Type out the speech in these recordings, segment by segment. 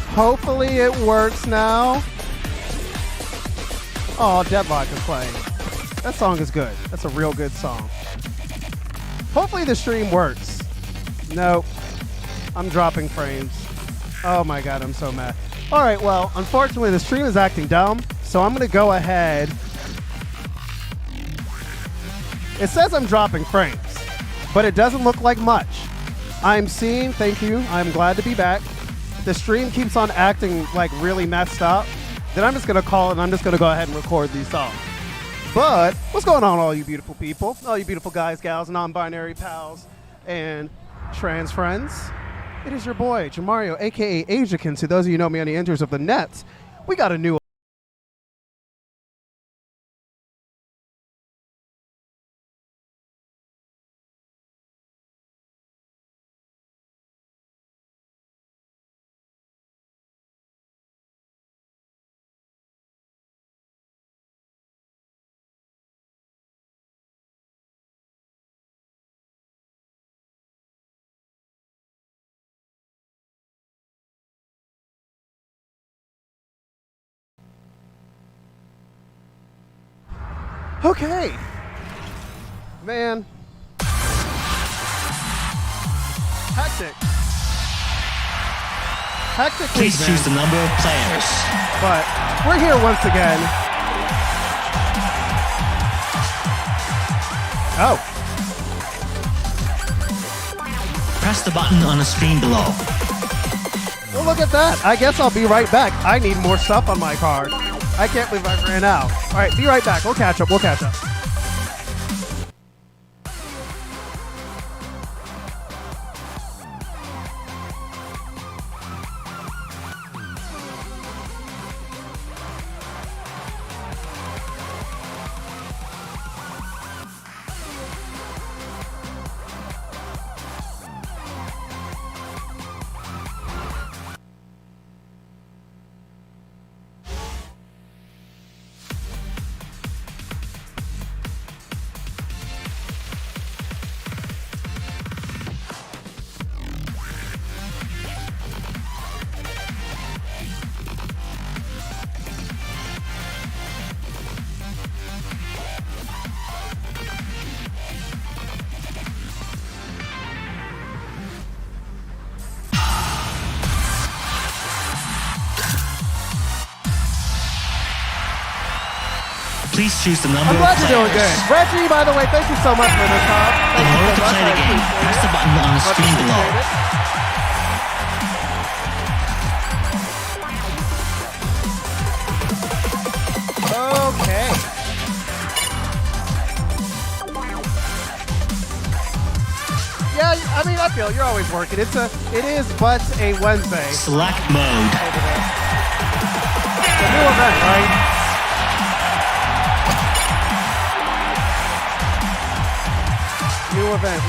Hopefully it works now. Oh, Deadlock is playing. That song is good. That's a real good song. Hopefully the stream works. Nope. I'm dropping frames. Oh my god, I'm so mad. All right, well, unfortunately the stream is acting dumb, so I'm gonna go ahead. It says I'm dropping frames, but it doesn't look like much. I'm seeing, thank you, I'm glad to be back. The stream keeps on acting like really messed up. Then I'm just gonna call it and I'm just gonna go ahead and record these songs. But what's going on, all you beautiful people, all you beautiful guys, gals, non-binary pals, and trans friends? It is your boy, Jamario, aka Eijiken. To those of you who know me on the enters of the nets, we got a new Okay. Man. Hectic. Hectic. Please choose the number of players. But we're here once again. Oh. Press the button on the screen below. Well, look at that. I guess I'll be right back. I need more stuff on my card. I can't believe I ran out. All right, be right back. We'll catch up. We'll catch up. Please choose the number I'm of glad players. you're doing good. Reggie, by the way, thank you so much for this, Tom. In order to play the game, press the button on the screen below. Okay. Yeah, I mean, I feel you're always working. It is but a Wednesday. Select mode. It's a new event, right?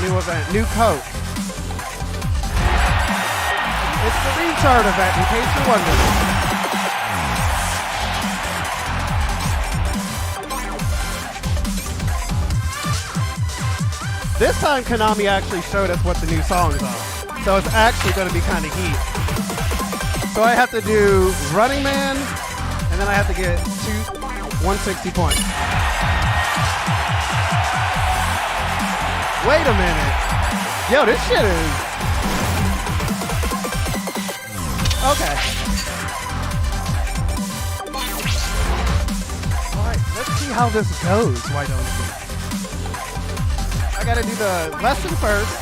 New event, new coat. It's the Retard event, in case you're wondering. This time, Konami actually showed us what the new songs are. So it's actually going to be kind of heat. So I have to do Running Man, and then I have to get 160 points. Wait a minute. Yo, this shit is... Okay. Alright, let's see how this goes, why don't you? I gotta do the lesson first.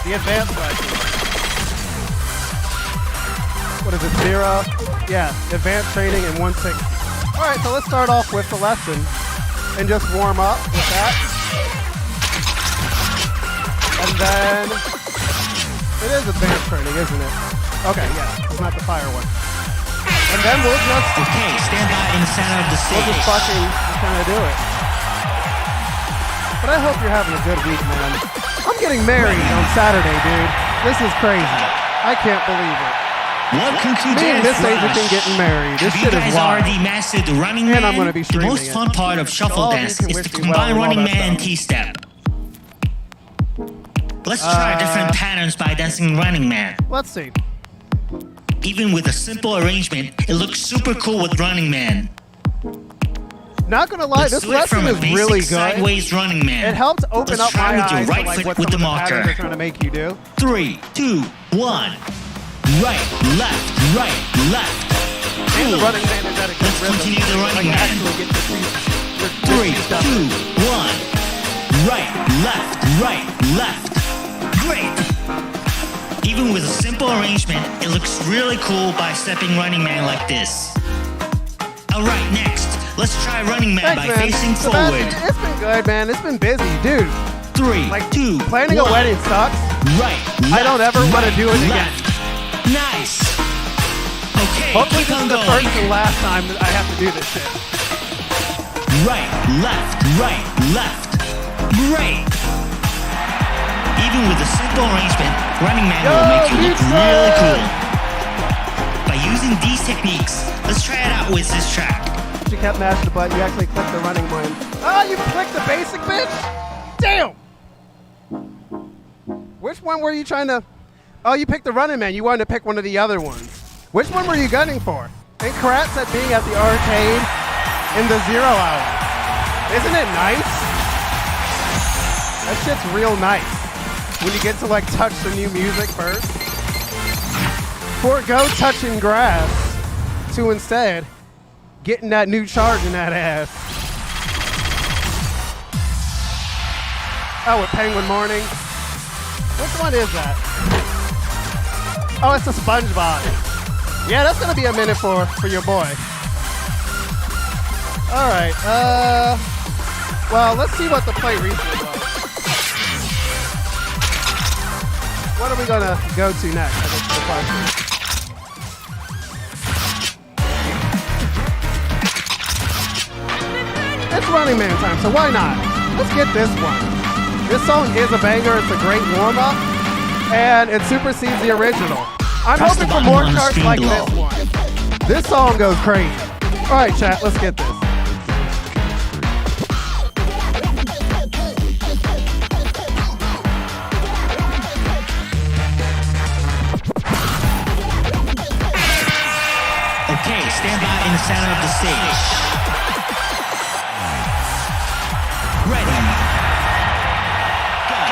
The advanced lesson. What is it, 0? Yeah, advanced training and 160. Alright, so let's start off with the lesson and just warm up with that. And then, it is advanced training, isn't it? Okay, yeah, it's not the fire one. And then we'll just... Okay, stand by in the center of the stage. We'll just fucking kind of do it. But I hope you're having a good week, man. I'm getting married on Saturday, dude. This is crazy. I can't believe it. Welcome to Me and this Dancerush. Eijiken getting married. This You shit is guys wild. already mastered the running And man. I'm gonna be The most streaming fun it. part of shuffle All of you dance can is wish to me well combine and all running that man and stuff. T-step. Let's try different patterns by dancing running man. Let's see. Even with a simple arrangement, it looks super cool with Running Man. Not gonna lie, Let's this do it from lesson a is really basic good. sideways Running Man. It helped open Let's up my try with your eyes right to like foot what with some the of the patterns marker. are trying to make you do. 3, 2, 1. Right, left, right, left. And the Cool. running man is at a good Let's rhythm. continue the running like man. actually get your feet. 3, 2, 1. Right, left, left. Great! Even with a simple arrangement, it looks really cool by stepping Running Man like this. Alright, next, let's try Running Man Thanks, by man. facing Sebastian, forward. it's been good, man. It's been busy, dude. 3, Like 2, planning 1. a wedding sucks. Right, I don't left, ever want to right, do it again. left. Nice! Okay, Hopefully keep this on is the going. first and last time that I have to do this shit. Right, left. Great! Even with a simple arrangement, Running Man will make you look pizza! really cool. By using these techniques, let's try it out with this track. You kept mashing the button. You actually clicked the running one. Oh, you clicked the basic, bitch? Damn! Which one were you trying to... Oh, you picked the running man. You wanted to pick one of the other ones. Which one were you gunning for? And Karat said being at the arcade in the 0 hour. Isn't it nice? That shit's real nice. When you get to like touch the new music first. Forego touching grass to instead getting that new charge in that ass. Oh, with Penguin Morning. Which one is that? Oh, it's the SpongeBob. Yeah, that's gonna be a minute for your boy. All right. Well, let's see what the play recently was. What are we gonna go to next? I guess the question. It's Running Man time, so why not? Let's get this one. This song is a banger. It's a great warm-up, and it supersedes the original. I'm Press hoping the for button more on the charts screen like below. this one. This song goes crazy. All right, chat, let's get this. Okay, stand by in the center of the stage. Ready. Go.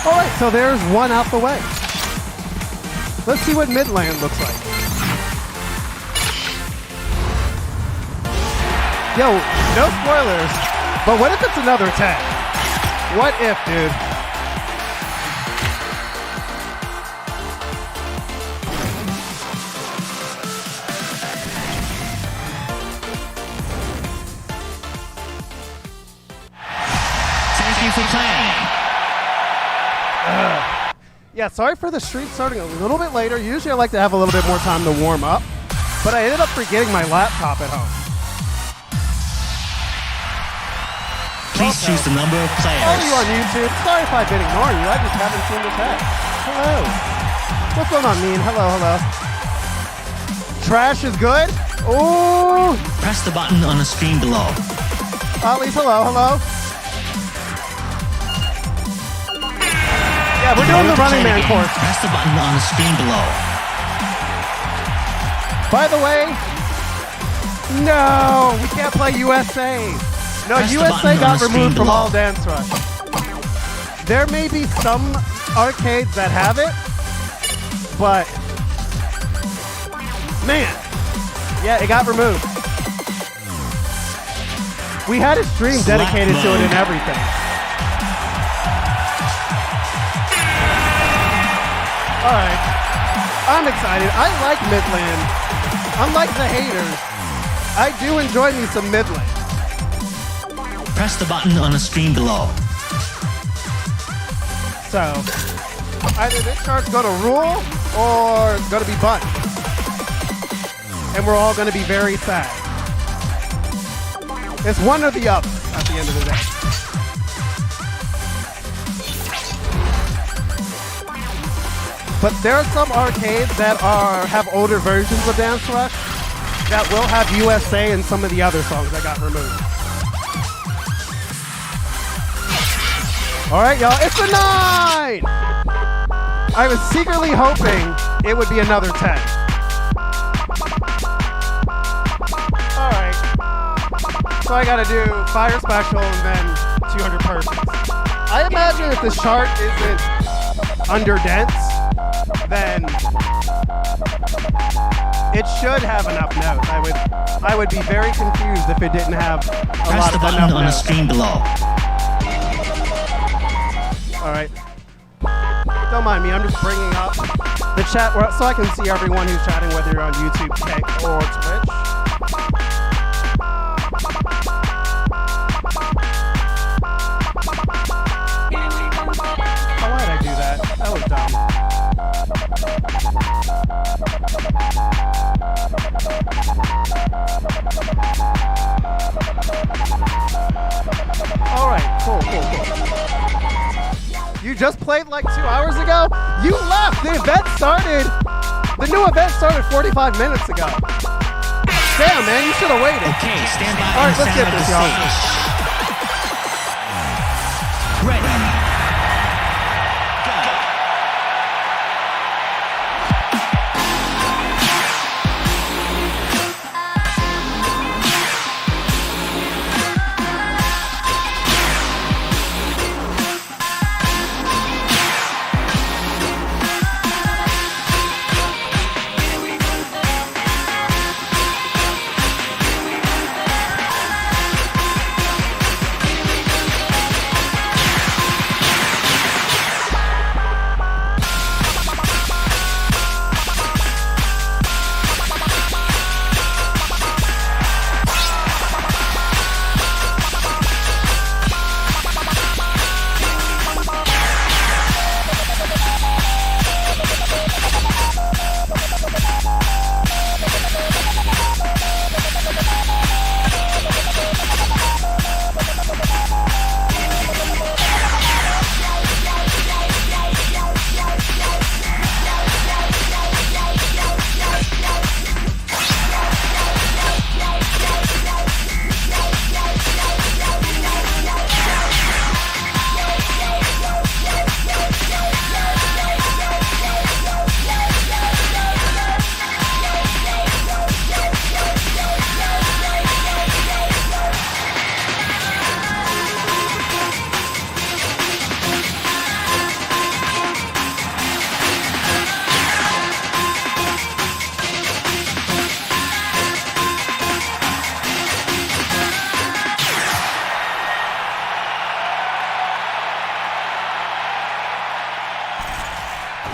All right, so there's one out the way. Let's see what Midland looks like. Yo, no spoilers, but what if it's another tag? What if, dude? Yeah, sorry for the stream starting a little bit later. Usually I like to have a little bit more time to warm up, but I ended up forgetting my laptop at home. Please choose the number of players. All of you on YouTube, sorry if I've been ignoring you. I just haven't seen the text. Hello. What's going on, Mean? Hello, hello. Trash is good? Ooh. Press the button on the screen below. Ollie's, hello, hello. Yeah, we're doing the Running Man course. Press the button on the screen below. By the way, no, we can't play USA. No, Press the USA button on got the removed screen from below. all Dancerush. There may be some arcades that have it, but man, yeah, it got removed. We had a stream dedicated to it and everything. All right, I'm excited. I like Midland. Unlike the haters, I do enjoy me some Midland. Press the button on the screen below. So, either this chart's going to rule or it's going to be bunt. And we're all going to be very sad. It's one or the other at the end of the day. But there are some arcades that have older versions of Dancerush that will have USA and some of the other songs that got removed. All right, y'all, it's a 9! I was secretly hoping it would be another 10. All right. So I gotta do Fire Special and then 200 persons. I imagine if this chart isn't under dense, then it should have enough notes. I would be very confused if it didn't have a lot of enough notes. Press the button on the screen below. All right. Don't mind me. I'm just bringing up the chat so I can see everyone who's chatting, whether you're on YouTube, Kick, or Twitch. Oh, why did I do that? That was dumb. All right. Cool. You just played like 2 hours ago? You left! The new event started 45 minutes ago. Damn, man, you should have waited. Okay, stand by. All right, let's get this, y'all. Ready.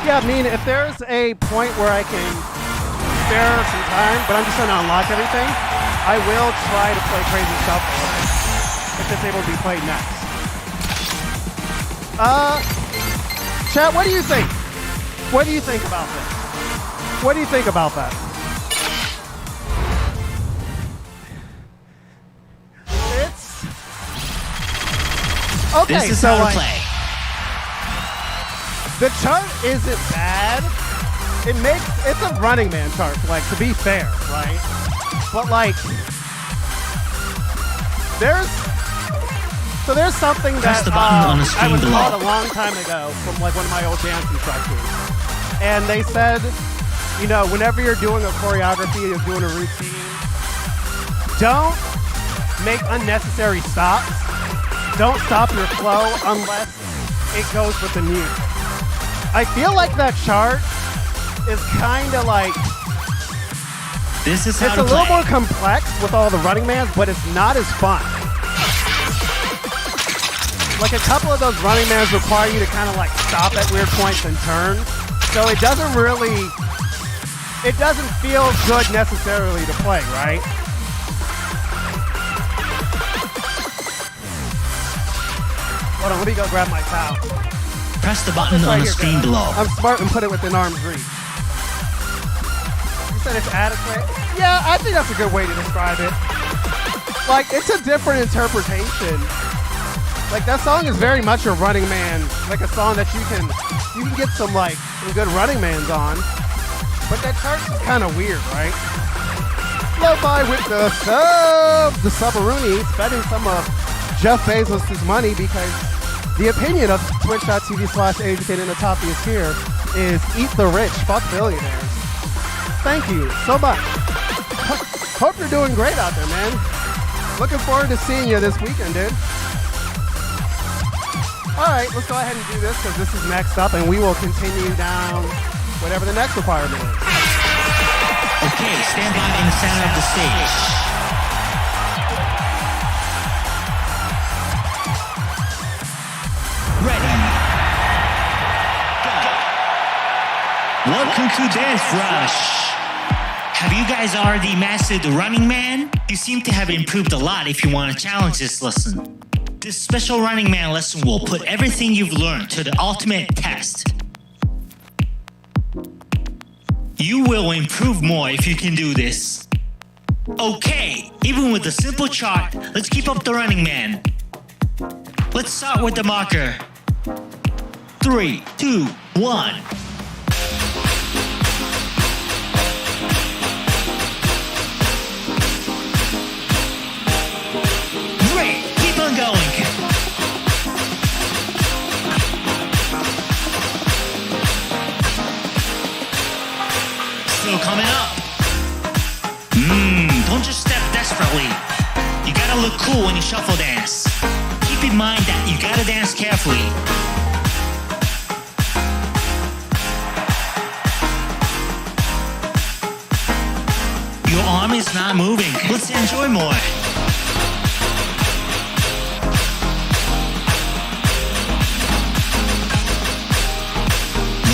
Yeah, I mean, if there's a point where I can spare some time, but I'm just trying to unlock everything, I will try to play Crazy Shuffle if it's able to be played next. Chat, what do you think? What do you think about this? What do you think about that? It's okay. This is so how like, to play. the chart isn't bad. It's a Running Man chart, like, to be fair, right? But like, there's something Press that the button on the I screen was below. taught a long time ago from like one of my old dance instructors, and they said, you know, whenever you're doing a choreography, you're doing a routine, don't make unnecessary stops. Don't stop your flow unless it goes with the music. I feel like that chart is kind of like, This is how it's to a little play. more complex with all the Running Mans, but it's not as fun. Like a couple of those Running Mans require you to kind of like stop at weird points and turn. So it doesn't feel good necessarily to play, right? Hold on, let me go grab my towel. Press the button It's on right the here, screen guys. below. I'm smart and put it within arm's reach. You said it's adequate? Yeah, I think that's a good way to describe it. Like, it's a different interpretation. Like, that song is very much a Running Man, like a song that you can get some good Running Mans on. But that chart's just kind of weird, right? Lo-fi with the Subaruni spending some of Jeff Bezos' money because the opinion of twitch.tv/Eijiken in the top is here is eat the rich, fuck billionaires. Thank you so much. Hope you're doing great out there, man. Looking forward to seeing you this weekend, dude. All right, let's go ahead and do this because this is next up, and we will continue down whatever the next requirement is. Okay, stand by in the center of the stage. Ready. Go. Welcome to Dancerush. Have you guys already mastered the Running Man? You seem to have improved a lot if you want to challenge this lesson. This special Running Man lesson will put everything you've learned to the ultimate test. You will improve more if you can do this. Okay, even with a simple chart, let's keep up the Running Man. Let's start with the marker. 3, 2, 1. Great, keep on going. Still coming up. Don't just step desperately. You gotta look cool when you shuffle dance. Keep in mind that you gotta dance carefully. Your arm is not moving. Let's enjoy more.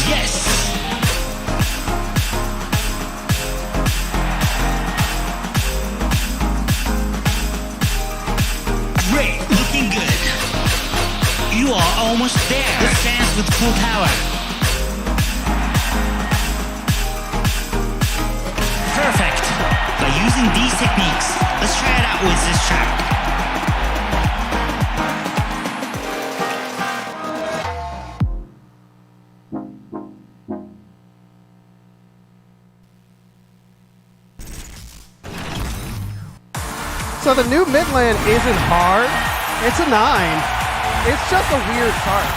Yes! Great, looking good. You are almost there. Let's dance with full power. Perfect. By using these techniques, let's try it out with this track. So the new Midland isn't hard. It's a 9. It's just a weird chart.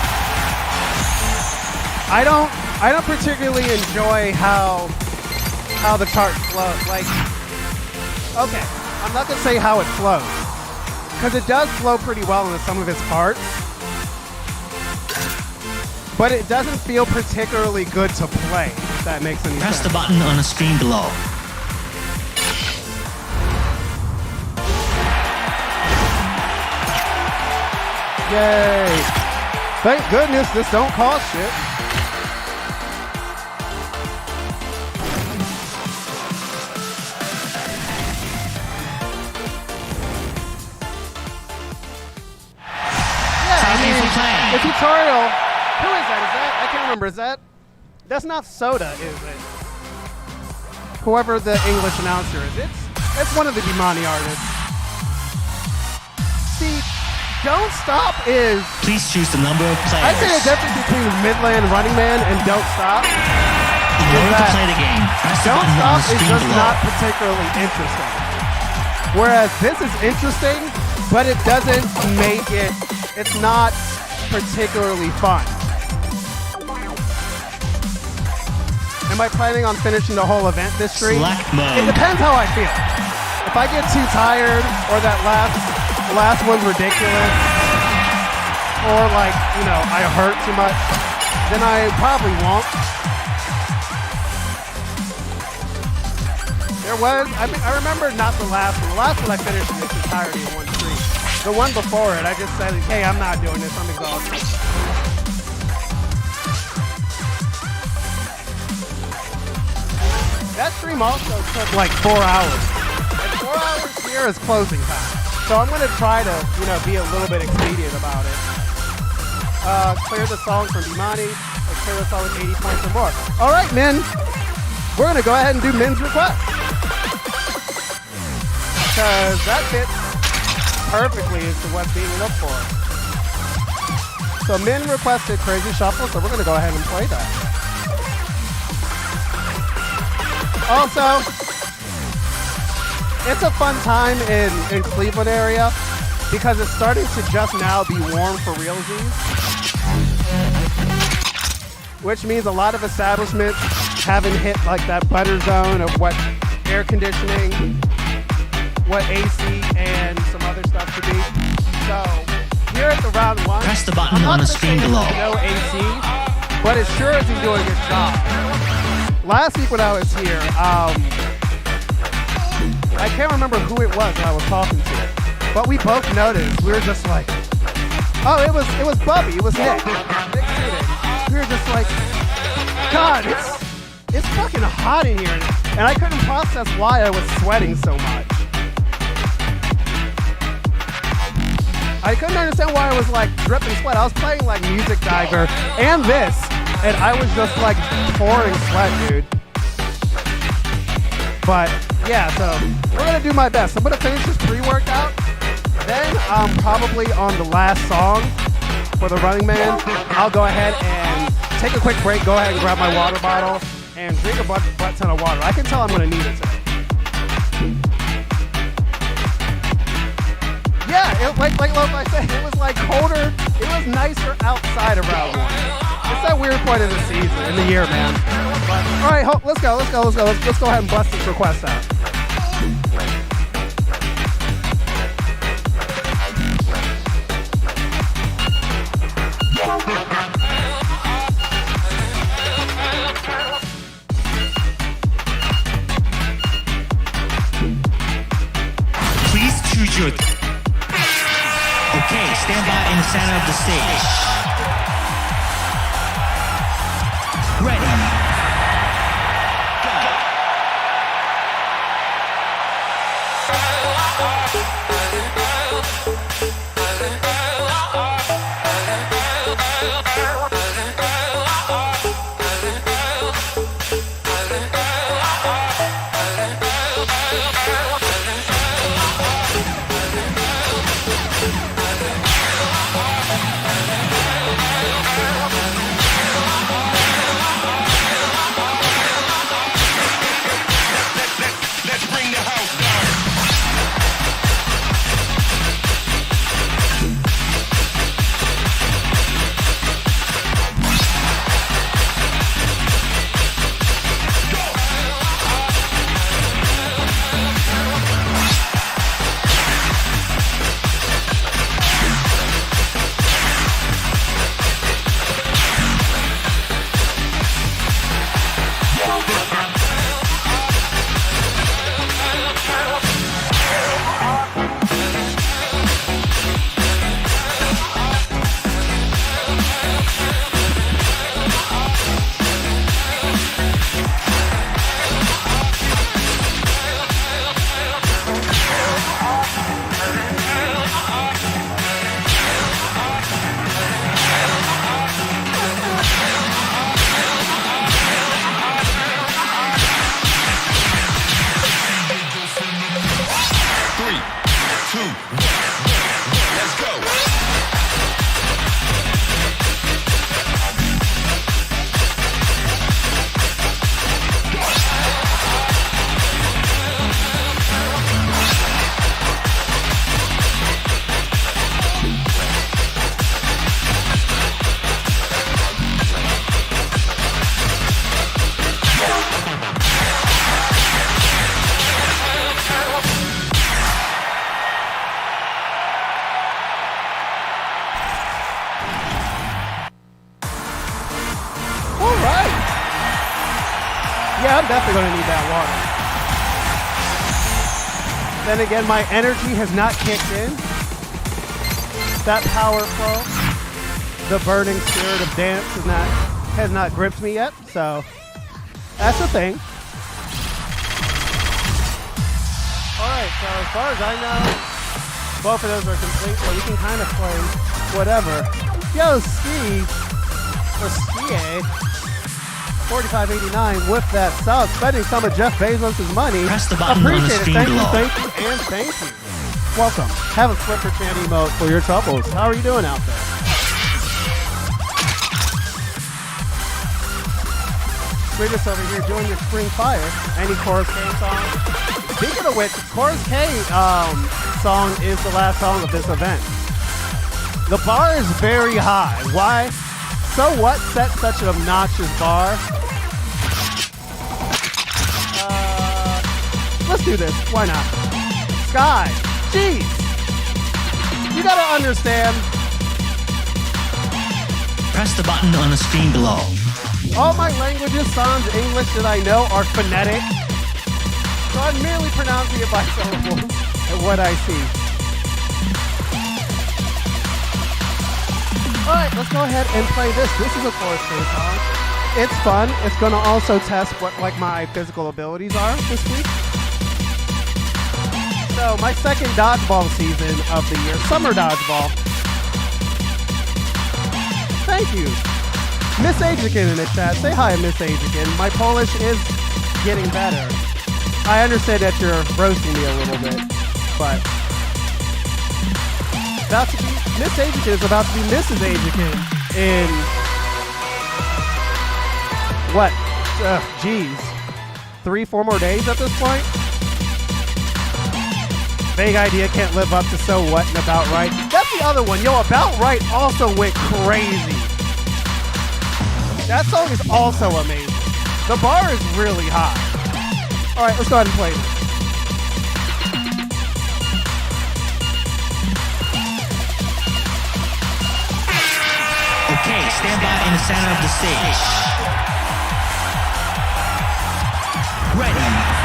I don't particularly enjoy how the chart flows. Like, okay, I'm not gonna say how it flows, because it does flow pretty well into some of its parts, but it doesn't feel particularly good to play, if that makes any Press sense. the button on the screen below. Yay! Thank goodness this don't cost shit. Thank you for playing. The tutorial. Who is that? Is that? I can't remember. Is that? That's not Soda, is it? Whoever the English announcer is. It's one of the Bimani artists. See, Don't Stop is... Please choose the number of players. I'd say the difference between Midland Running Man and Don't Stop. In order to play the game, press the Don't button on Stop the is screen just below. not particularly interesting. Whereas this is interesting, but it doesn't make it... It's not particularly fun. Am I planning on finishing the whole event this stream? Select mode. It depends how I feel. If I get too tired, or that last one's ridiculous, or like, you know, I hurt too much, then I probably won't. I remember not the last one. The last one I finished in its entirety in one stream. The one before it, I just said, hey, I'm not doing this, I'm exhausted. That stream also took like 4 hours. And 4 hours here is closing time. So I'm gonna try to, you know, be a little bit expedient about it. Clear the song from Bimani, or clear the song with 80 points or more. All right, Min. We're gonna go ahead and do Min's request. Because that fits perfectly into what's being looked for. So Min requested Crazy Shuffle, so we're gonna go ahead and play that. Also, it's a fun time in Cleveland area because it's starting to just now be warm for realsies, which means a lot of establishments haven't hit like that butter zone of what air conditioning, what AC, and some other stuff should be. So here at the round one, Press the button on the screen below. No AC, but it sure is doing a good job. Last week when I was here, I can't remember who it was that I was talking to, but we both noticed. We were just like, oh, it was Bubby, it was Nick. We were just like, God, it's fucking hot in here, and I couldn't process why I was sweating so much. I couldn't understand why I was like dripping sweat. I was playing like Music Diver and this, and I was just like pouring sweat, dude. But yeah, so we're gonna do my best. I'm gonna finish this pre-workout. Then probably on the last song for the Running Man, I'll go ahead and take a quick break, go ahead and grab my water bottle and drink a butt ton of water. I can tell I'm gonna need it today. Yeah, like I said, it was like colder. It was nicer outside of round one. It's that weird point of the season, in the year, man. But, all right, let's go. Let's go ahead and bust this request out. Please choose your... Okay, stand by in the center of the stage. Ready. Yeah, I'm definitely going to need that water. Then again, my energy has not kicked in. That power flow, the burning spirit of dance has not gripped me yet, so that's the thing. Alright, so as far as I know, both of those are complete, so we can kind of play whatever. Yo, Ski, or Skie, 45.89 with that sub, spending some of Jeff Bezos' money. Press the button on the Appreciate it. screen Thank you, below. thank you, and thank you. Welcome. Have a Flipper Chan emote for your troubles. How are you doing out there? We're just over here doing your Spring Fire. Any Chorus K song? Speaking of which, Chorus K song is the last song of this event. The bar is very high. Why? So what set such an obnoxious bar? Let's do this. Why not? Sky. Jeez. You gotta understand. Press the button on the screen below. All my languages, sans English that I know are phonetic. So I'm merely pronouncing it by syllables and what I see. Alright, let's go ahead and play this. This is a Chorus K song. It's fun. It's gonna also test what my physical abilities are this week. So my second dodgeball season of the year, summer dodgeball. Thank you. Miss Eijiken in the chat. Say hi, Miss Eijiken. My Polish is getting better. I understand that you're roasting me a little bit, but about to be Miss Eijiken is about to be Mrs. Eijiken in what? Geez, 3-4 more days at this point. Vague Idea can't live up to So What and About Right. That's the other one. Yo, About Right also went crazy. That song is also amazing. The bar is really high. All right, let's go ahead and play this. Okay, stand by in the center of the stage. Ready.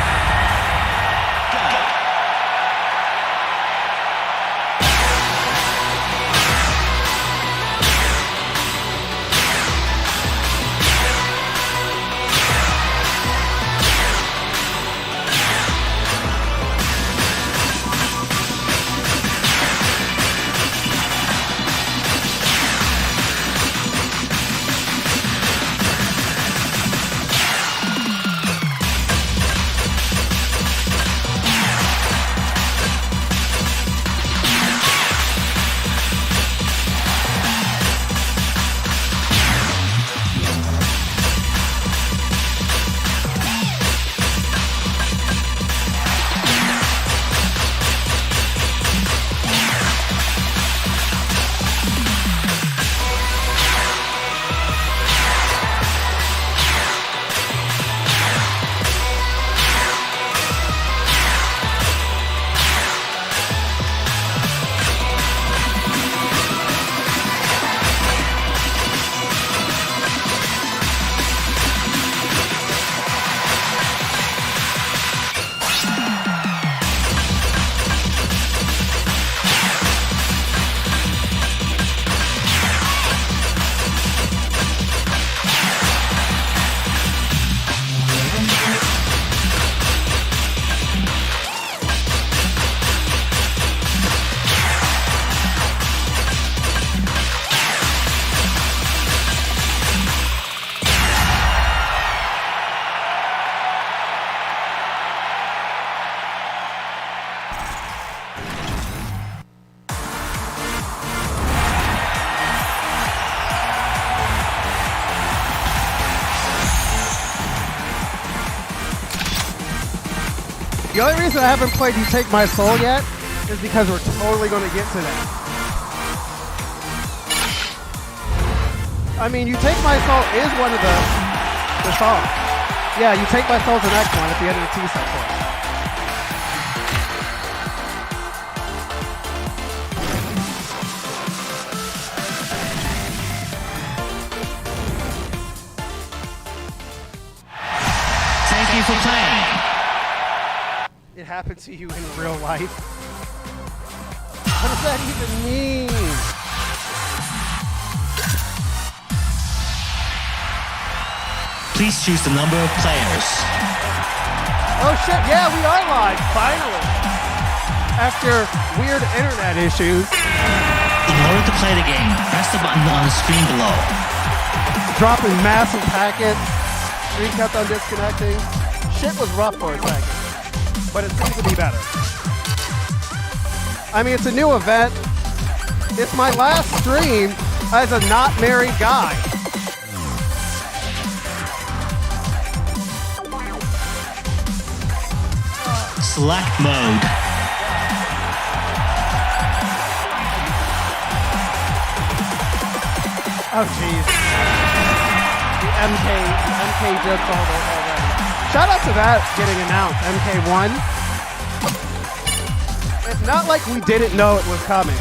The only reason I haven't played You Take My Soul yet is because we're totally going to get to that. I mean, You Take My Soul is one of the songs. Yeah, You Take My Soul is the next one at the end of the T-set for us. It happened to you in real life. What does that even mean? Please choose the number of players. Oh shit, yeah, we are live, finally. After weird internet issues. In order to play the game, press the button on the screen below. Dropping massive packets. Screen kept on disconnecting. Shit was rough for a second. But it seems to be better. I mean, it's a new event. It's my last stream as a not married guy. Select mode. Oh jeez. The MK jokes already. Shout out to that getting announced, MK1. It's not like we didn't know it was coming.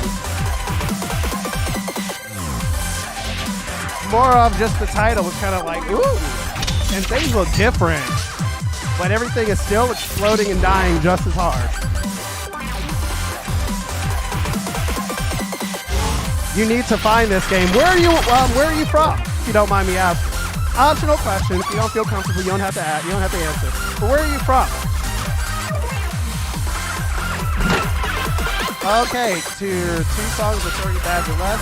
More of just the title was kind of like, ooh, and things look different. But everything is still exploding and dying just as hard. You need to find this game. Where are you from? If you don't mind me asking. Optional question. If you don't feel comfortable, you don't have to ask. You don't have to answer. But where are you from? Okay, to 2 songs with 30 bads or less,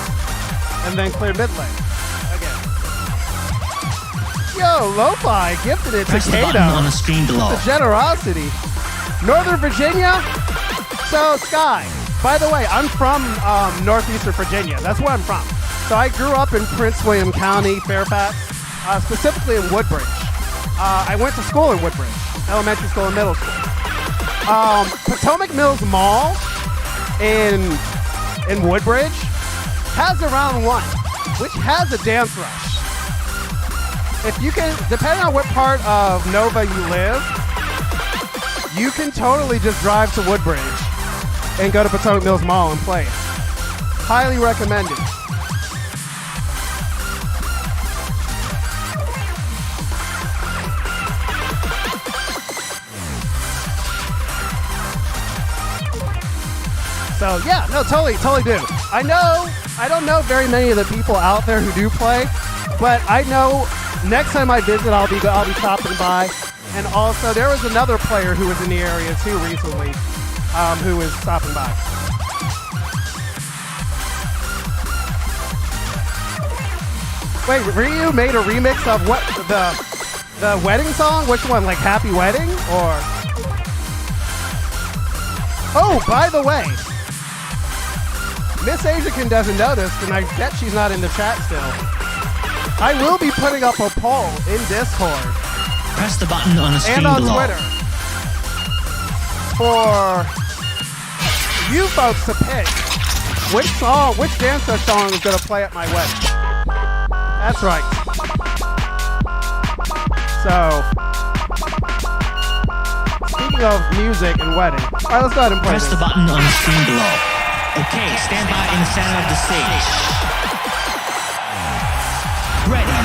and then clear mid lane. Again. Yo, Lo-Fi gifted it to Press the button Kato. on the screen below. The generosity. Northern Virginia? So, Sky, by the way, I'm from northeastern Virginia. That's where I'm from. So I grew up in Prince William County, Fairfax, specifically in Woodbridge. I went to school in Woodbridge, elementary school and middle school. Potomac Mills Mall in Woodbridge has around one, which has a Dancerush. If you can, depending on what part of Nova you live, you can totally just drive to Woodbridge and go to Potomac Mills Mall and play it. Highly recommended. So yeah, no, totally do. I don't know very many of the people out there who do play, but I know next time I visit, I'll be stopping by. And also, there was another player who was in the area too recently, who was stopping by. Wait, Ryu made a remix of what the wedding song? Which one? Like Happy Wedding or? Oh, by the way, Miss Eijiken doesn't know this, and I bet she's not in the chat still. I will be putting up a poll in Discord. Press the button on the screen and on below. Twitter for you folks to pick which Dancerush song is going to play at my wedding. That's right. So, speaking of music and wedding, all right, let's go ahead and play Press this. the button on the screen below. Okay, stand by in the center of the stage. Ready.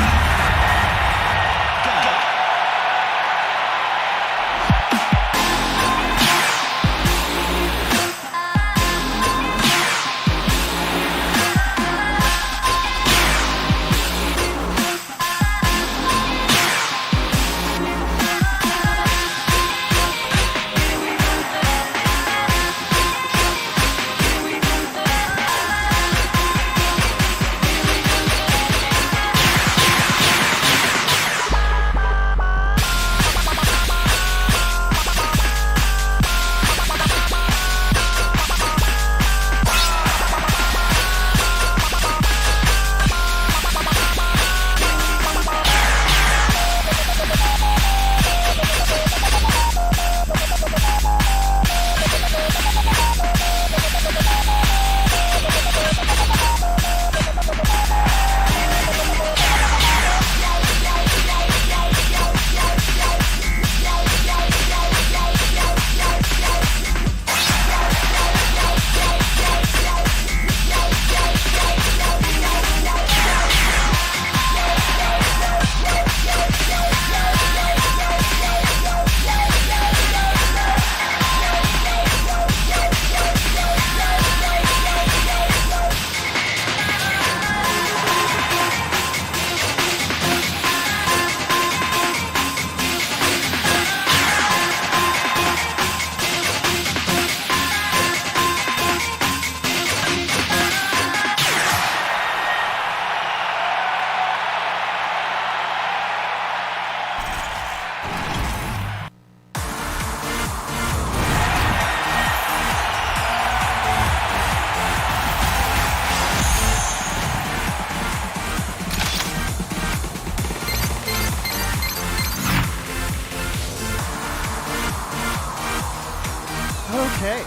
Okay.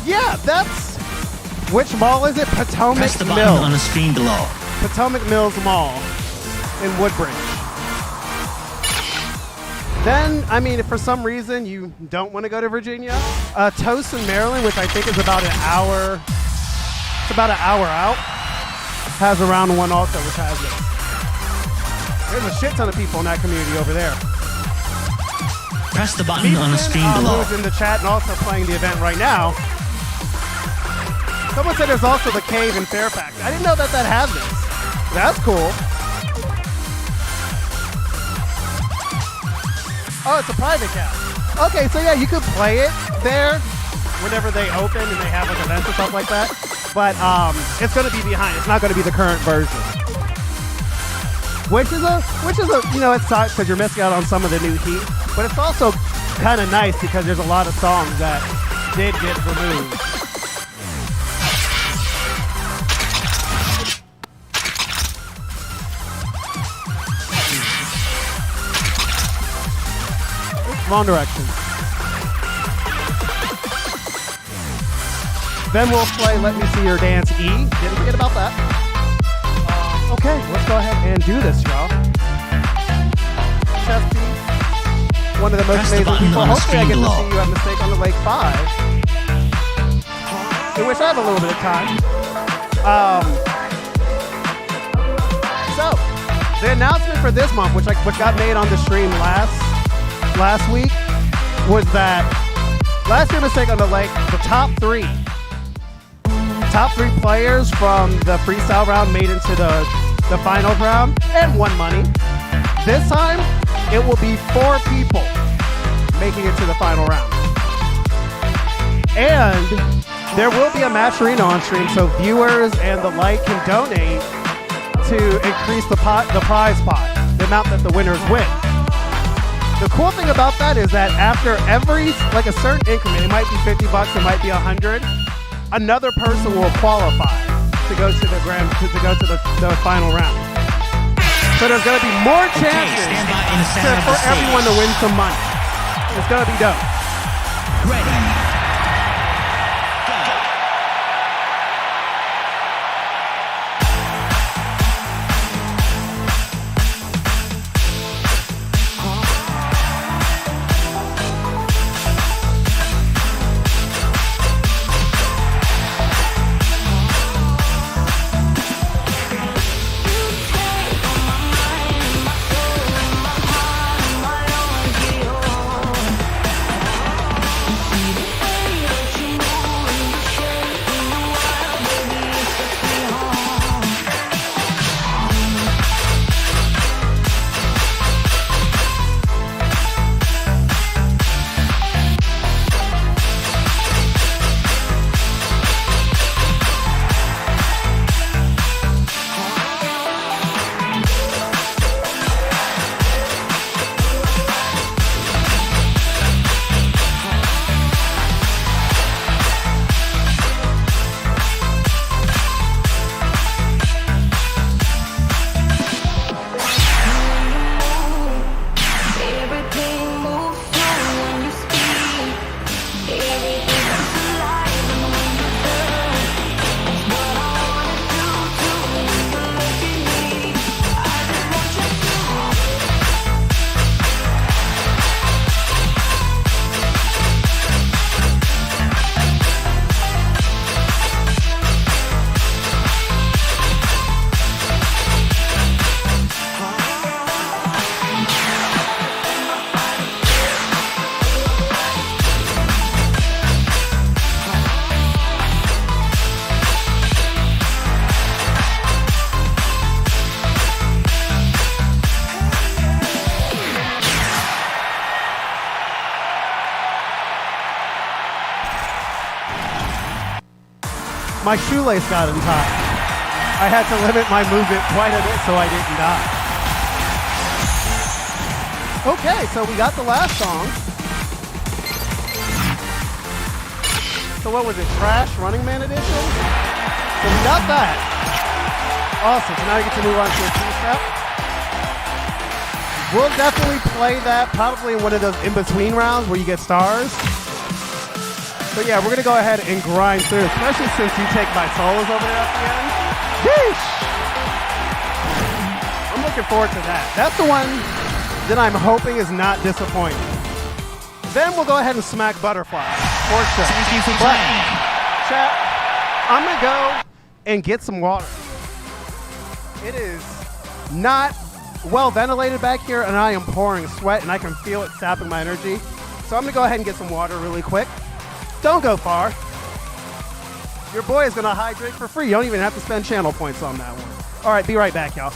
Yeah, that's... Which mall is it? Potomac Press the button Mills. on the screen below. Potomac Mills Mall in Woodbridge. Then, I mean, if for some reason you don't want to go to Virginia, Towson, Maryland, which I think is about an hour, it's about an hour out, has a round one also, which has it. There's a shit ton of people in that community over there. Press the button on the screen below. Who's in the chat and also playing the event right now. Someone said there's also the cave in Fairfax. I didn't know that has this. That's cool. Oh, it's a private cast. Okay, so yeah, you could play it there whenever they open and they have like events and stuff like that. But it's going to be behind. It's not going to be the current version. Which is a you know, it sucks because you're missing out on some of the new heat. But it's also kind of nice because there's a lot of songs that did get removed. Wrong direction. Then we'll play Let Me See Your Dance E. Didn't forget about that. Okay, let's go ahead and do this, y'all. Chesty, one of the most amazing people. Hopefully I get to see you at Mistake on the Lake 5. In which I have a little bit of time. So, the announcement for this month, which got made on the stream last week, was that last year Mistake on the Lake, the top three players from the freestyle round made into the final round and won money. This time, it will be 4 people making it to the final round. And there will be a match arena on stream, so viewers and the like can donate to increase the prize pot, the amount that the winners win. The cool thing about that is that after every, like a certain increment, it might be $50, it might be 100, another person will qualify to go to the final round. So there's going to be more chances for everyone to win some money. It's going to be dope. Ready. My shoelace got untied. I had to limit my movement quite a bit so I didn't die. Okay, so we got the last song. So what was it, Trash Running Man Edition? So we got that. Awesome, so now we get to move on to a two-step. We'll definitely play that probably in one of those in-between rounds where you get stars. But yeah, we're going to go ahead and grind through, especially since you take my solos over there at the end. Yeesh! I'm looking forward to that. That's the one that I'm hoping is not disappointing. Then we'll go ahead and smack Butterfly, for sure. Thank you for But, playing. chat, I'm going to go and get some water. It is not well ventilated back here, and I am pouring sweat, and I can feel it sapping my energy. So I'm going to go ahead and get some water really quick. Don't go far. Your boy is going to hydrate for free. You don't even have to spend channel points on that one. All right, be right back, y'all.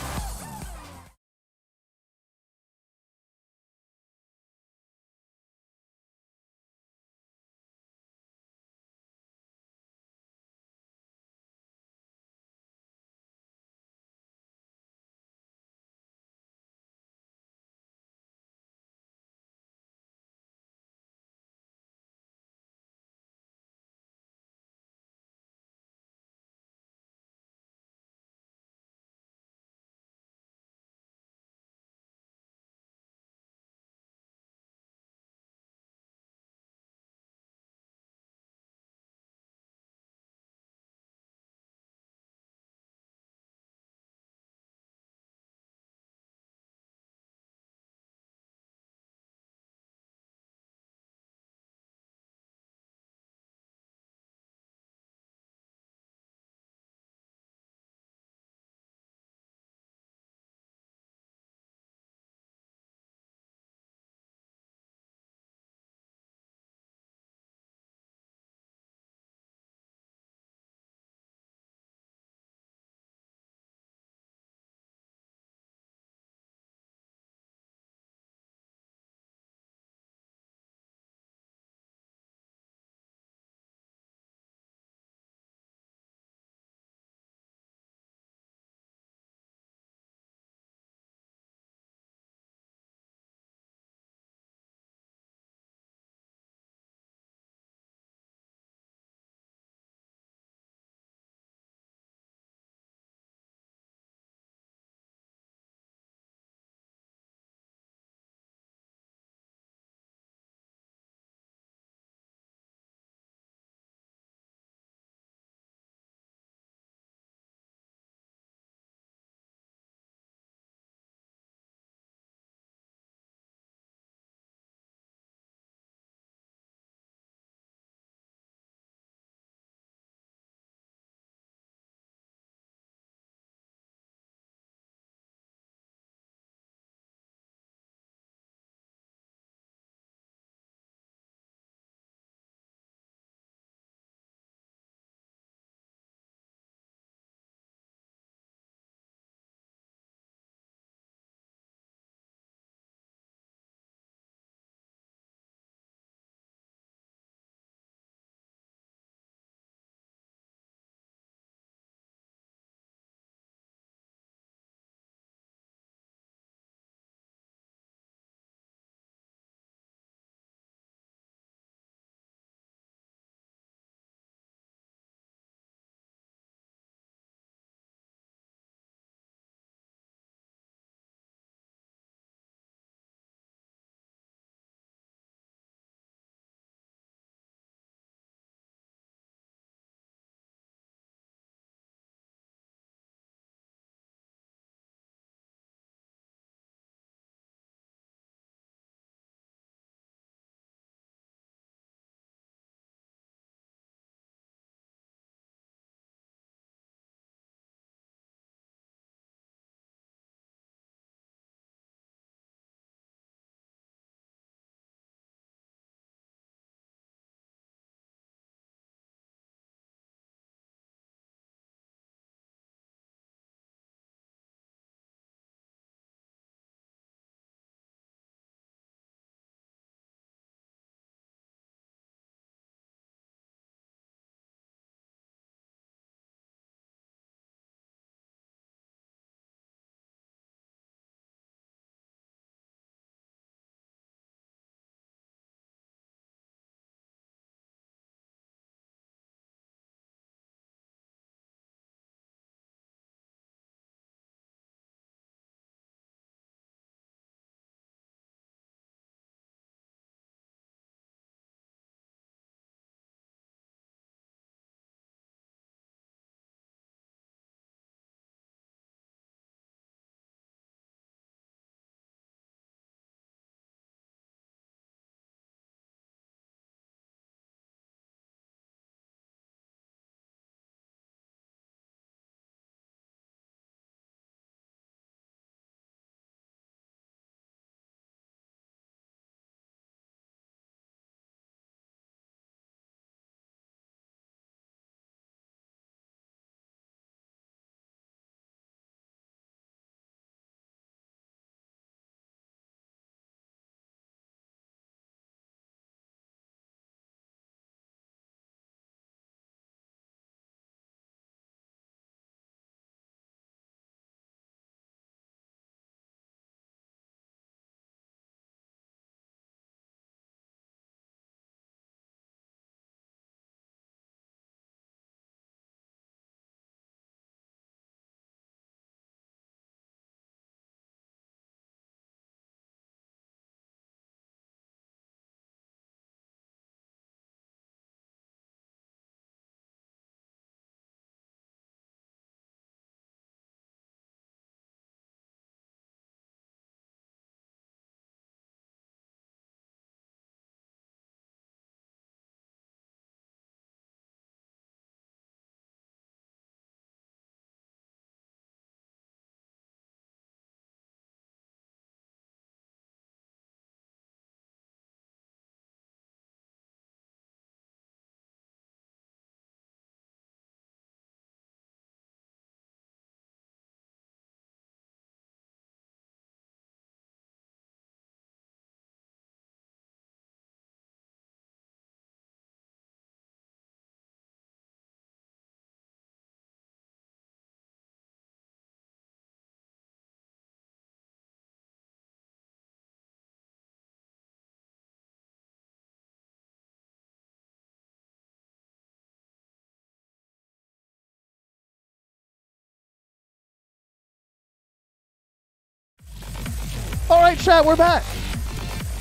All right, chat, we're back.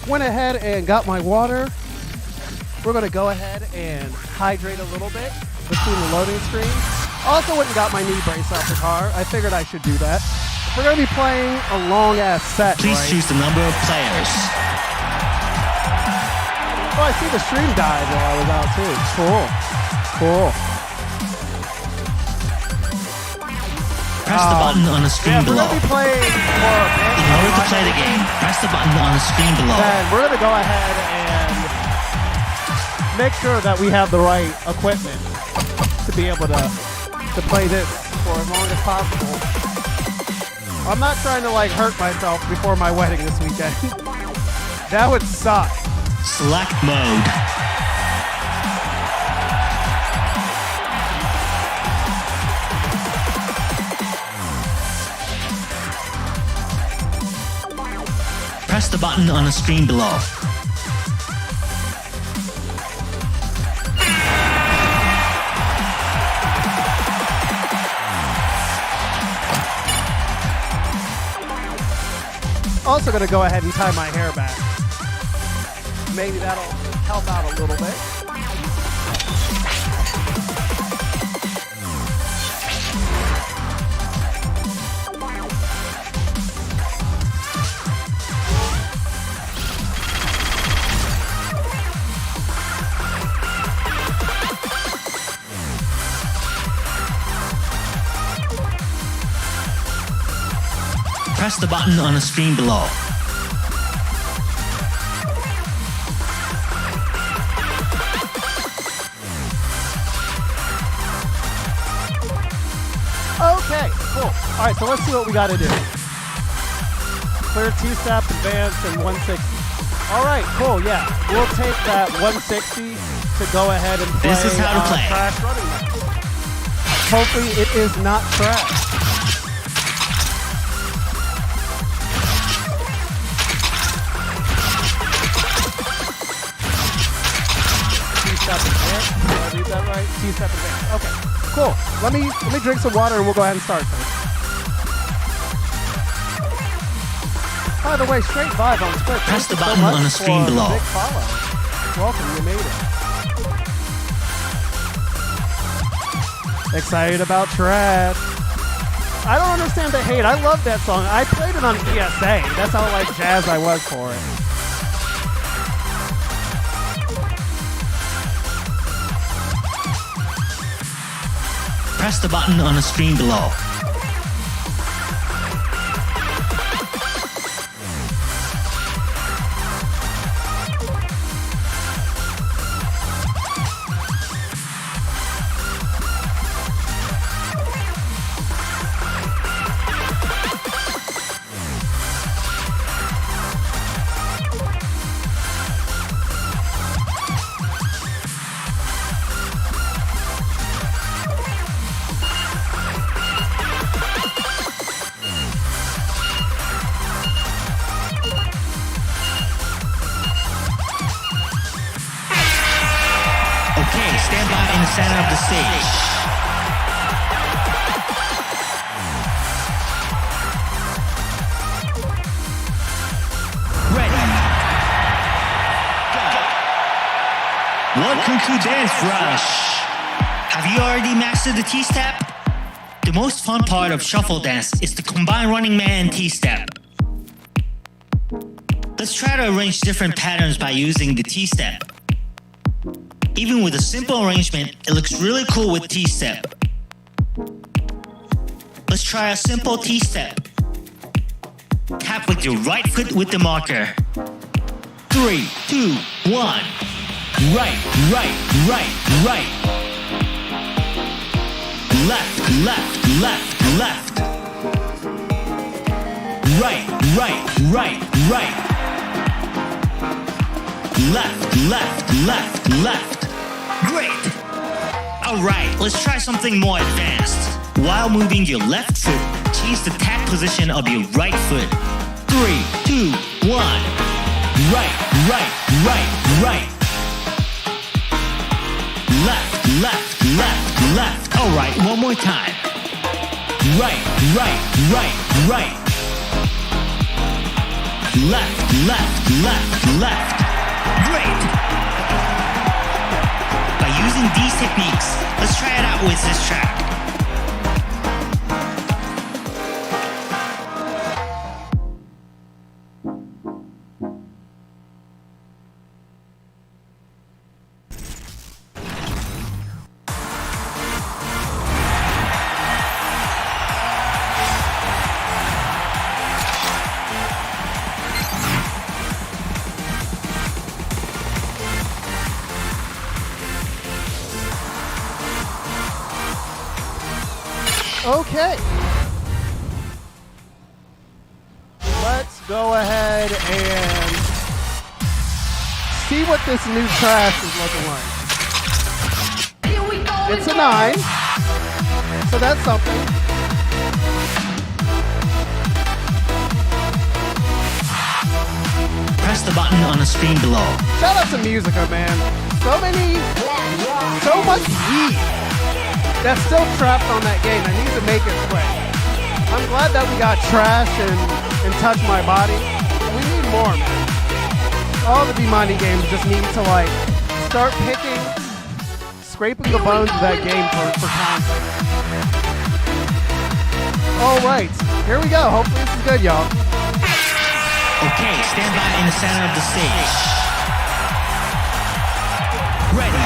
Went ahead and got my water. We're going to go ahead and hydrate a little bit between the loading screens. Also went and got my knee brace out the car. I figured I should do that. We're going to be playing a long-ass set, Please right? choose the number of players. Oh, I see the stream died while I was out, too. Cool. Press the button on the screen We're below. going to be playing for a bit. In order to play the game, press the button on the screen below. Then we're going to go ahead and make sure that we have the right equipment to be able to play this for as long as possible. I'm not trying to like hurt myself before my wedding this weekend. That would suck. Select mode. Press the button on the screen below. Also going to go ahead and tie my hair back. Maybe that'll help out a little bit. Press the button on the screen below. Okay, cool. All right, so let's see what we got to do. Clear T-step, advanced, and 160. All right, cool, yeah. We'll take that 160 to go ahead and play This is how to play. Trash running match. Hopefully it is not trash. T-step advanced. Did I read that right? T-step advanced. Okay, cool. Let me drink some water and we'll go ahead and start this. By the way, straight vibe on Twitch. Press the Thank you button much on the screen for below. Big follow. Welcome, you made it. Excited about Trash. I don't understand the hate. I love that song. I played it on ESA. That's how like jazzed I was for it. Press the button on the screen below. Okay, stand by in the center of the stage. Ready. Go. Welcome to Dancerush. Have you already mastered the T-step? The most fun part of shuffle dance is the combined running man and T-step. Let's try to arrange different patterns by using the T-step. Even with a simple arrangement, it looks really cool with T-step. Let's try a simple T-step. Tap with your right foot with the marker. 3, 2, 1. Right, right, right, right. Left, left, left, left. Right, right, right, right. Left, left, left, left. Great! Alright, let's try something more advanced. While moving your left foot, change the tap position of your right foot. 3, 2, 1. Right, right, right, right. Left, left, left, left. Alright, one more time. Right, right, right, right. left, left, left, left. Great! By using these techniques, let's try it out with this track. Okay. Let's go ahead and see what this new trash is looking like. It's a 9, so that's something. Press the button on the screen below. Shout out to Musica, man. So much weed that's still trapped on that game. I need to make it play. I'm glad that we got Trash and Touch My Body. We need more, man. All the B-Money games just need to like start scraping the bones of that game for content. All right, here we go. Hopefully this is good, y'all. Okay, stand by in the center of the stage. Ready.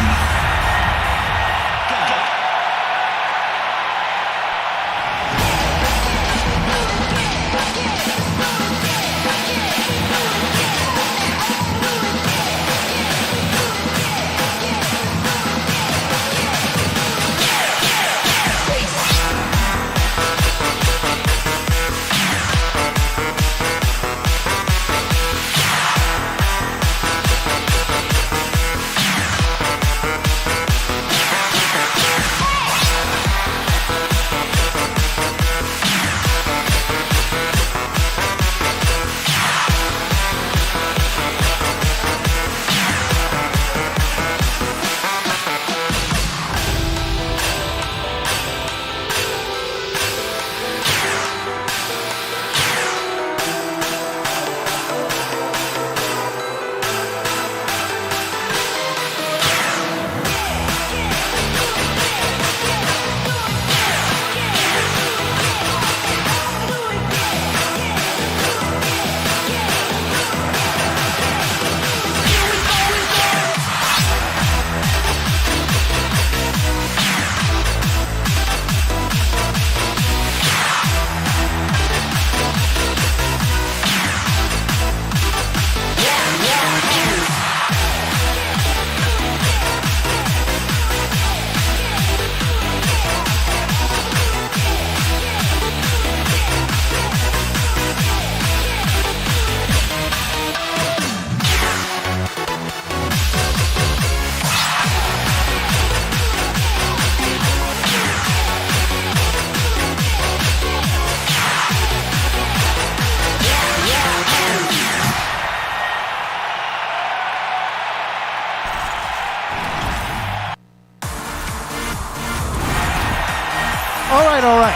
All right.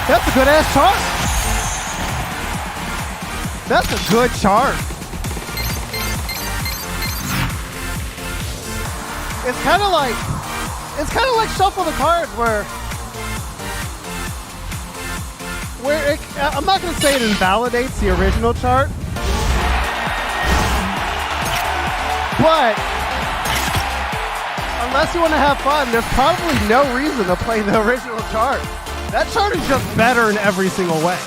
That's a good ass chart. That's a good chart. It's kind of like Shuffle the Cards where I'm not going to say it invalidates the original chart, but unless you want to have fun, there's probably no reason to play the original chart. That chart is just better in every single way.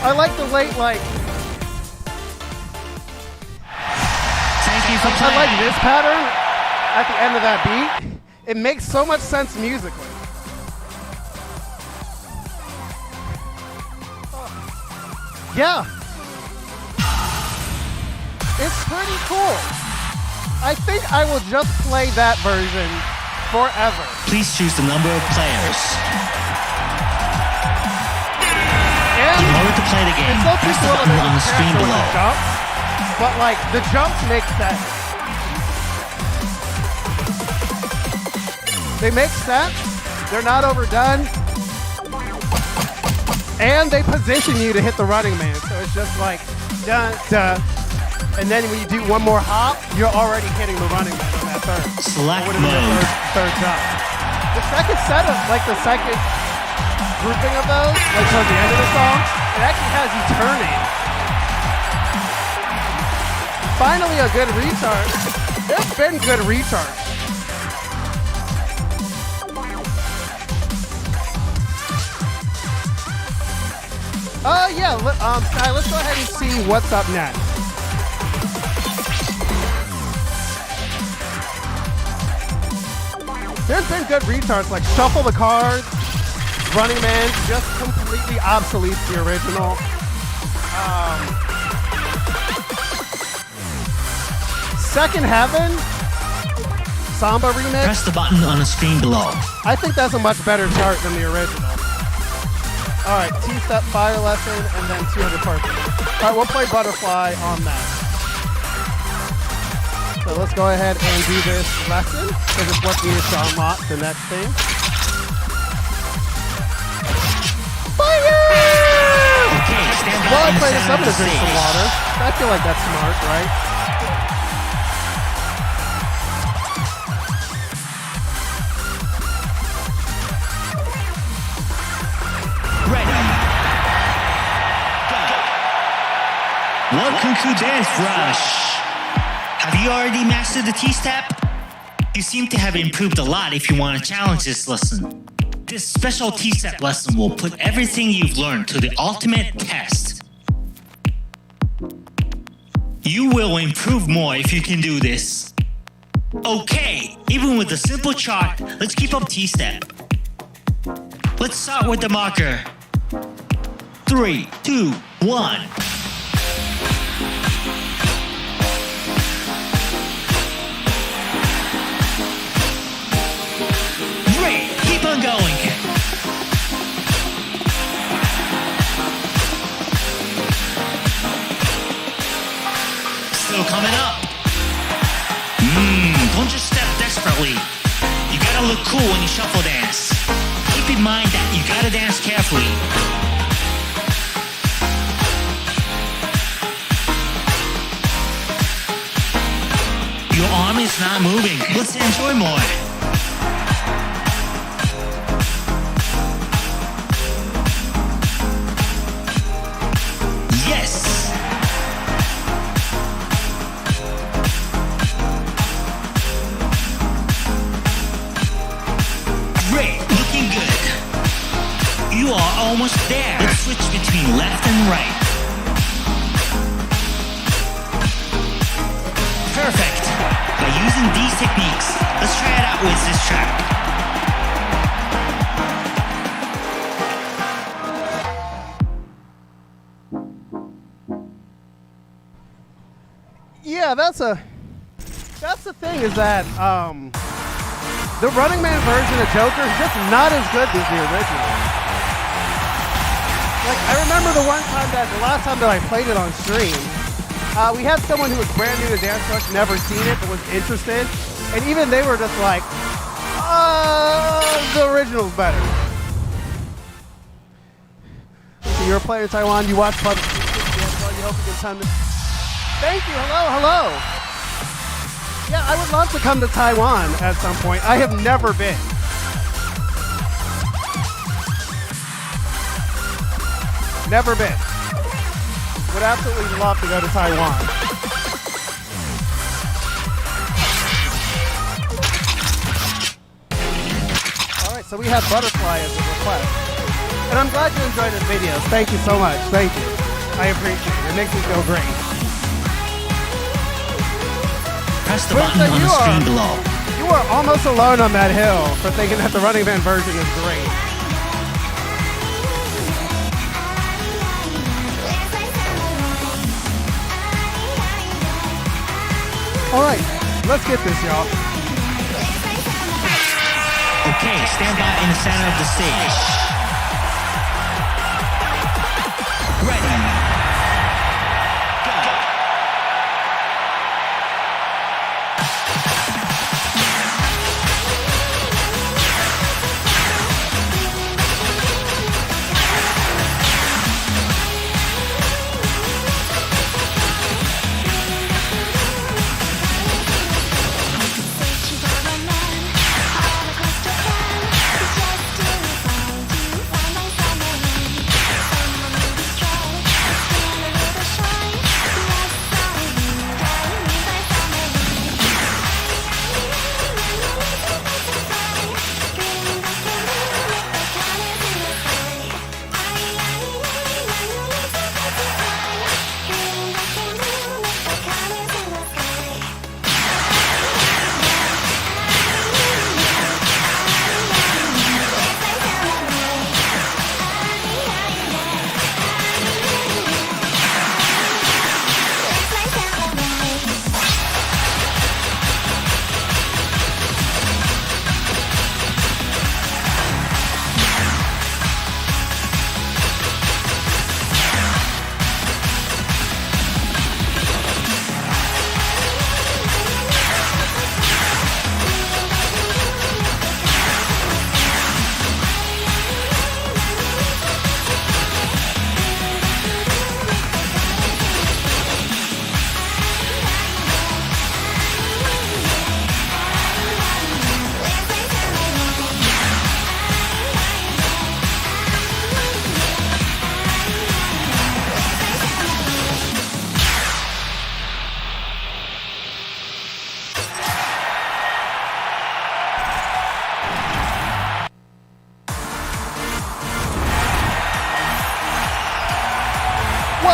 I like the late, like... Thank you for playing. I like this pattern at the end of that beat. It makes so much sense musically. Yeah. It's pretty cool. I think I will just play that version forever. Please choose the number of players. And in order to play the game, press the button on the screen below. Jumps, but like the jumps make sense. They make sense. They're not overdone. And they position you to hit the running man. So it's just like, dun, dun. And then when you do one more hop, you're already hitting the running man on that third. Select What would have been mode. the third jump. The second set of, like the second grouping of those, like towards the end of the song, it actually has you turning. Finally a good recharge. There's been good recharge. Yeah, Sky, let's go ahead and see what's up next. There's been good recharges like Shuffle the Cards, Running Man, just completely obsolete the original. Second Heaven, Samba remix. Press the button on the screen below. I think that's a much better chart than the original. All right, T-Step Fire Lesson, and then 200 Perfect. All right, we'll play Butterfly on that. So let's go ahead and do this lesson, because it's what needs to unlock the next thing. Fire! Okay, stand by. Well, I in the play this, center I'm of gonna the drink some stage. water. I feel like that's smart, right? Ready. Go. Welcome to Dancerush. Have you already mastered the T-step? You seem to have improved a lot if you want to challenge this lesson. This special T-step lesson will put everything you've learned to the ultimate test. You will improve more if you can do this. Okay, even with a simple chart, let's keep up T-step. Let's start with the marker. 3, 2, 1. Great, keep on going. Still coming up. Don't just step desperately. You gotta look cool when you shuffle dance. Keep in mind that you gotta dance carefully. Your arm is not moving. Let's enjoy more. Yes! Great, looking good. You are almost there. Let's switch between left and right. Perfect. By using these techniques, let's try it out with this track. Yeah, that's the thing is that the Running Man version of Joker is just not as good as the original. Like, I remember the last time that I played it on stream, we had someone who was brand new to Dancerush, never seen it, but was interested, and even they were just like, the original's better. So you're a player in Taiwan, you watch Public you hope you can come to... Thank you, hello. Yeah, I would love to come to Taiwan at some point. I have never been. Never been. Would absolutely love to go to Taiwan. All right, so we have Butterfly as a request. And I'm glad you enjoyed this video. Thank you so much. Thank you. I appreciate it. It makes me feel great. Press the button on the screen below. You are almost alone on that hill for thinking that the Running Man version is great. All right, let's get this, y'all. Okay, stand by in the center of the stage. Ready. Go.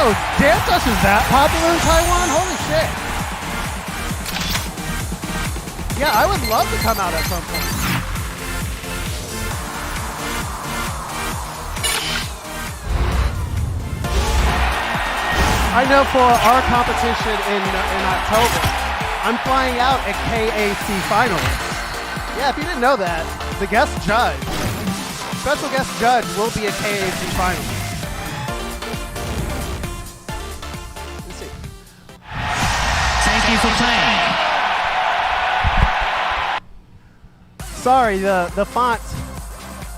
Yo, Dancerush is that popular in Taiwan? Holy shit. Yeah, I would love to come out at some point. I know for our competition in October, I'm flying out at KAC finalists. Yeah, if you didn't know that, the guest judge, special guest judge will be a KAC finalist. Let's see. Thank you for playing. Sorry, the font,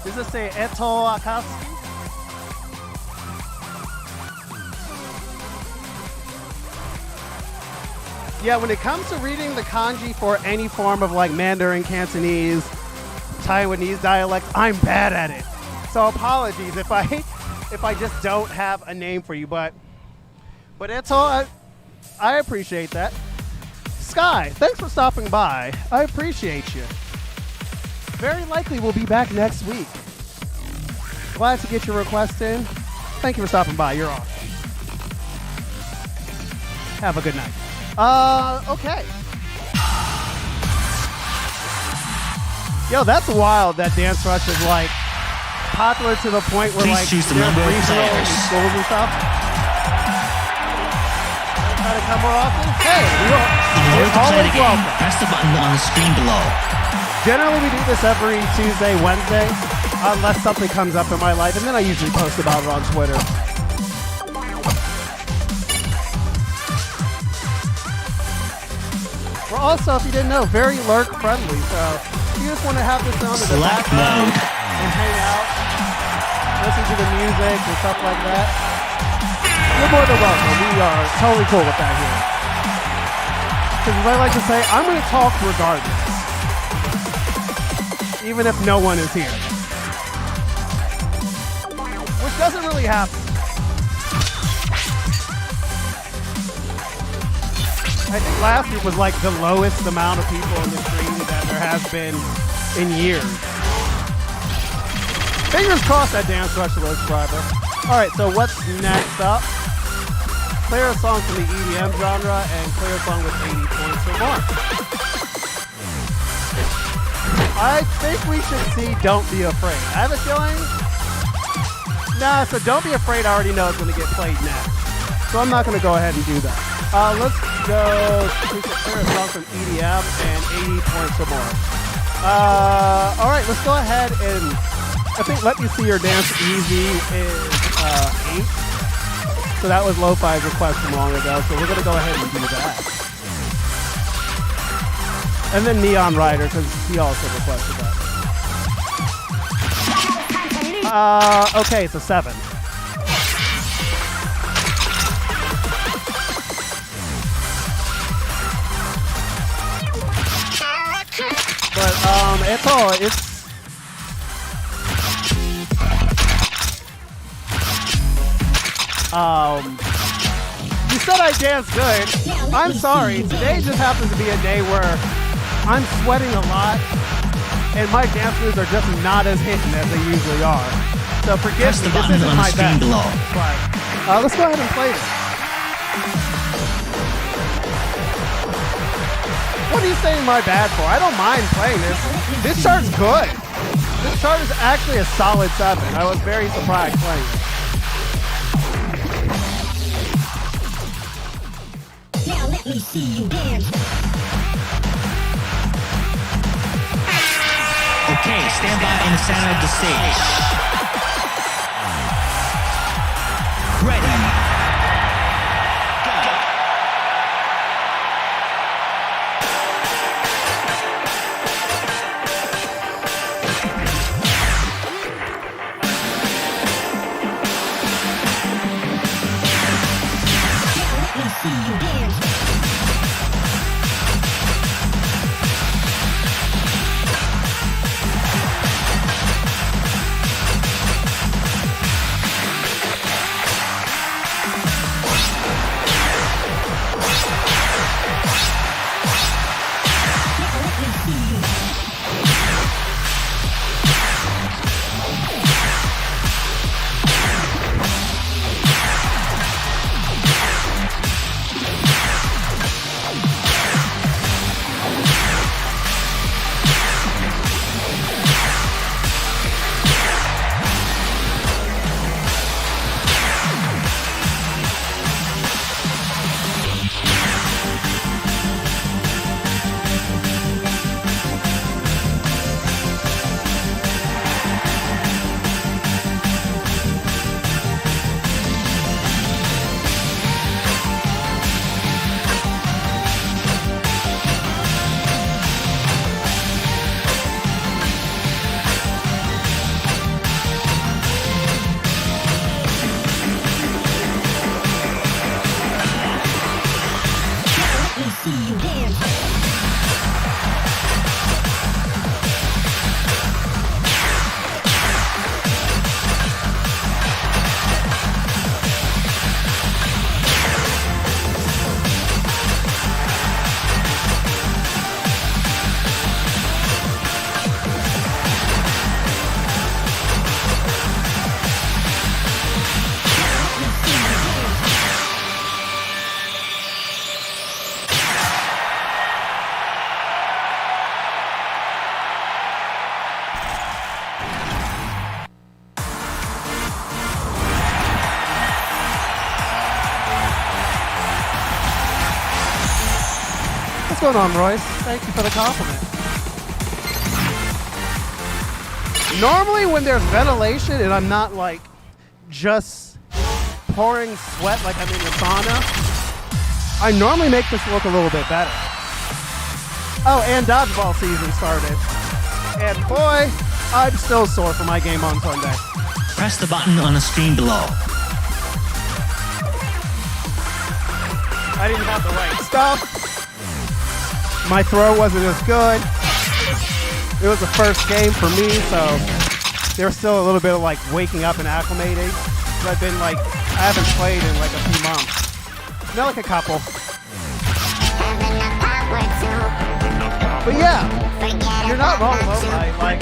does it say Eto Akatsuki? Yeah, when it comes to reading the kanji for any form of like Mandarin, Cantonese, Taiwanese dialect, I'm bad at it. So apologies if I just don't have a name for you, but it's all I appreciate that. Sky, thanks for stopping by. I appreciate you. Very likely we'll be back next week. Glad to get your request in. Thank you for stopping by. You're awesome. Have a good night. Okay. Yo, that's wild that Dancerush is like popular to the point where Please like choose the number of regional players. schools and stuff. Try to come more often. Hey, In order you're to play always the game, welcome. press the button on the screen below. Generally, we do this every Tuesday, Wednesday, unless something comes up in my life, and then I usually post about it on Twitter. We're also, if you didn't know, very lurk friendly. So if you just want to have this on in the Select background mode. and hang out, listen to the music and stuff like that, you're more than welcome. We are totally cool with that here. Because as I like to say, I'm going to talk regardless, even if no one is here, which doesn't really happen. I think last week was like the lowest amount of people in the stream that there has been in years. Fingers crossed that Dancerush will subscriber. All right, so what's next up? Clear a song from the EDM genre and clear a song with 80 points or more. I think we should see Don't Be Afraid. I have a feeling. Nah, so Don't Be Afraid I already know is going to get played next. So I'm not going to go ahead and do that. Let's go clear a song from EDM and 80 points or more. All right, let's go ahead and I think Let Me See Your Dance Easy is 8. So that was Lo-Fi's request from long ago. So we're going to go ahead and do that. And then Neon Rider, because he also requested that. Okay, it's a 7. But it's you said I dance good. I'm sorry. Today just happens to be a day where I'm sweating a lot and my dance moves are just not as hitting as they usually are. So forgive Press me, the this button isn't on the my screen best. below. But let's go ahead and play this. What are you saying my bad for? I don't mind playing this. This chart's good. This chart is actually a solid 7. I was very surprised playing it. Now let me see you dance. Okay, stand by in the center of the stage. Ready. Go. Let me see you dance. going on, Royce? Thank you for the compliment. Normally when there's ventilation and I'm not like just pouring sweat like I'm in the sauna, I normally make this look a little bit better. Oh, and dodgeball season started. And boy, I'm still sore from my game on Sunday. Press the button on the screen below. I didn't have the right stuff. My throw wasn't as good. It was the first game for me, so there's still a little bit of like waking up and acclimating. So I've been like, I haven't played in like a few months. Not like a couple. But yeah, you're not wrong, Lo. Like, let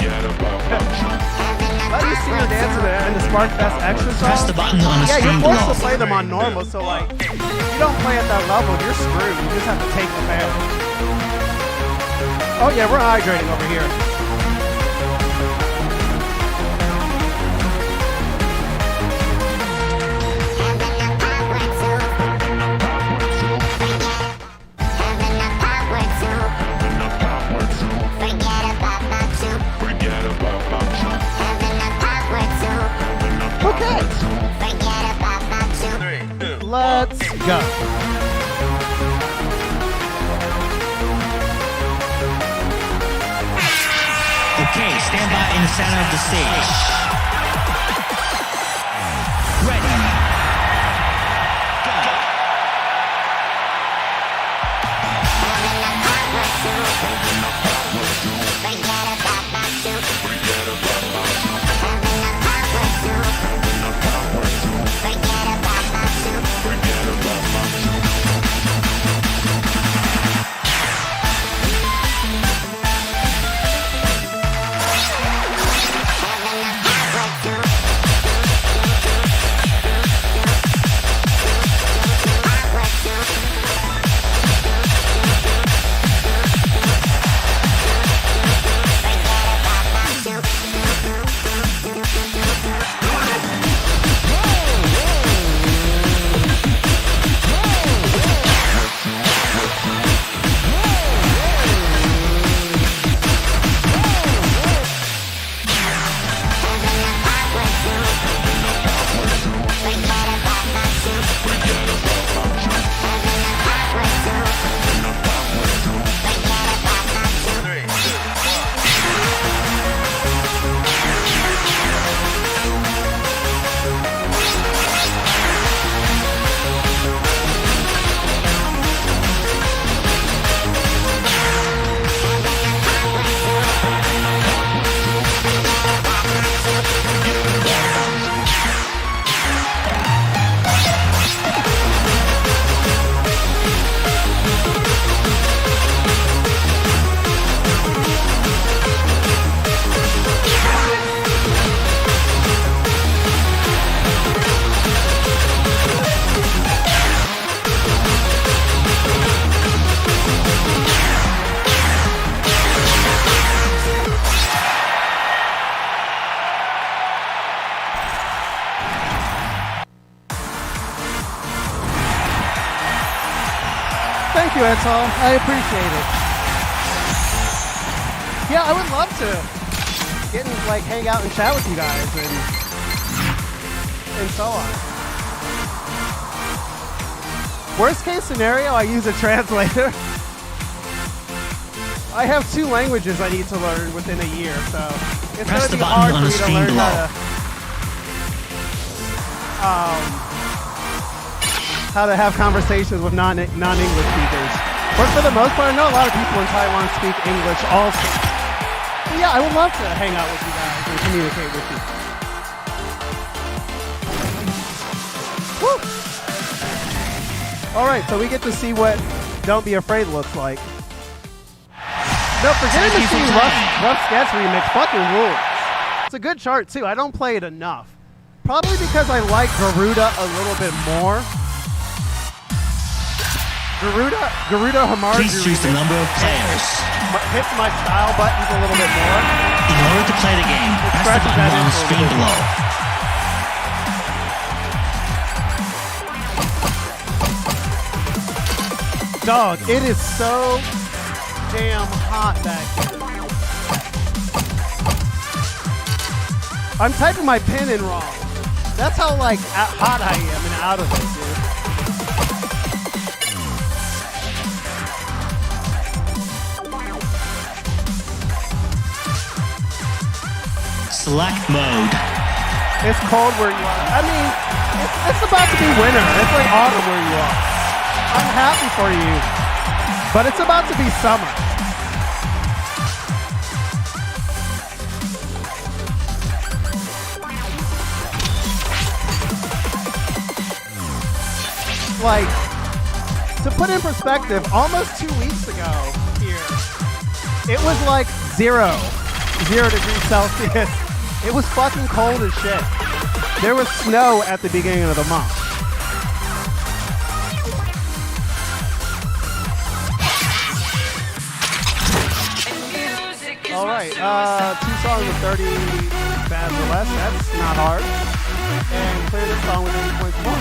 you see your dance in the Spark Fest extra song. Press the button on the Yeah, screen you're forced below. to play them on normal, so like, if you don't play at that level, you're screwed. You just have to take the fair. Oh yeah, we're hydrating over here. Okay. Let's go. Okay, stand by in the center of the stage. Ready. Go. Thank you, Edsol. I appreciate it. Yeah, I would love to get and like hang out and chat with you guys and so on. Worst case scenario, I use a translator. I have 2 languages I need to learn within a year, so it's Press going to the be button hard on for the me to screen learn below. how to have conversations with non-English speakers. But for the most part, I know a lot of people in Taiwan speak English also. But yeah, I would love to hang out with you guys and communicate with you. Woo! All right, so we get to see what Don't Be Afraid looks like. No, forgetting to see Rough Sketch Remix fucking rules. It's a good chart too. I don't play it enough. Probably because I like Garuda a little bit more. Garuda Hamaru Please choose the number of players. hits my style buttons a little bit more. In order to play the game, press the scratches button that on the in screen a little below. Dog, it is so damn hot back here. I'm typing my pen in wrong. That's how like hot I am and out of it, dude. Select mode. It's cold where you are. I mean, it's about to be winter. It's like autumn where you are. I'm happy for you, but it's about to be summer. Like, to put in perspective, almost 2 weeks ago here, it was like 0 degrees Celsius. It was fucking cold as shit. There was snow at the beginning of the month. All right, 2 songs with 30 bands or less. That's not hard. And clear this song with 80 points more.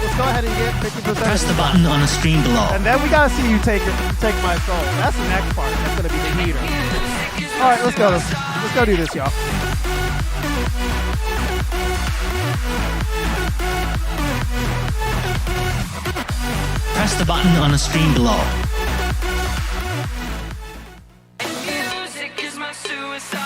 Let's go ahead and get 50%. Press the button on the screen below. And then we gotta see you take my soul. That's the next part. That's gonna be the heater. All right, let's go. Let's go do this, y'all. Press the button on the screen below. Music is my suicide.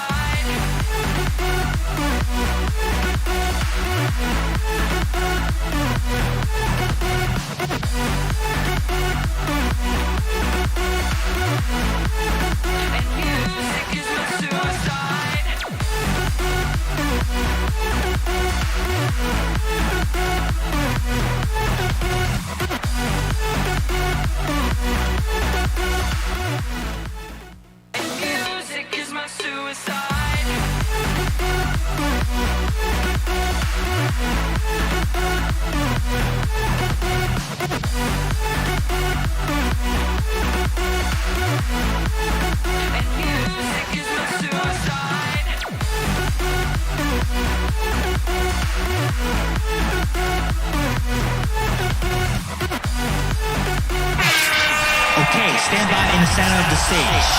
Okay, stand by in the center of the stage.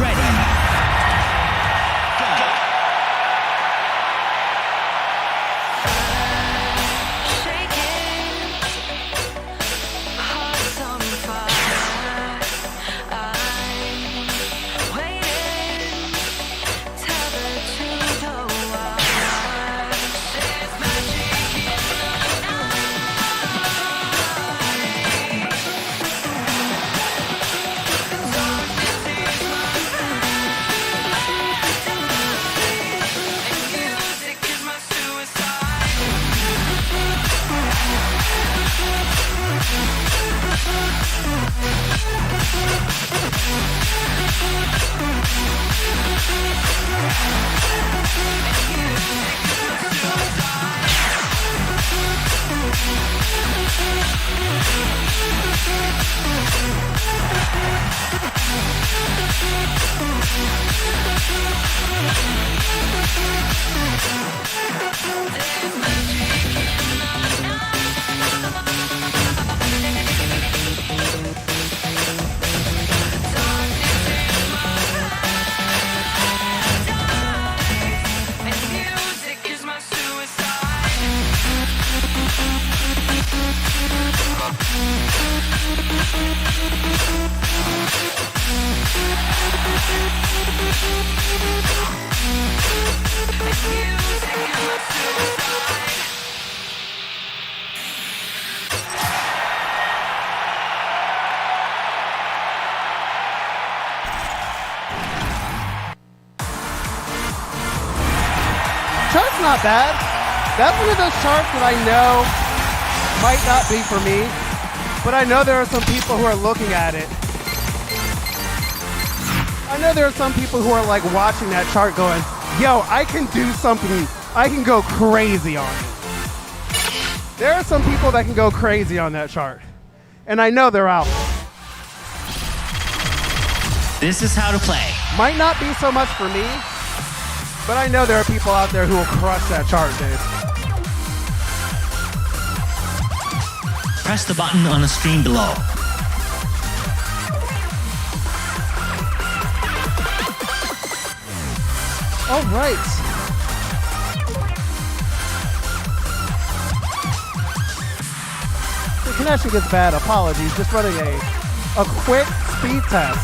Ready. Go. Chart's not bad. That's one of those charts that I know might not be for me, but I know there are some people who are looking at it. I know there are some people who are like watching that chart going, yo, I can do something. I can go crazy on it. There are some people that can go crazy on that chart, and I know they're out. This is how to play. Might not be so much for me, but I know there are people out there who will crush that chart, dude. Press the button on the screen below. All right. The connection gets bad. Apologies. Just running a quick speed test.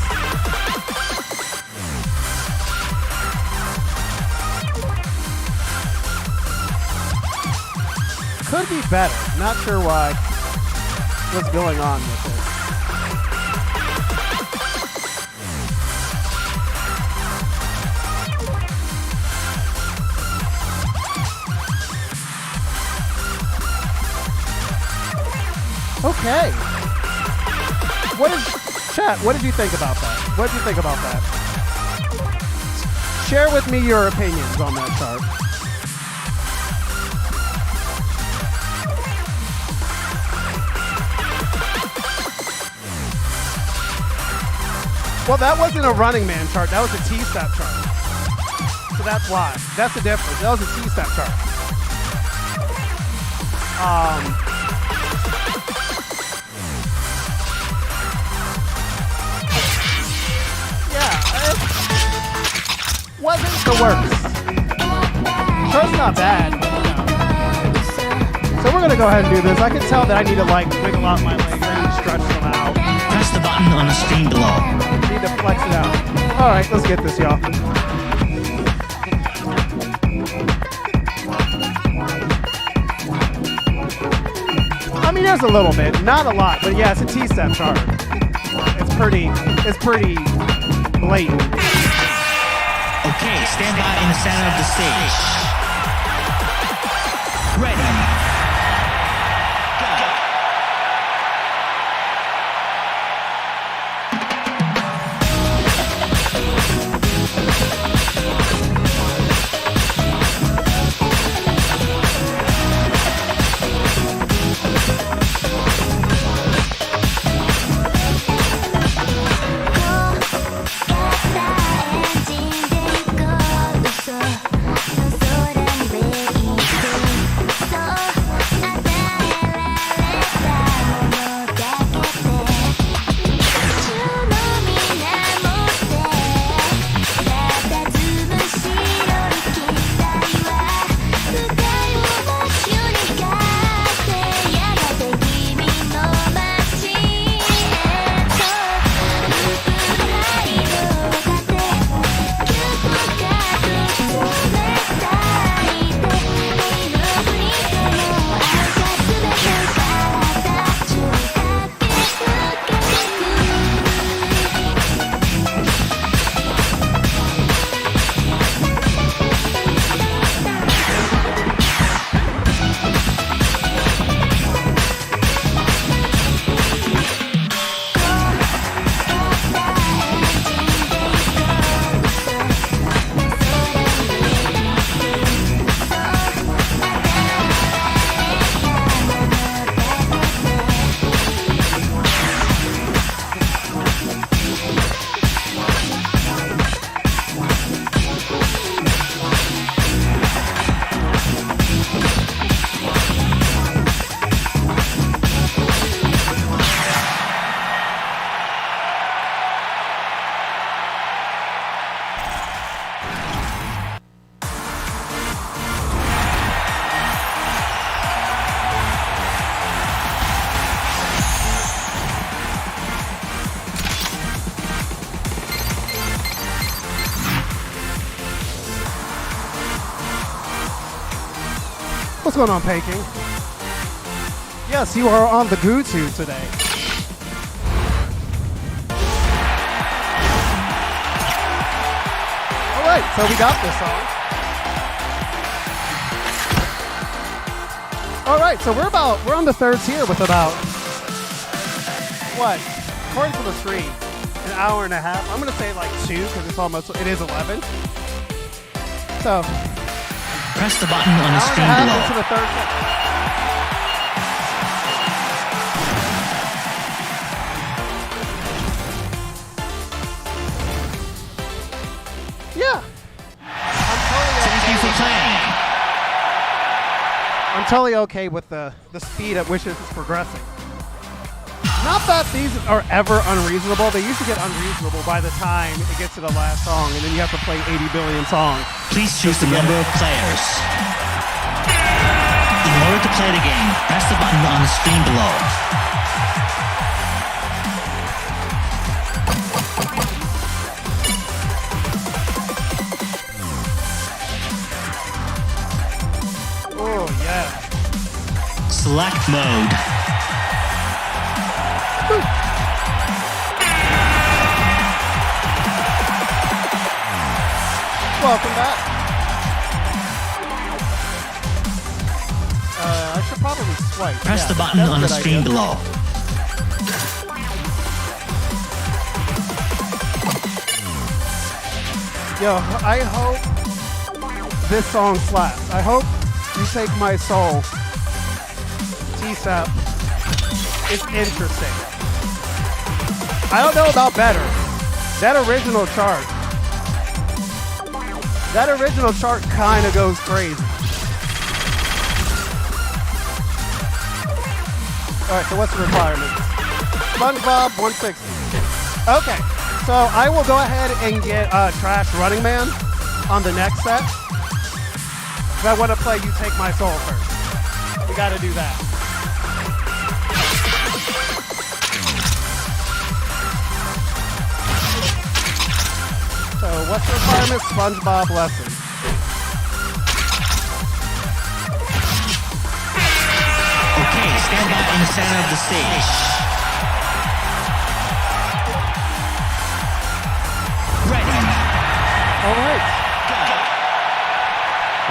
Could be better. Not sure why. What's going on with it? Okay. What did you think about that? What did you think about that? Share with me your opinions on that chart. Well, that wasn't a Running Man chart. That was a T-step chart. So that's why. That's the difference. That was a T-step chart. Yeah, it wasn't the worst. Chart's not bad. So we're gonna go ahead and do this. I can tell that I need to like wiggle out my legs. I need to stretch them out. Press the button on the screen below. Need to flex it out. All right, let's get this, y'all. I mean, there's a little bit, not a lot, but yeah, it's a T-step chart. It's pretty blatant. Okay, stand by in the center of the stage. Ready. What's going on, Peking? Yes, you are on the Goo-Too today. All right, so we got this song. All right, so we're on the third tier with about, what, according to the screen, an hour and a half. I'm gonna say like 2 because it is 11. So. Press the button on the screen below. Into the third set. Yeah. Thank you for playing. I'm totally okay with the speed at which this is progressing. Not that these are ever unreasonable. They usually get unreasonable by the time it gets to the last song, and then you have to play 80 billion songs. Please choose the number of players. In order to play the game, press the button on the screen below. Oh, yeah. Select mode. Welcome back. I should probably swipe. Press Yeah, the button that's a on the good screen idea. below. Yo, I hope this song slaps. I hope You Take My Soul. T-Sap. It's interesting. I don't know about better. That original chart kind of goes crazy. All right, so what's the requirement? SpongeBob 160. Okay, so I will go ahead and get Trash Running Man on the next set. 'Cause I want to play You Take My Soul first. We got to do that. So what's the requirement? SpongeBob lesson. Okay, stand by in the center of the stage. Ready. All right.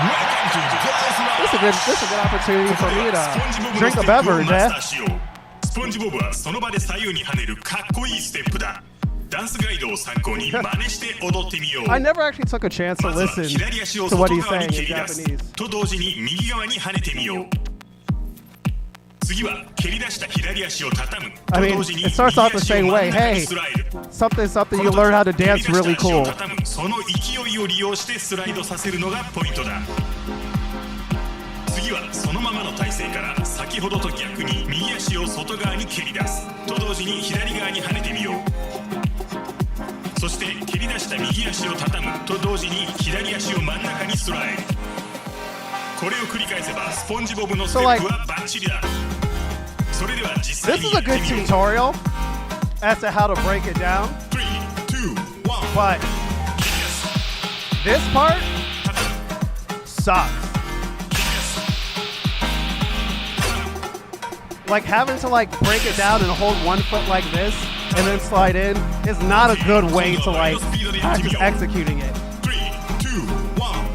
Welcome to Dancerush. This is a good opportunity for me to drink a beverage, eh? スポンジボブはその場で左右に跳ねるかっこいいステップだ。ダンスガイドを参考に真似して踊ってみよう。 I never actually took a chance to まずは listen 左足を to what 外 he's 側 saying に蹴 in り出す Japanese. と同時に右側に跳ねてみよう。次は蹴り出した左足を畳む I と mean, 同時に it starts off the 右足を same 真 way. ん中 Hey, にスライド。 something you learn how to dance really cool. その勢いを利用してスライドさせるのがポイントだ。次はそのままの体勢から先ほどと逆に右足を外側に蹴り出すと同時に左側に跳ねてみよう。そして蹴り出した右足を畳むと同時に左足を真ん中にスライド。これを繰り返せばスポンジボブのステップはバッチリだ。それでは実際 This に is や a って good みよう。 tutorial as to how to break it down, 3、2、1 but this part sucks. Like having to like break it down and hold one foot like this and then slide in is not a good way to like practice executing it. 3、2、1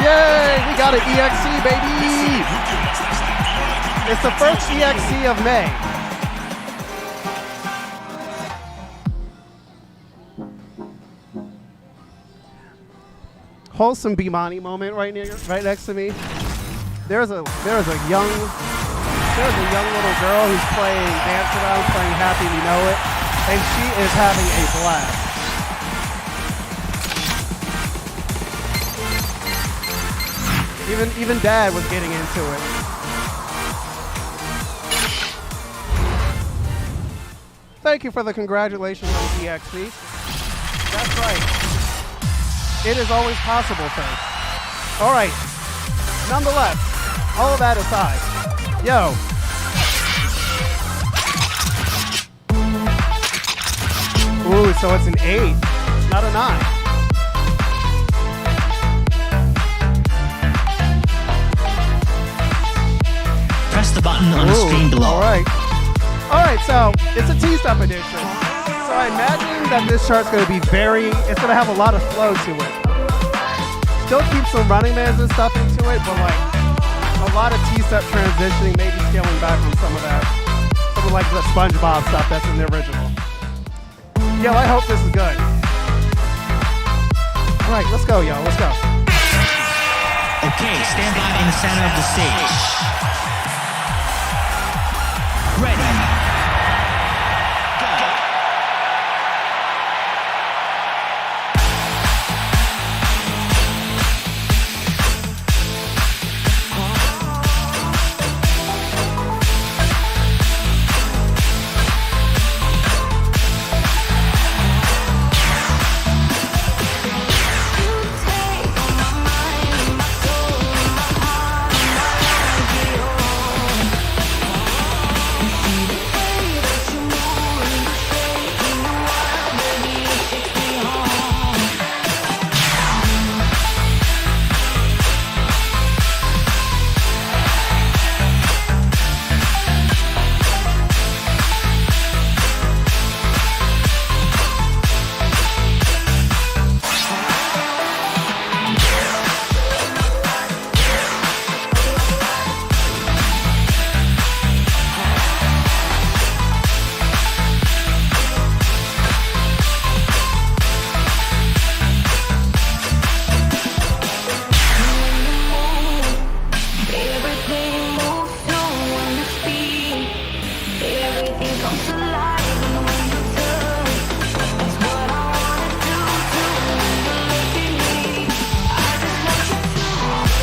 Yay! We got an EXE, baby! It's the first EXE of May. Wholesome Bimani moment right next to me. There's a young little girl who's playing Dance Around, playing Happy We Know It, and she is having a blast. Even Dad was getting into it. Thank you for the congratulations on EXP. That's right. It is always possible, folks. All right. Nonetheless, all of that aside, yo. Ooh, so it's an 8, not a 9. Press the button on the screen below. All right, so it's a T-Step edition. So I imagine that this chart's going to be it's going to have a lot of flow to it. Still keep some running mans and stuff into it, but like a lot of T-Step transitioning, maybe scaling back on some of that. Something like the SpongeBob stuff that's in the original. Yo, I hope this is good. All right, let's go, yo, let's go. Okay, stand by in the center of the stage. Ready. Go. It comes to life when you touch. That's what I wanna do to look at me. I just want you to.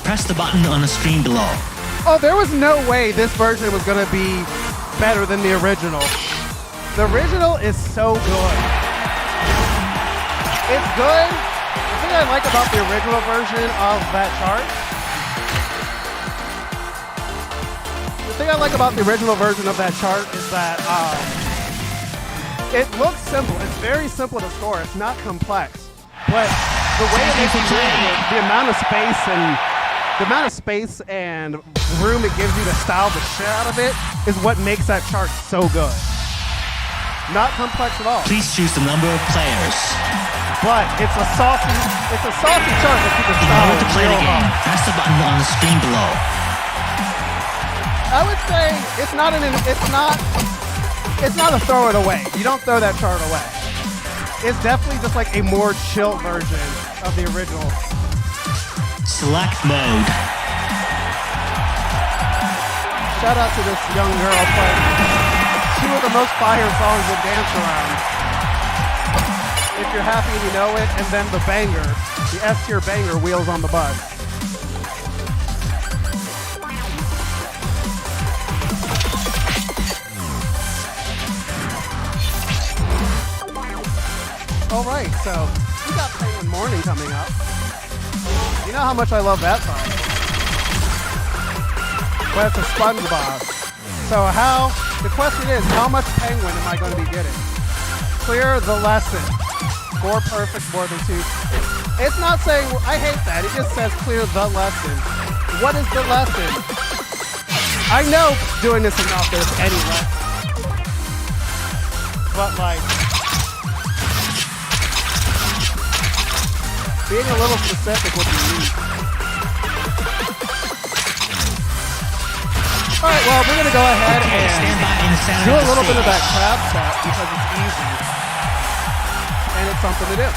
Press the button on the screen below. Oh, there was no way this version was going to be better than the original. The original is so good. It's good. The thing I like about the original version of that chart, is that it looks simple. It's very simple to score. It's not complex. But the way it is created, the amount of space and room it gives you to style the shit out of it is what makes that chart so good. Not complex at all. Please choose the number of players. But it's a saucy chart that you can In style order to play the real game, hard. press the button on the screen below. I would say it's not a throw it away. You don't throw that chart away. It's definitely just like a more chill version of the original. Select mode. Shout out to this young girl playing two of the most fire songs of Dancerush. If You're Happy and You Know It, and then the banger, the S-tier banger, Wheels on the Bus. All right, so we got Penguin Morning coming up. You know how much I love that song. But it's a SpongeBob. So the question is, how much Penguin am I going to be getting? Clear the lesson. Score perfect, more than 2. It's not saying, I hate that. It just says clear the lesson. What is the lesson? I know doing this enough there's any lesson. But like, being a little specific would be neat. All right, well, we're going to go ahead Okay, stand by in the and center do of a the little bit of that stage. crab step because it's easy. And it's something to do.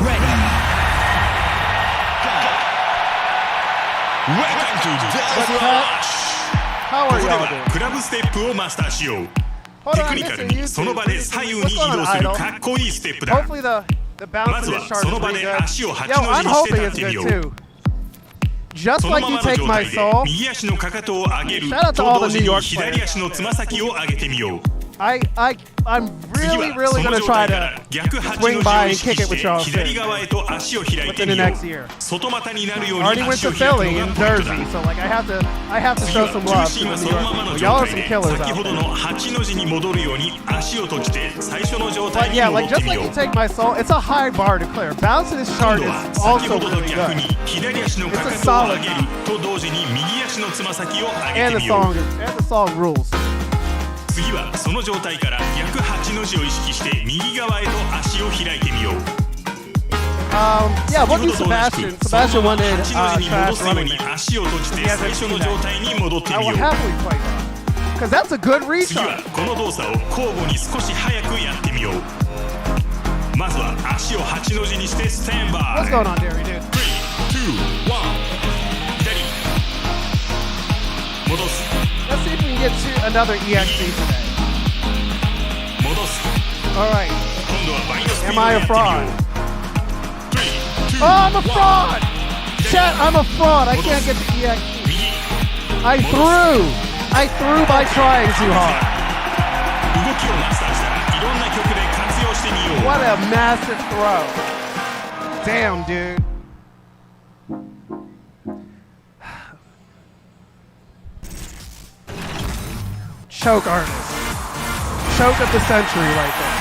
Ready. Welcome to Dancerush! How こ are こで y'all は doing? クラブステップをマスターしよう。 Hold テ on, クニカル listen, にその場で左右に What's 移 going 動 on, する Idol? かっこいいステップだ。 Hopefully the bounce ま of ず this は chart そ is の場 pretty で good. 足を8 Yo, の I'm 字にして hoping 立っ it's てみ good よう。 too. Just その like ま you まの take 状 my 態で soul, 右足のかかとを上げる Shout out to と all 同 the 時 New に York 左足のつま先を上げてみよう。 I'm 次 really, は really その gonna 状 try 態から to 逆8 swing の by 字を and 意識 kick it し with て y'all 左 soon 側へと足を開いて within み the よう next year. 外股になるよう I already に went 足を to 開く Philly の and がポイントだ Jersey, so like I have to 次 show は some 重 love to 心 the は New そのまま York の people. 状 Y'all are 態 some で killers 先 out ほど there. の8の字に戻るように足を閉じて最初の状態 But に yeah, 戻 like って just み like よ you う take my soul, it's a high bar to clear. Bounce in this 今 chart 度 is は先 also ほどと really 逆 good. に左足のかか It's a とを solid 上げると同時に右足のつま先を上げ And て the みよ song う and the song rules. 次はその状態から逆8の字を意識して右側へと足を開いてみよう Yeah, 先 what ほ do どと同じ Sebastian? くその Sebastian まま wanted 8の字に戻 trash すよう running に man. 足を閉じて最初の状態に戻って I み will よう happily play that. Because that's a good 次は retry. この動作を交互に少し早くやってみようまずは足を8の字にしてスタンバ What's イ going on, Derry, dude? 3、2、1左戻す Let's see if we can get to another EXP today. 戻す All right. 今度は倍のスピー Am ド I で a やってみよ fraud? う Oh, I'm a fraud! Chat, I'm a fraud. I 戻 can't す get the EXP. 右 I threw by trying too hard. 動きをマスターしたらいろんな曲で活用してみよう。 What a massive throw. Damn, dude. Choke artist. Choke of the century right there.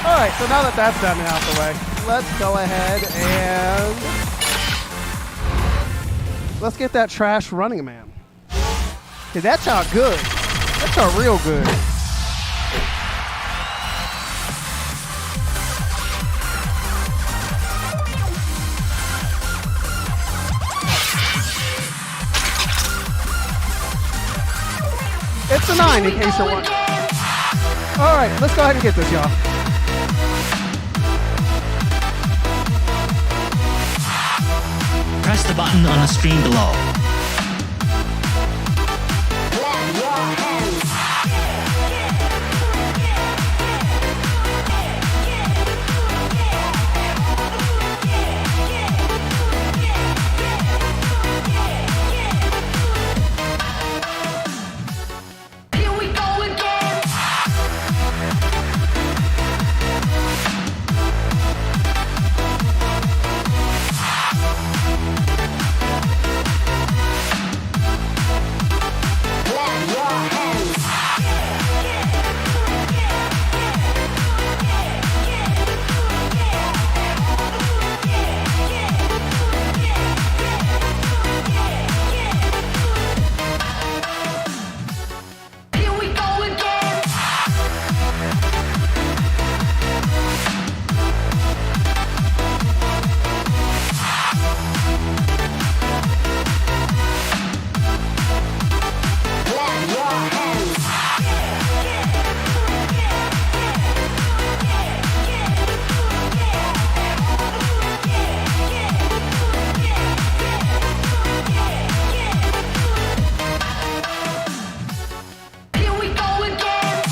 All right, so now that that's done and out the way, let's go ahead and let's get that trash running man. Cause that shot good. That shot real good. It's a 9 in case you're wondering. All right, let's go ahead and get this, y'all. Press the button on the screen below. Here we go again. Here we go again. Here we go again.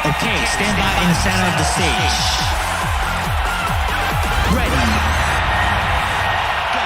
Okay, stand by in the center of the stage. Ready. Go.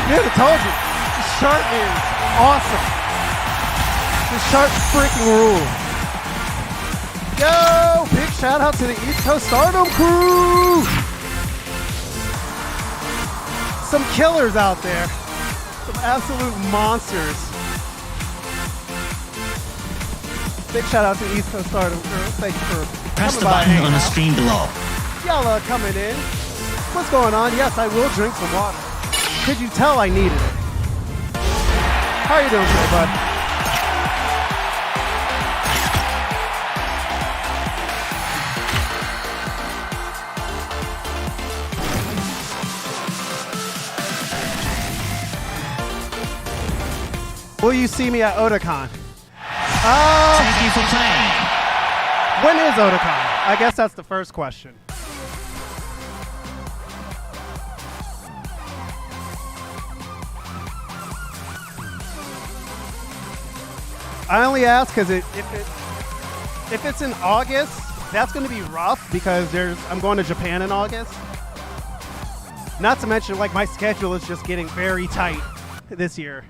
Yeah, I told you. This shirt is awesome. This shirt freaking rules. Yo, big shout out to the East Coast Stardom crew. some killers out there. Some absolute monsters. Big shout out to East Coast Stardom crew. Thank you for Press coming the by button and on the hanging out. screen below. Y'all coming in. What's going on? Yes, I will drink some water. Could you tell I needed it? How you doing today, bud? Will you see me at Otakon? Thank you for playing. When is Otakon? I guess that's the first question. I only ask because if it's in August, that's going to be rough because I'm going to Japan in August. Not to mention, like, my schedule is just getting very tight this year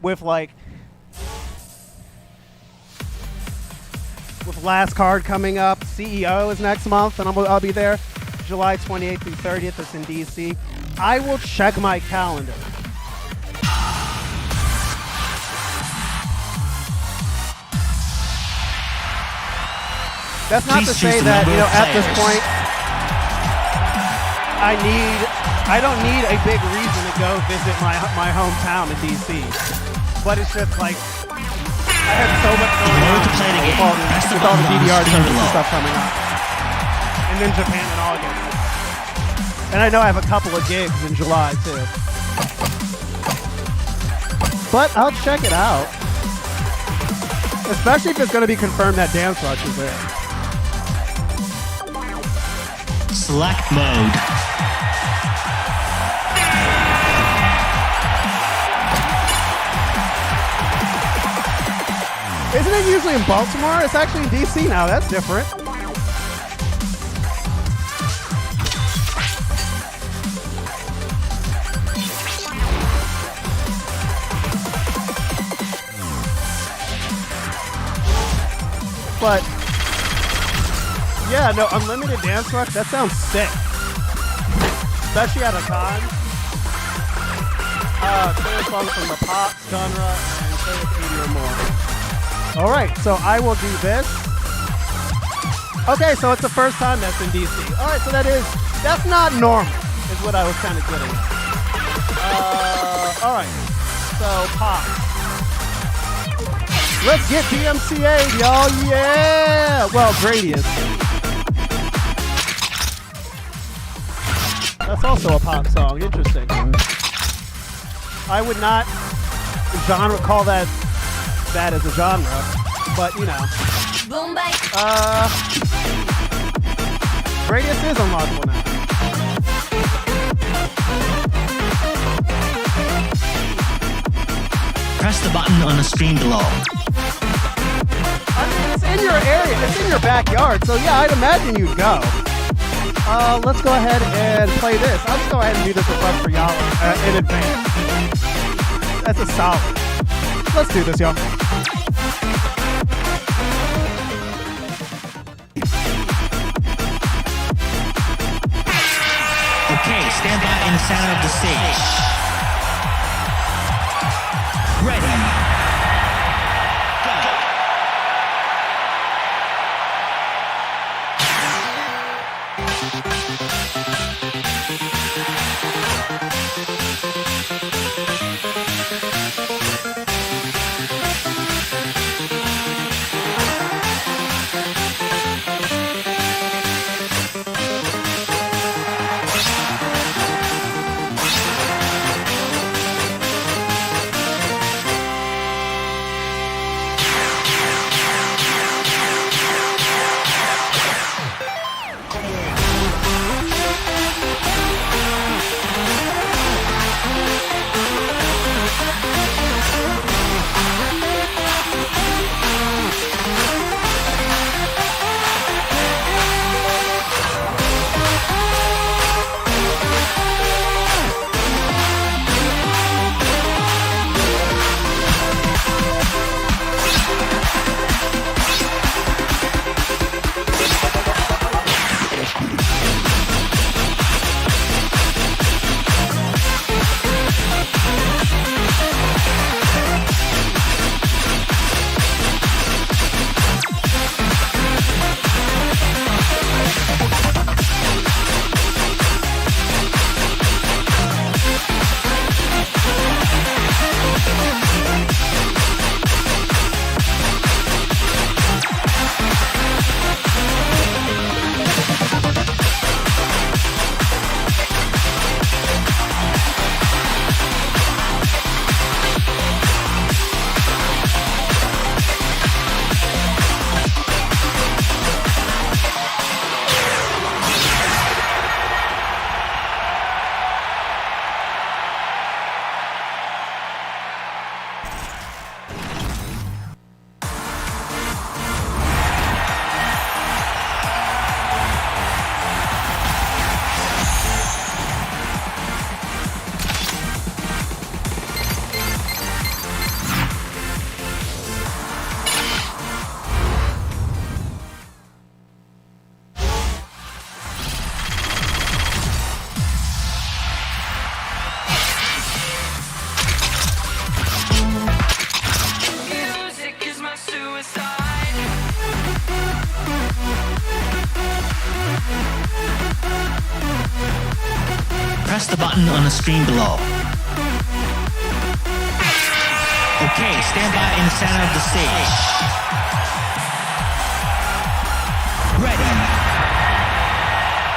with last card coming up. CEO is next month, and I'll be there July 28th through 30th. It's in DC. I will check my calendar. That's not Please to say choose the that, number of at this players. point, I don't need a big reason to go visit my hometown in DC. But it's just like, I have so much going In order on to play the game, press the with all the button on the DDR screen tournaments and below. stuff coming up. And then Japan in August. And I know I have a couple of gigs in July too. But I'll check it out. Especially if it's going to be confirmed that Dancerush is there. Select mode. Isn't it usually in Baltimore? It's actually in DC now. That's different. But yeah, no, unlimited dance rush, that sounds sick. Especially at a con. Play a song from the pop genre and play with 80 or more. Alright, so I will do this. Okay, so it's the first time that's in DC. Alright, so that's not normal, is what I was kind of getting at. Alright, so pop. Let's get DMCA, y'all, yeah! Well, Grady is. That's also a pop song, interesting. I would not call that as a genre, but you know. Boom bye. Radius is unlockable now. Press the button on the screen below. I mean, it's in your area, it's in your backyard, so yeah, I'd imagine you'd go. Let's go ahead and play this. I'll just go ahead and do this request for y'all in advance. That's a solid. Let's do this, y'all. Okay, stand by in the center of the stage. Ready. Go. press the button on the screen below. Okay, stand by in the center of the stage. Ready.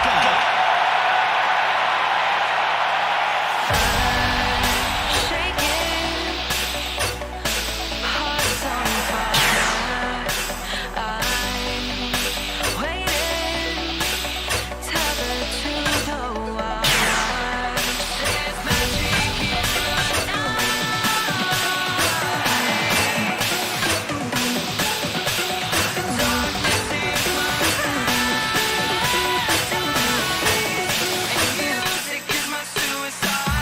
Go. Shaking, hearts on fire. I'm waiting, tethered to the wire. There's magic in the darkness in my and music is my suicide.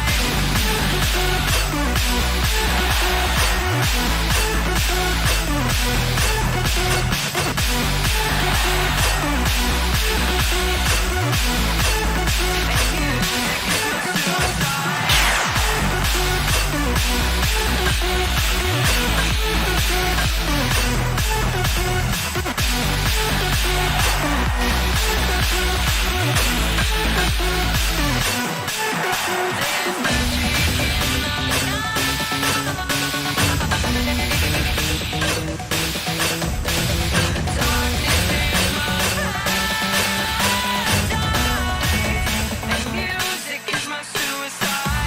Music is my suicide.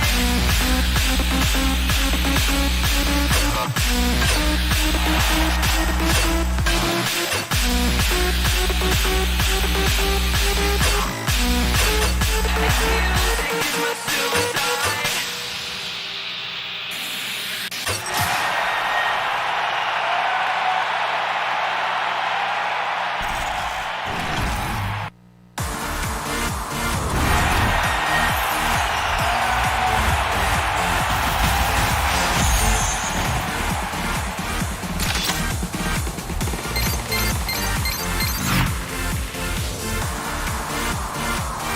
Music is my suicide.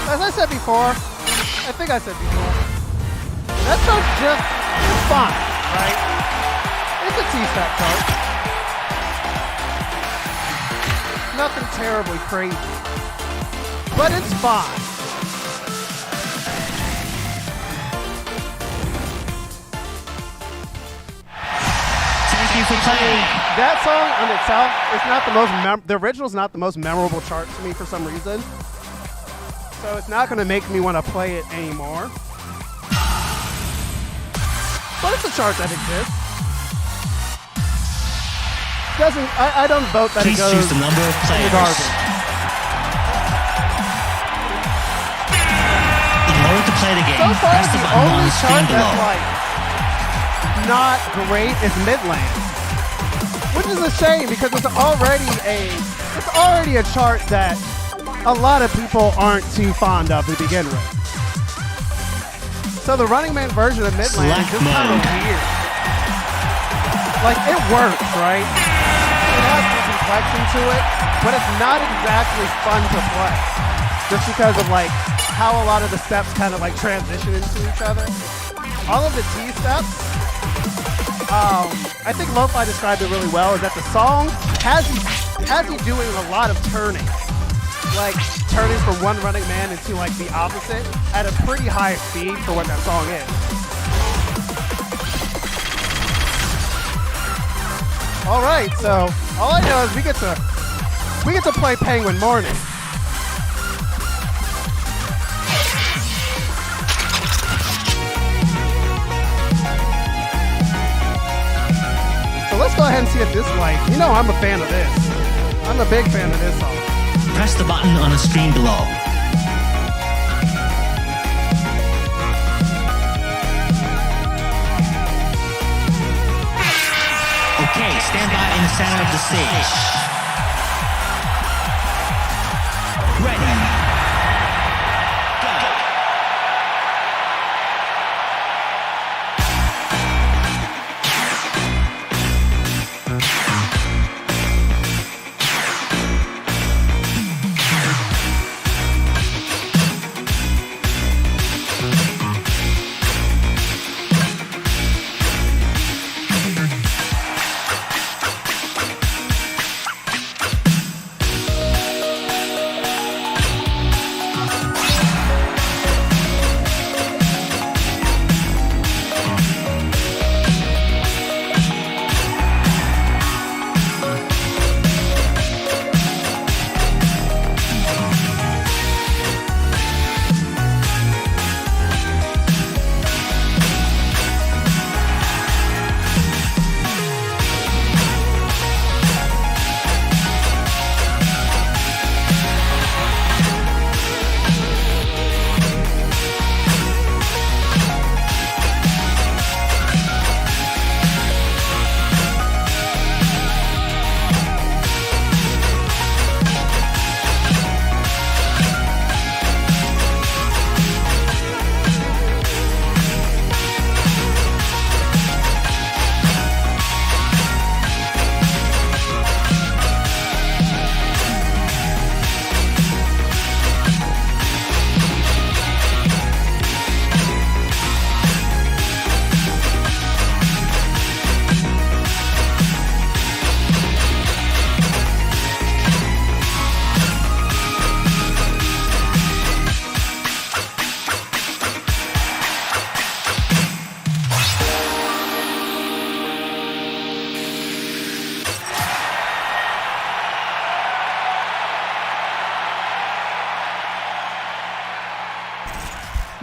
As I said before, I think I said before, that chart's just fine, right? It's a T-step chart. Nothing terribly crazy, but it's fine. Thank you for playing. That song on itself is not the most the original's not the most memorable chart to me for some reason. So it's not going to make me want to play it anymore. But it's a chart that exists. I don't vote that Please it goes choose the number of in the players. garbage. In order to play the game, So far, press the the button on only the screen chart that's below. like not great is Midland, which is a shame because it's already a chart that a lot of people aren't too fond of to begin with. So the Running Man version of Midland is Select just kind of mode. weird. Like it works, right? It has some complexion to it, but it's not exactly fun to play. Just because of like how a lot of the steps kind of like transition into each other. All of the T steps, I think Lo-Fi described it really well, is that the song has you doing a lot of turning. Like turning from one Running Man into like the opposite at a pretty high speed for what that song is. All right, so all I know is we get to play Penguin Morning. So let's go ahead and see if this I'm a fan of this. I'm a big fan of this song. Press the button on the screen below. Okay, stand by in the center of the stage. Ready. Go.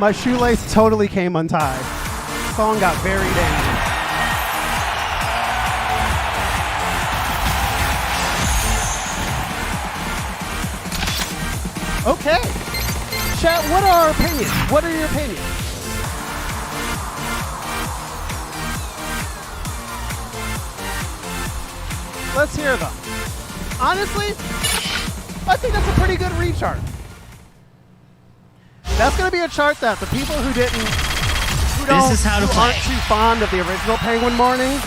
My shoelace totally came untied. Song got very dangerous. Okay. Chat, what are our opinions? What are your opinions? Let's hear them. Honestly, I think that's a pretty good rechart. That's going to be a chart that the people who aren't too fond of the original Penguin Morning,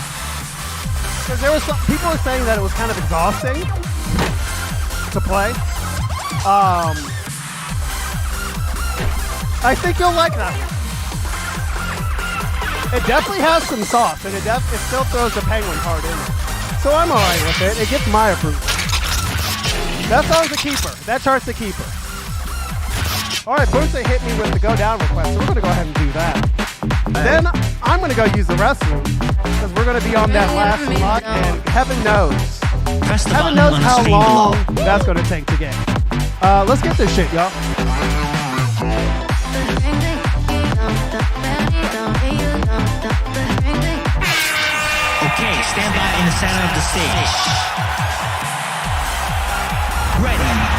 because there was some people were saying that it was kind of exhausting to play. I think you'll like that. It definitely has some sauce, and it still throws the Penguin part in it. So I'm alright with it. It gets my approval. That song's a keeper. That chart's a keeper. Alright, Boonsa hit me with the go down request, so we're gonna go ahead and do that. Then I'm gonna go use the restroom, because we're gonna be on that last slot, and heaven knows how long that's gonna take to get. Let's get this shit, y'all. Okay, stand by in the center of the stage. Ready.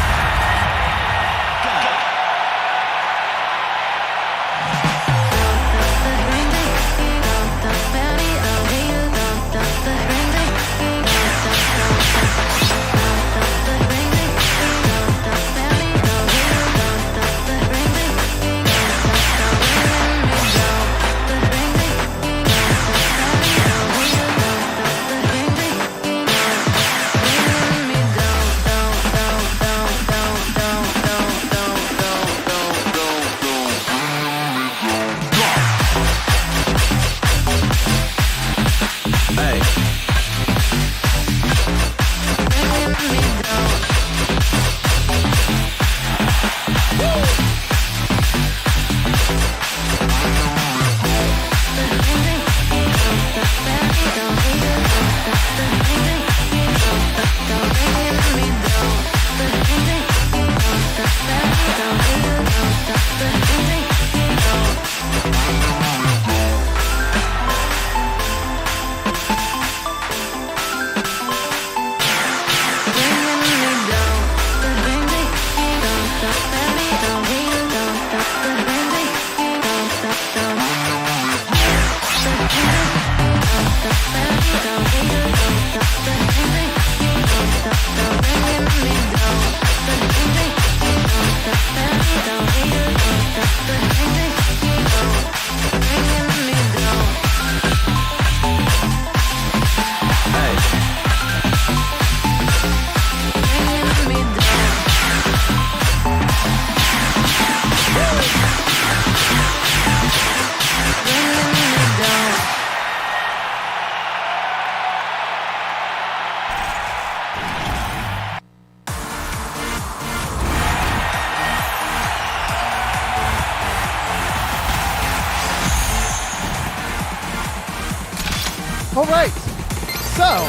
All right, so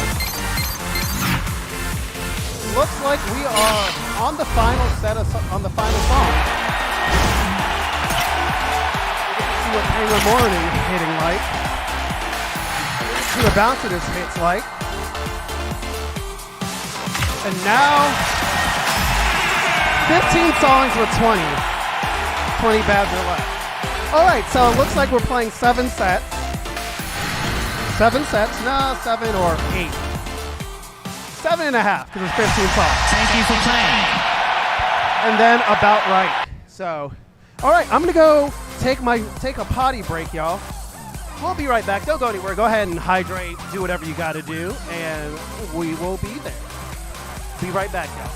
looks like we are on the final on the final song. See what Penguin Morning is hitting like. See what Bouncer hits like. And now 15 songs with 20 bads are left. All right, so it looks like we're playing 7 sets. 7 sets? No, 7 or 8. 7.5, because it's 15 songs. Thank you for playing. And then about right. So, all right, I'm gonna go take a potty break, y'all. We'll be right back. Don't go anywhere. Go ahead and hydrate, do whatever you gotta do, and we will be there. Be right back, y'all.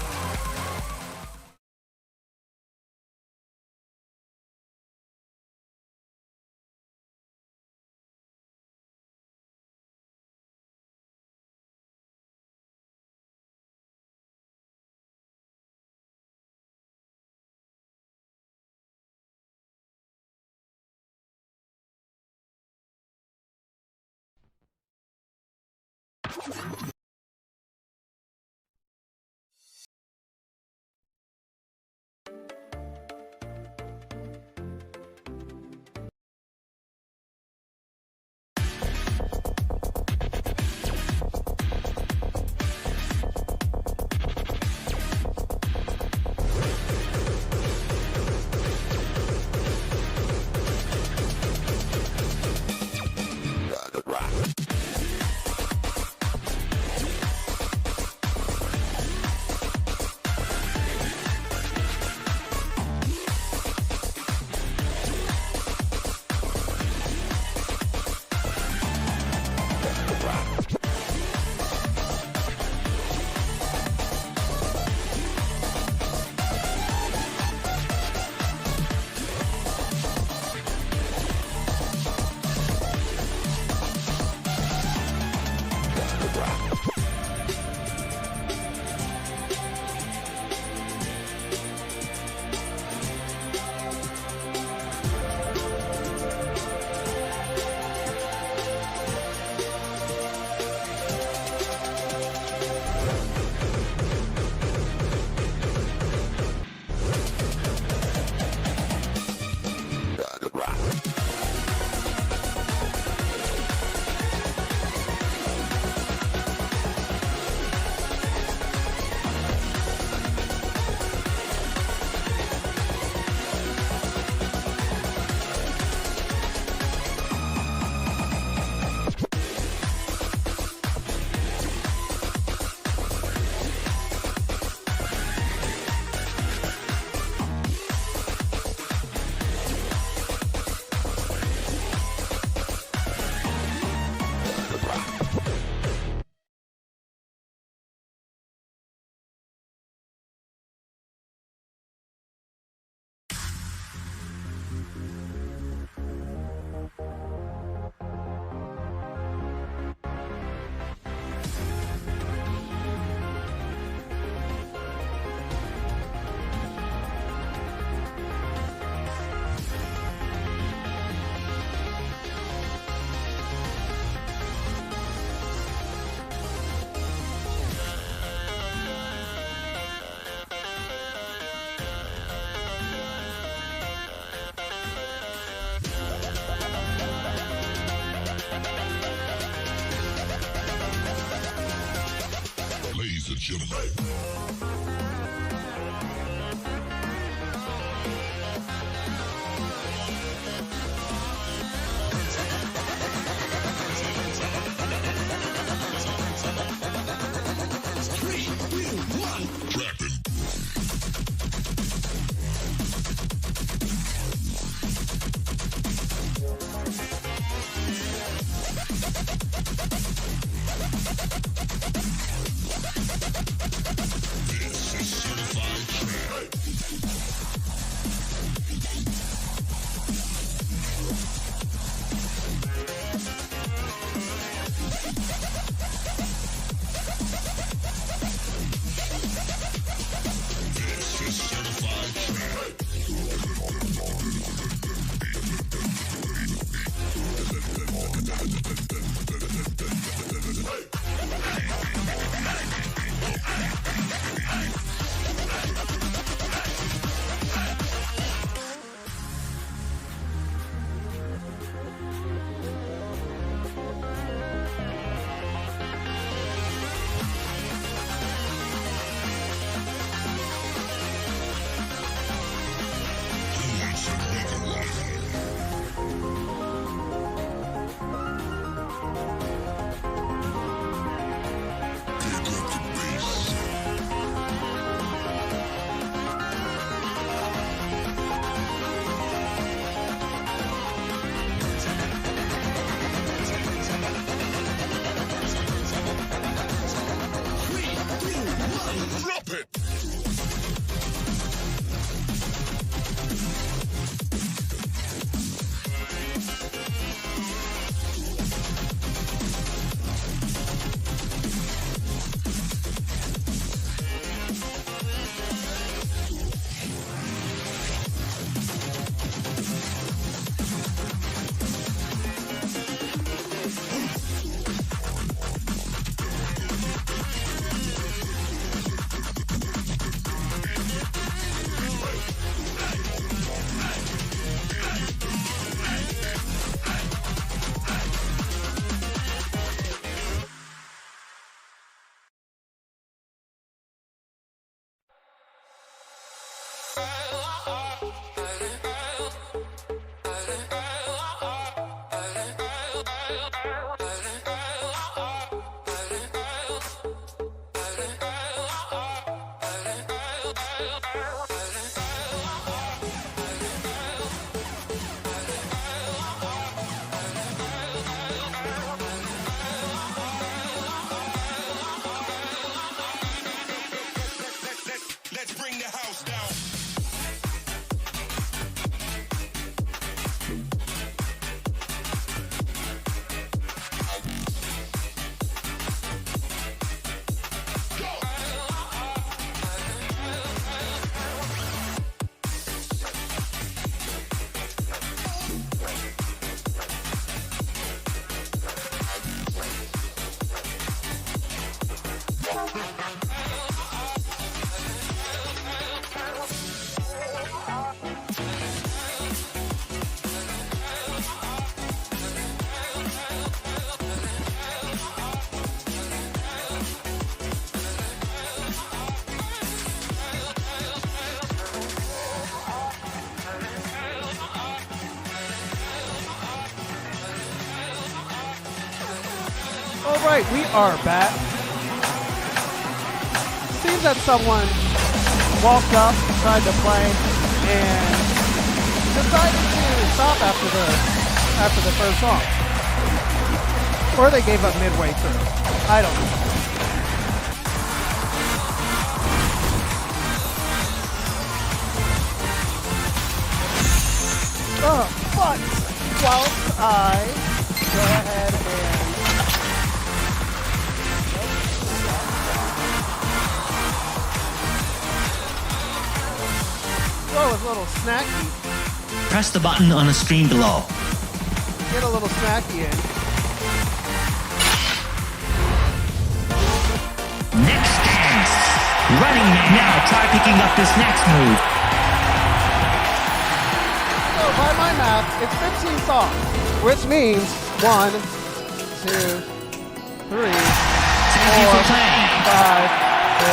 Let's bring the house down. All right, we are back. Seems that someone walked up, tried to play, and decided to stop after the first song. Or they gave up midway through. I don't know. But whilst I go ahead and throw a little snacky, Press the button on the screen below. get a little snacky in. Next dance. Running Man. Now try picking up this next move. So by my math, it's 15 songs, which means 1, 2, 3, Thank you 4, for playing. 5, 6,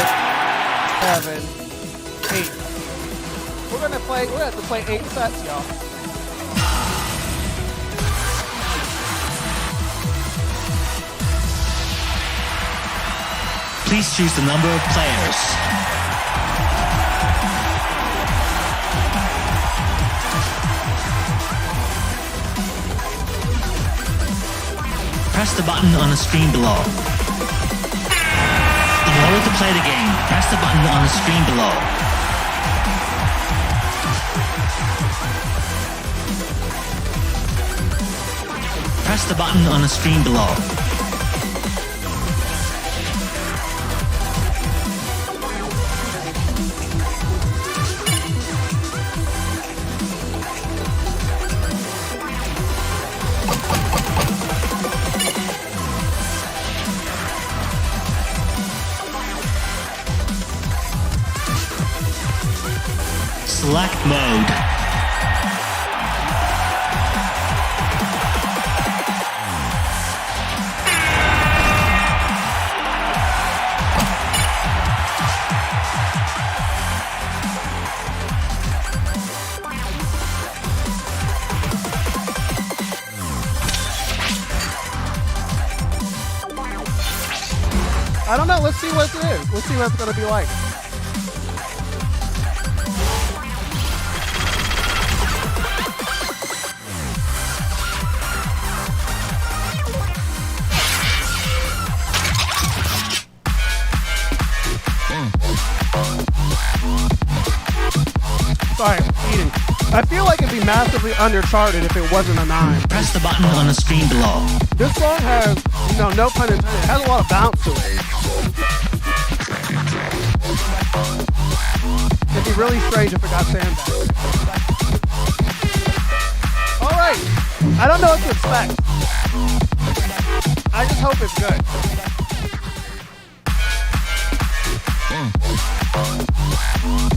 7, 8. We're gonna have to play 8 sets, y'all. Please choose the number of players. Press the button on the screen below. In order to play the game, press the button on the screen below. Press the button on the screen below. Select mode. I don't know. Let's see what it is. Let's see what it's gonna be like. Sorry, I'm eating. I feel like it'd be massively undercharted if it wasn't a 9. Press the button on the screen below. This song has, no pun intended, it has a lot of bounce to it. It'd be really strange if it got sandbagged. Alright, I don't know what to expect. I just hope it's good.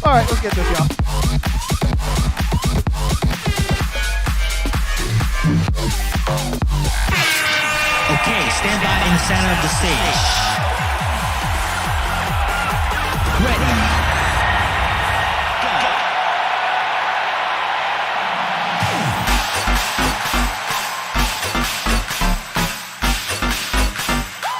Alright, let's get this, y'all. Okay, stand by in the center of the stage. Ready. Go.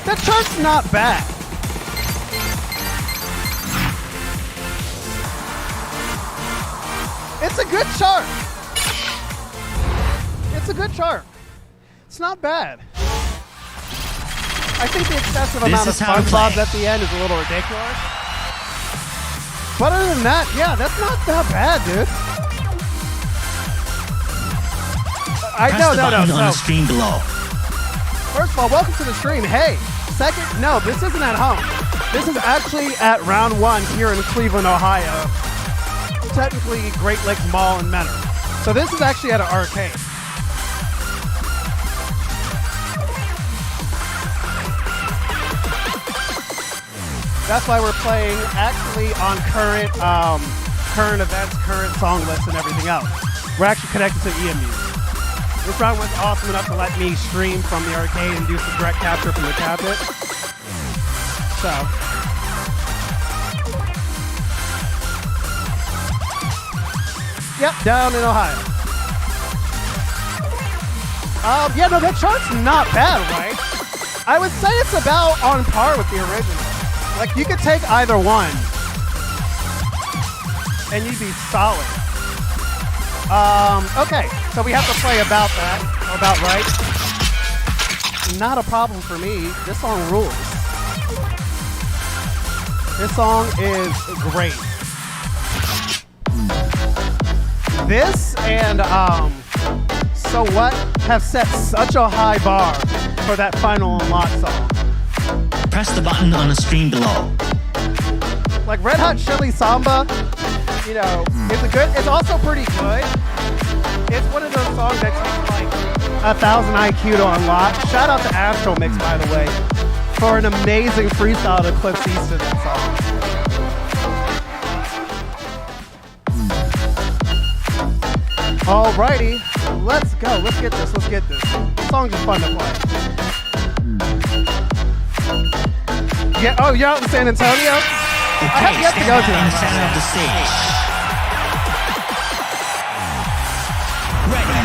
That chart's not bad. It's a good chart. It's a good chart. It's not bad. I think the excessive amount of SpongeBob at the end is a little ridiculous. But other than that, yeah, that's not that bad, dude. Press the button on the screen below. First of all, welcome to the stream. Hey, second, no, this isn't at home. This is actually at Round 1 here in Cleveland, Ohio. Technically, Great Lakes Mall in Menor. So this is actually at an arcade. That's why we're playing actually on current events, current song lists, and everything else. We're actually connected to EMU. This round was awesome enough to let me stream from the arcade and do some direct capture from the cabinet. So. Yep, down in Ohio. Yeah, no, that chart's not bad, right? I would say it's about on par with the original. Like, you could take either one, and you'd be solid. Okay, so we have to play about that, or about right. Not a problem for me. This song rules. This song is great. This and So What have set such a high bar for that final unlock song. Press the button on the screen below. Like Red Hot Chili Samba, you know, it's also pretty good. It's one of those songs that takes like 1,000 IQ to unlock. Shout out to Astro Mix, by the way, for an amazing freestyle to Eclipse East to that song. Alrighty, let's go. Let's get this. This song's just fun to play. Yeah. Oh, you're out in San Antonio? I have yet to go to in the that. center of the stage. Ready.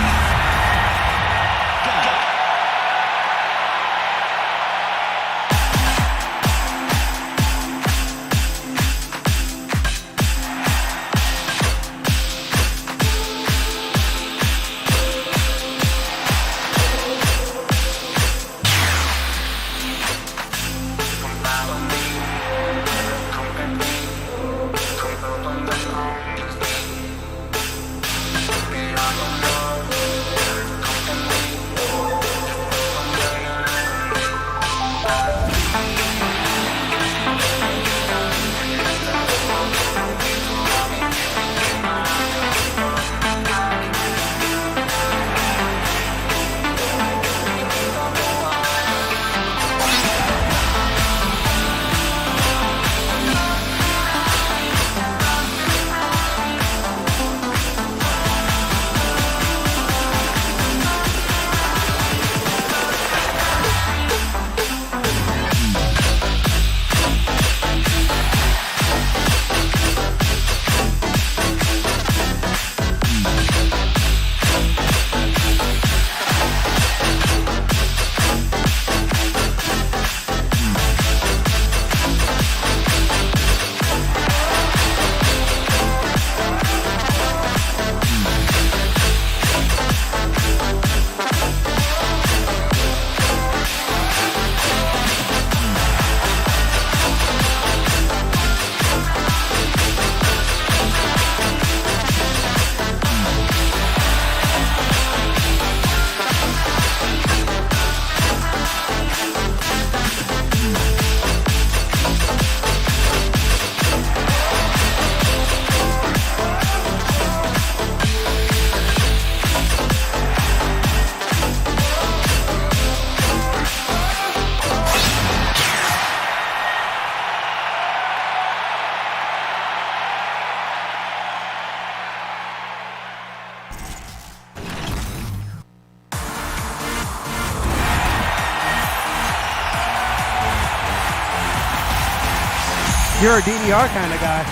You're a DDR kind of guy.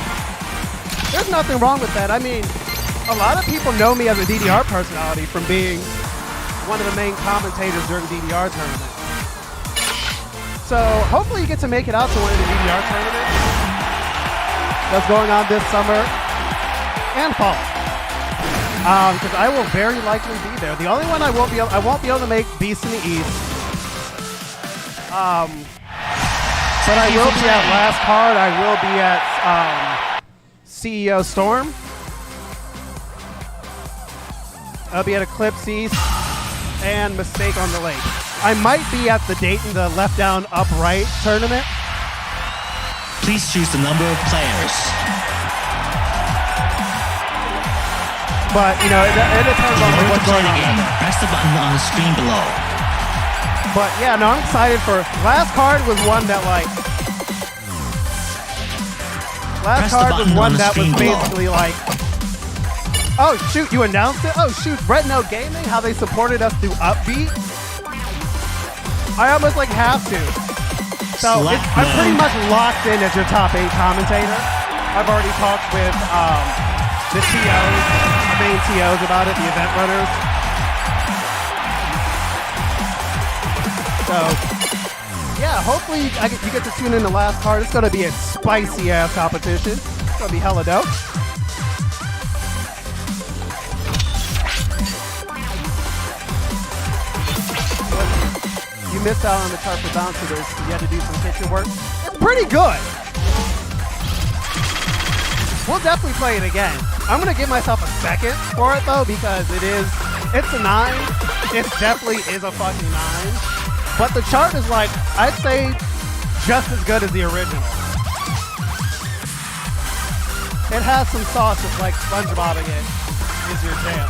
There's nothing wrong with that. I mean, a lot of people know me as a DDR personality from being one of the main commentators during DDR tournament. So hopefully you get to make it out to one of the DDR tournaments that's going on this summer and fall. Because I will very likely be there. The only one I won't be able to make Beast in the East. But I will be at Last Card. I will be at CEO Storm. I'll be at Eclipse East and Mistake on the Lake. I might be at the Dayton, the left down, up right tournament. Please choose the number of players. But, you know, it depends In on order to what's play going the on. game, press the button on the screen below. But, yeah, no, I'm excited for... Last card was one that, like... Last Press the card was button one on the that was screen below. basically like... Oh, shoot, you announced it? Oh, shoot, Red No Gaming, how they supported us through Upbeat? I almost, like, have to. So, Select I'm pretty mode. much locked in as your top 8 commentator. I've already talked with the TOs, the main TOs about it, the event runners. So, yeah, hopefully you get to tune in the last card. It's going to be a spicy-ass competition. It's going to be hella dope. You missed out on the chart for Dancerush. You had to do some kitchen work. It's pretty good. We'll definitely play it again. I'm going to give myself a second for it, though, because it's a 9. It definitely is a fucking 9. But the chart is like, I'd say, just as good as the original. It has some sauce that's like SpongeBobbing it is your jam.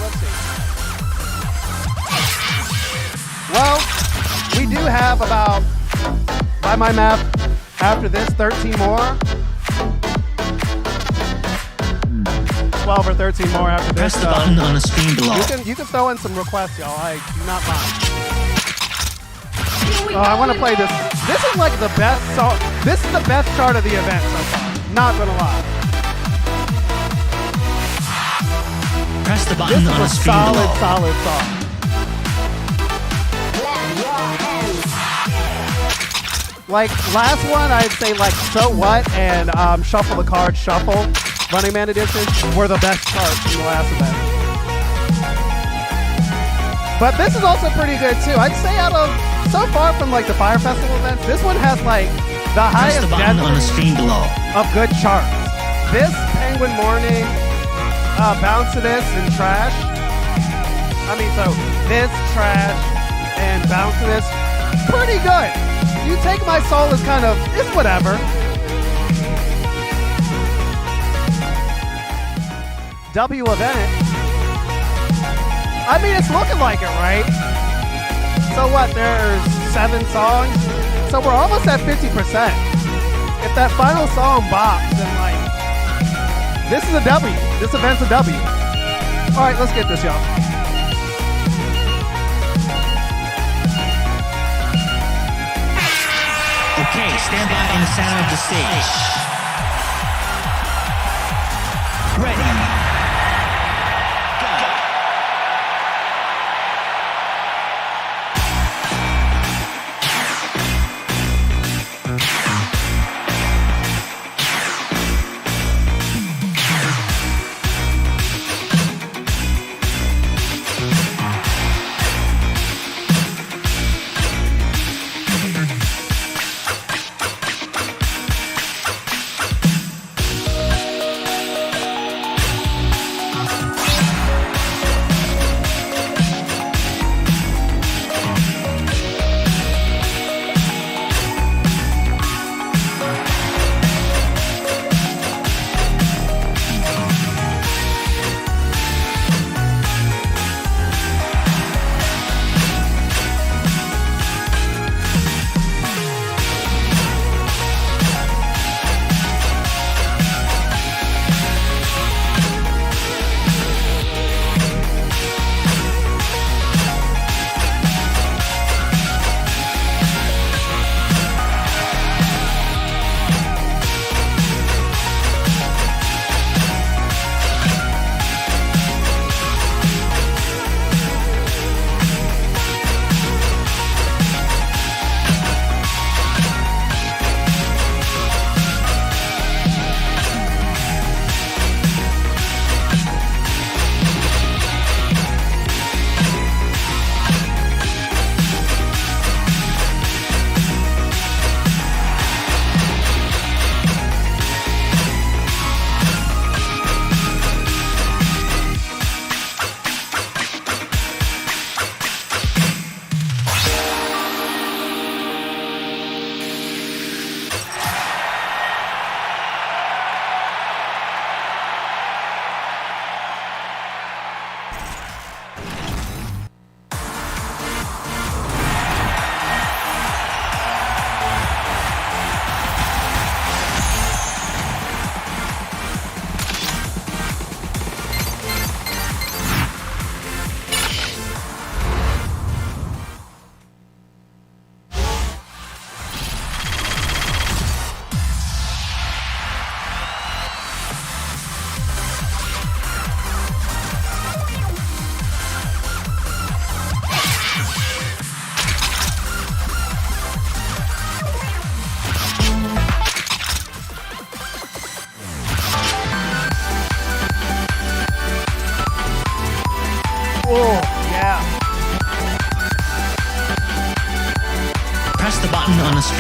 Let's see. Well, we do have about, by my math, after this, 13 more. 12 or 13 more after this. Press the button on the screen below. You can throw in some requests, y'all. I do not mind. Oh, I want to play this. This is like the best song. This is the best chart of the event so far. Not gonna lie. Press the This button is on a the screen solid below. song. Like last one, I'd say like So What and Shuffle the Card Shuffle, Running Man Edition, were the best cards from the last event. But this is also pretty good too. I'd say out of, so far from like the Fire Festival events, this one has like the Press highest the button on the density screen below. of good charts. This, Penguin Morning, Bounce to This, and Trash. I mean, so this, Trash, and Bounce to This, pretty good. You Take My Soul is kind of, it's whatever. W event. I mean, it's looking like it, right? So what, there's 7 songs? So we're almost at 50%. If that final song bops, then like, this is a W. This event's a W. All right, let's get this, y'all. Okay, stand by in the center of the stage. Ready. Go.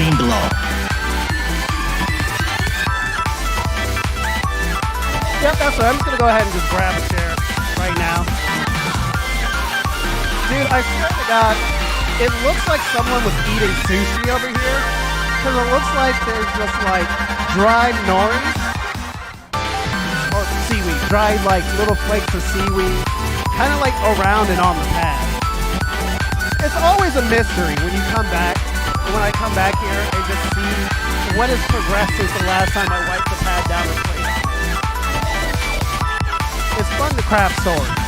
screen below. Yep, that's right. I'm just gonna go ahead and just grab a chair right now. Dude, I swear to God, it looks like someone was eating sushi over here. Because it looks like there's just like dried nori. Or seaweed. Dried like little flakes of seaweed. Kind of like around and on the pad. It's always a mystery when you come back. When I come back here and just see what has progressed since the last time I wiped the pad down with place. It's fun to craft stories.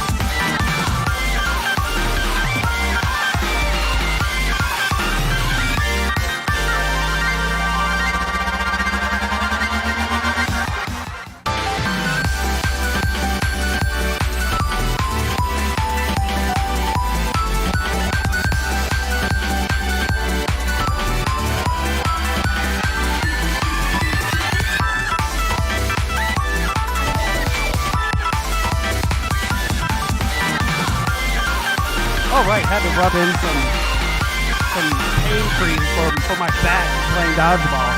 Oh right, had to rub in some pain cream for my back playing dodgeball.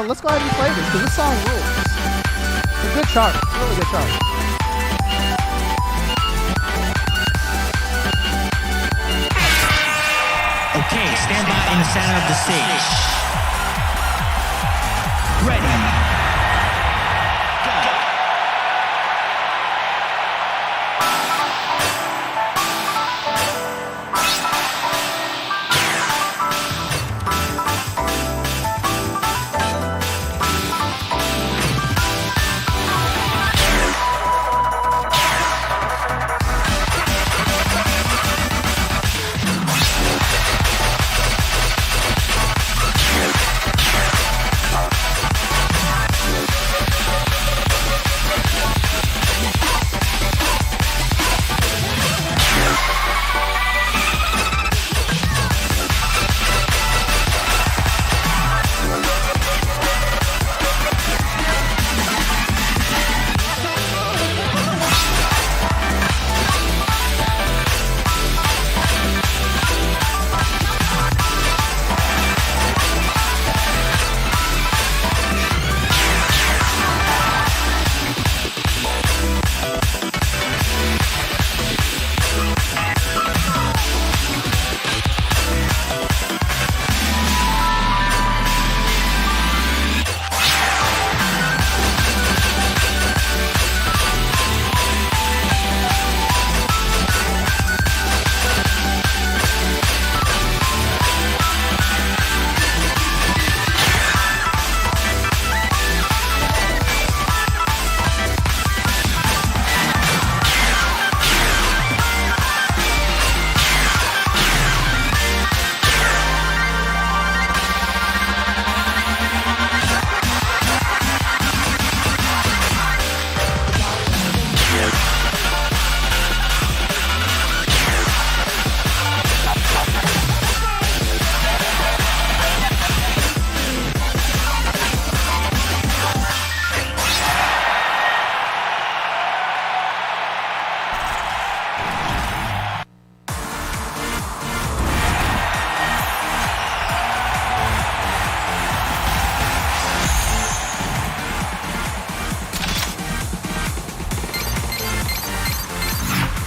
Let's go ahead and play this because this song rules. It's a good chart. It's a really good chart. Okay, stand by in the center of the stage. Ready. Go.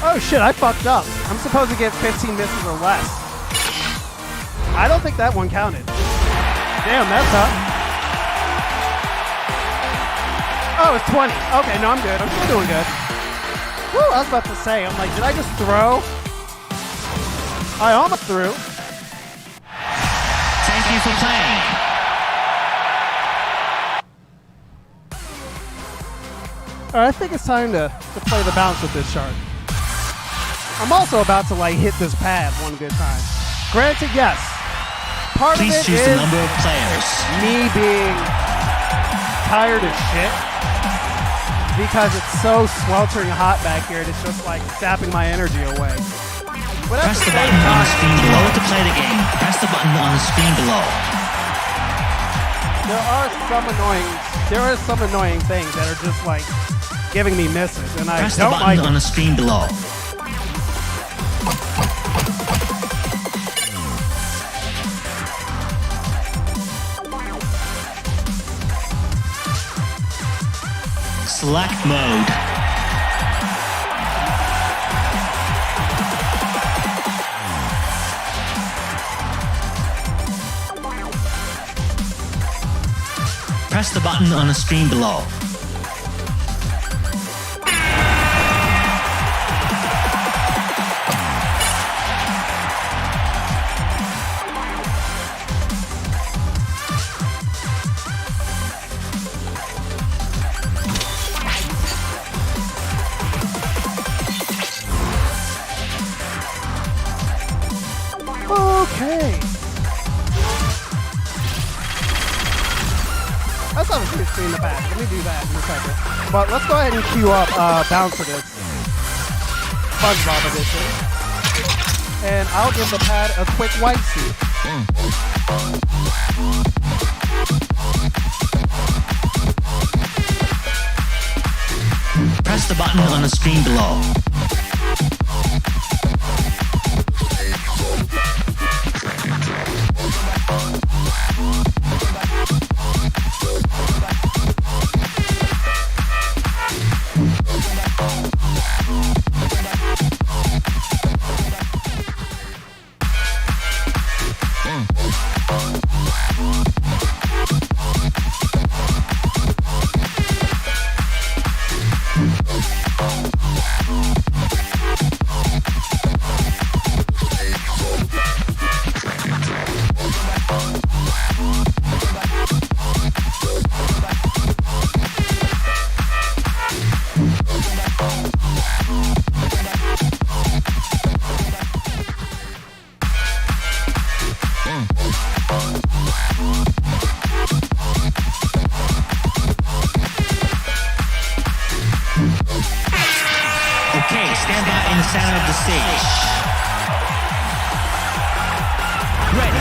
Oh shit, I fucked up. I'm supposed to get 15 misses or less. I don't think that one counted. Damn, that's up. Oh, it's 20. Okay, no, I'm good. I'm still doing good. Woo, I was about to say, I'm like, did I just throw? I almost threw. Thank you for playing. Alright, I think it's time to play the bounce with this shark. I'm also about to like hit this pad one good time. Granted, yes. Part Please of it choose the is number of players. me being tired as shit because it's so sweltering hot back here and it's just like sapping my energy away. But at Press the the same button on the time, screen below to play the game. Press the button on the screen below. there are some annoying things that are just like giving me misses, and I Press the don't button like on it. the screen below. Select mode. Press the button on the screen below. Okay. That's not a good screen in the back. Let me do that in a second. But let's go ahead and queue up Dancerush SpongeBob edition. And I'll give the pad a quick white suit. Press the button on the screen below. Okay, stand by in the center of the stage. Ready. Go.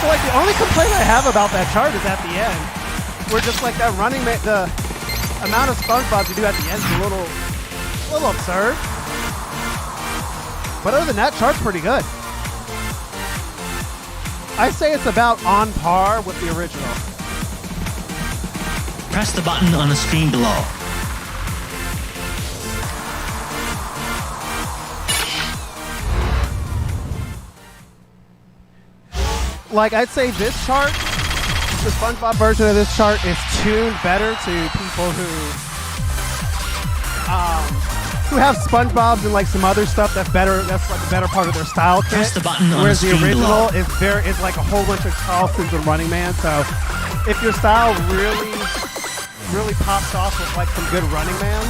So like the only complaint I have about that chart is at the end. Where just like that running the amount of SpongeBob you do at the end is a little absurd. But other than that, chart's pretty good. I say it's about on par with the original. Press the button on the screen below. Like I'd say this chart, the SpongeBob version of this chart is tuned better to people who have SpongeBob's and like some other stuff that's better. That's like a better part of their style kit. Press the button on whereas the the screen original below. is like a whole bunch of Charlestons and Running Man. So if your style really pops off with like some good Running Man,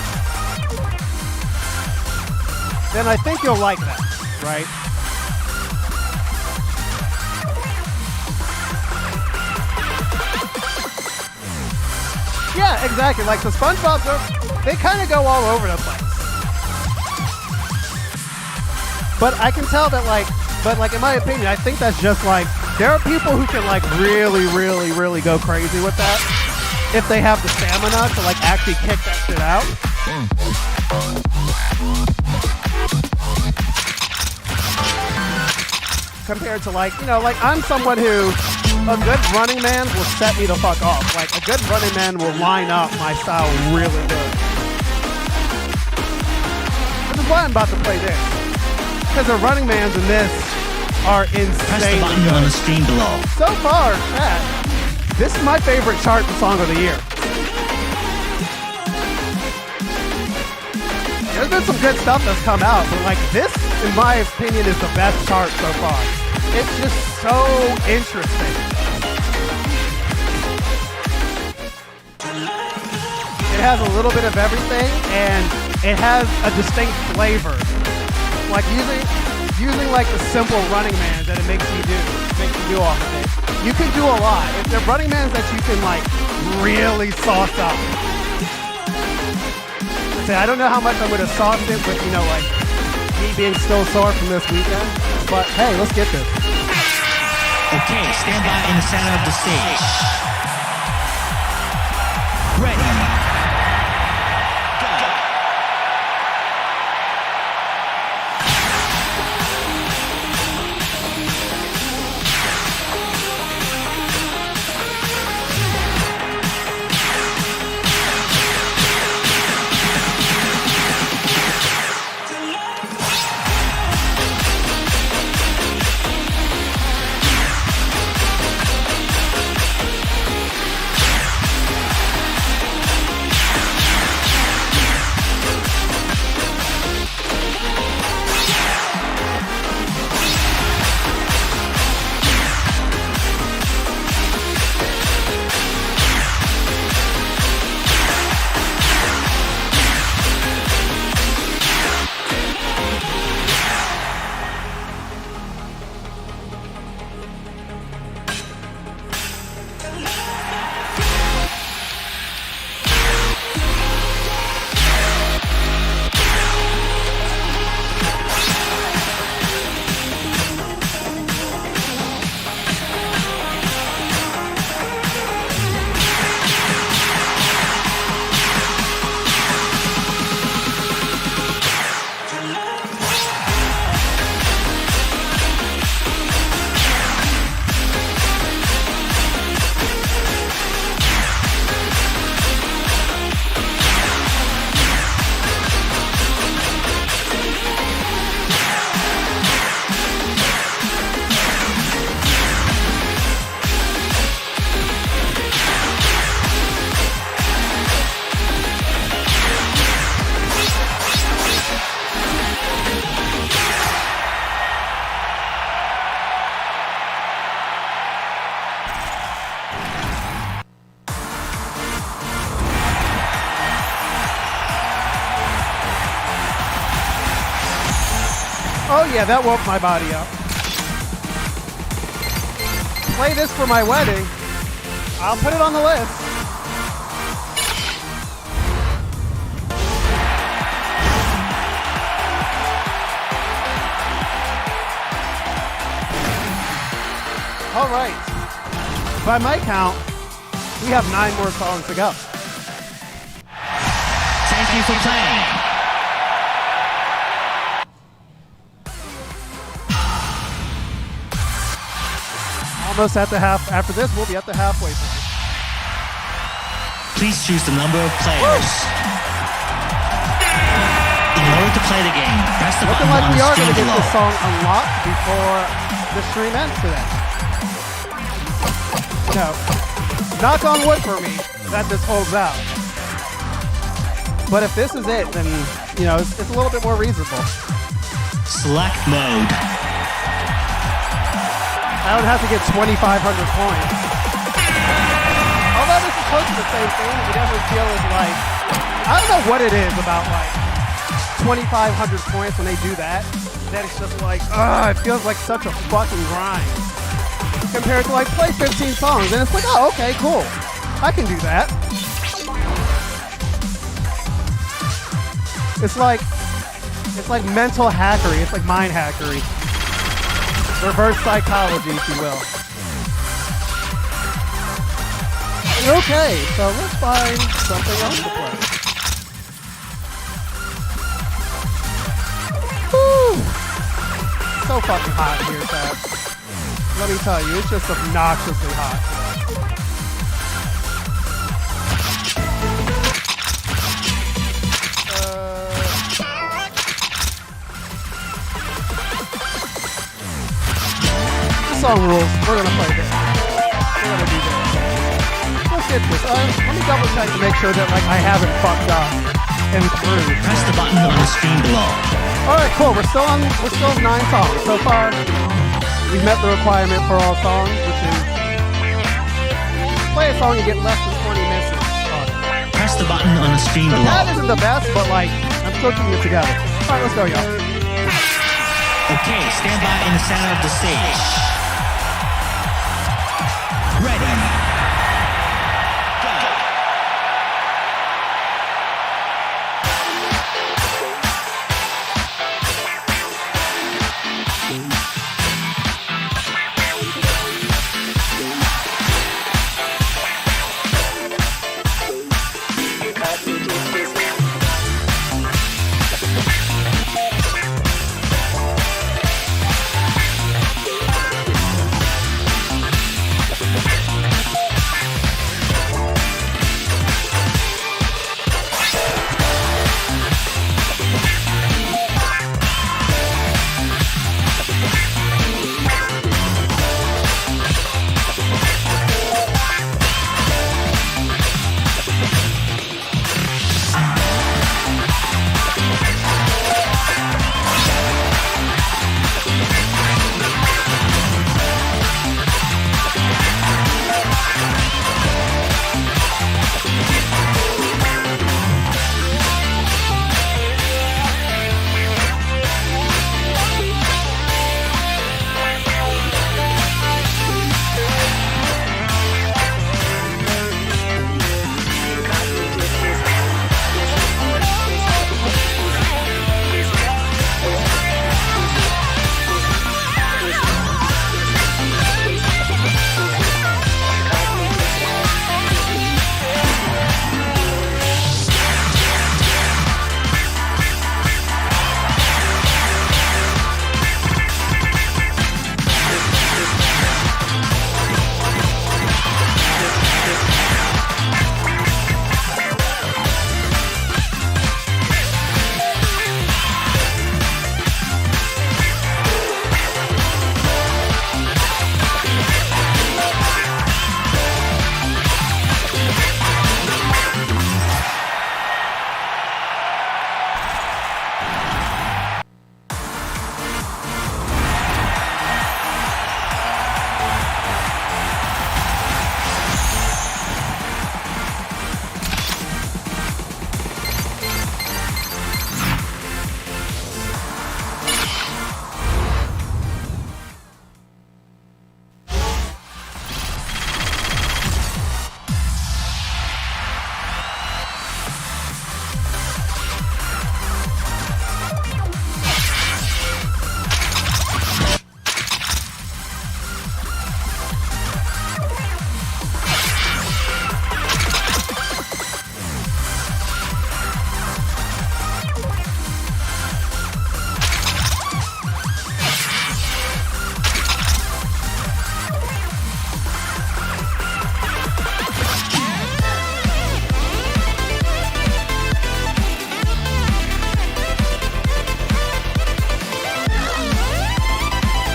then I think you'll like that, right? Yeah, exactly. Like the SpongeBob's, they kind of go all over the place. But I can tell that but in my opinion, I think that's just like, there are people who can like really, really, really go crazy with that if they have the stamina to like actually kick that shit out. Compared to like, like I'm someone who, a good running man will set me the fuck off. Like a good running man will line up my style really good. Which is why I'm about to play this. Because the running mans in this are insane. Press the button on the screen below. So far, this is my favorite chart song of the year. There's been some good stuff that's come out, but like this, in my opinion, is the best chart so far. It's just so interesting. It has a little bit of everything, and it has a distinct flavor. Like using like the simple running man that it makes you do off of it. You can do a lot. If they're running mans that you can like really sauce up. I don't know how much I'm going to sauce it with, like me being still sore from this weekend. But hey, let's get this. Okay, stand by in the center of the stage. Ready. Go. Oh yeah, that woke my body up. Play this for my wedding. I'll put it on the list. All right. By my count, we have 9 more songs to go. Thank you for playing. Almost at the half. After this, we'll be at the halfway point. Please choose the number of players. In order to play the game, press the Looking button like on we the are screen going to get below. this song unlocked before the stream ends today. Knock on wood for me that this holds out. But if this is it, then, it's a little bit more reasonable. Select mode. I would have to get 2,500 points. Although this is close to the same thing, it definitely feels like, I don't know what it is about like 2,500 points when they do that, then it's just like, it feels like such a fucking grind. Compared to like play 15 songs, and it's like, oh, okay, cool. I can do that. It's like mental hackery. It's like mind hackery. Reverse psychology, if you will. Okay, so let's find something else to play. Woo! So fucking hot here, Pat. Let me tell you, it's just obnoxiously hot today. This song rules. We're gonna play this. We're gonna do this. Let's get this. Let me double check to make sure that like I haven't fucked up and through. Press the button on the screen below. All right, cool. We're still 9 songs so far. We've met the requirement for all songs, which is play a song and get less than 20 misses on it. Press the button on the screen So below. that isn't the best, but like I'm still keeping it together. All right, let's go, y'all. Okay, stand by in the center of the stage. Ready. Go.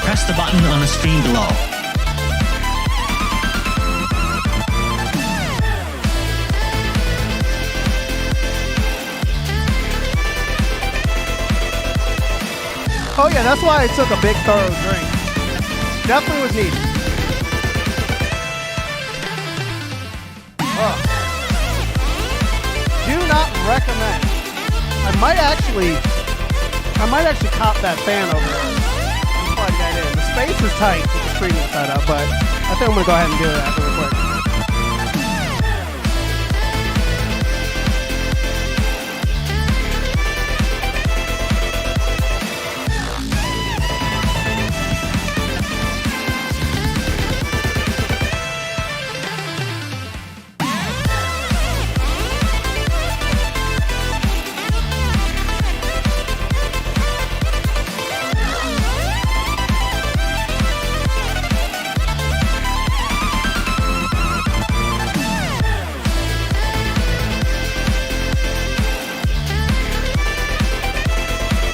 Press the button on the screen below. Oh yeah, that's why I took a big thorough drink. Definitely was needed. Do not recommend. I might actually I might actually cop that fan over there and plug that in. The space is tight with the streaming setup, but I think I'm gonna go ahead and do that real quick.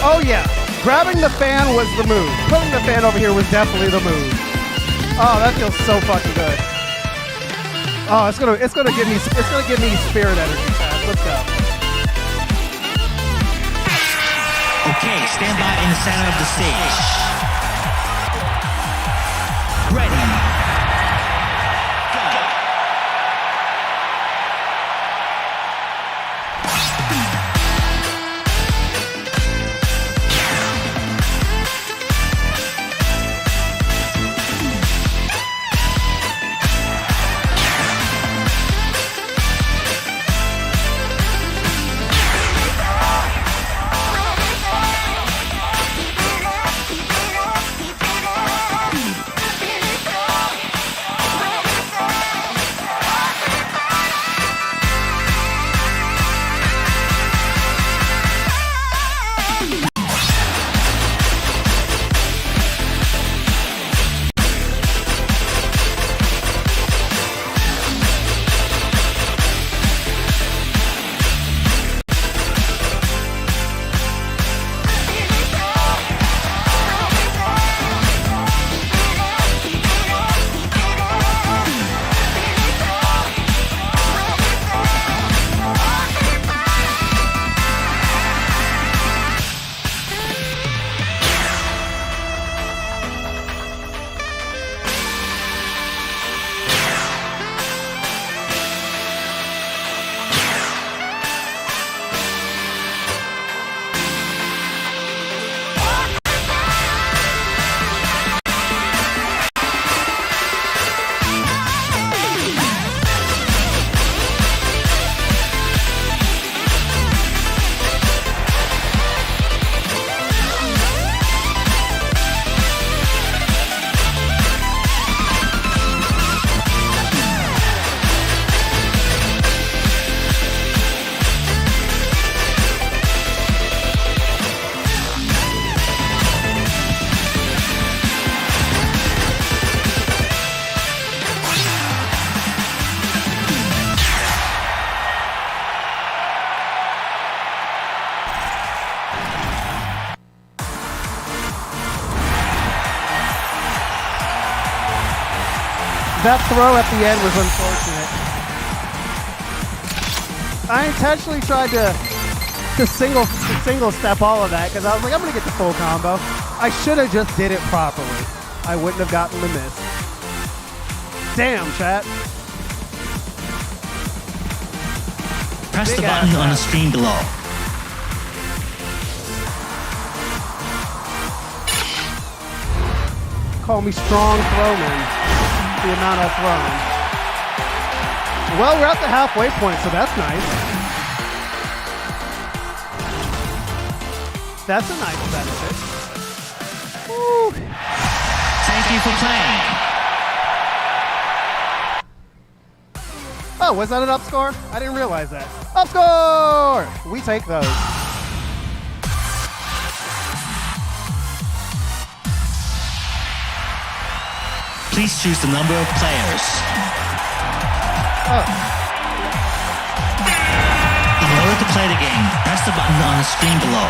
Oh yeah, grabbing the fan was the move. Putting the fan over here was definitely the move. Oh, that feels so fucking good. Oh, it's gonna give me spirit energy, Chad. Let's go. Okay, stand by in the center of the stage. Ready. Go. That throw at the end was unfortunate. I intentionally tried to single step all of that because I was like, I'm gonna get the full combo. I should have just did it properly. I wouldn't have gotten the miss. Damn, chat. Press Big the button ass on the ass. screen below. Call me strong throwman. The amount I've thrown. Well, we're at the halfway point, so that's nice. That's a nice benefit. Woo. Thank you for playing. Oh, was that an up score? I didn't realize that. Up score! We take those. Please choose the number of players. Oh, In order to play the game, press the button on the screen below.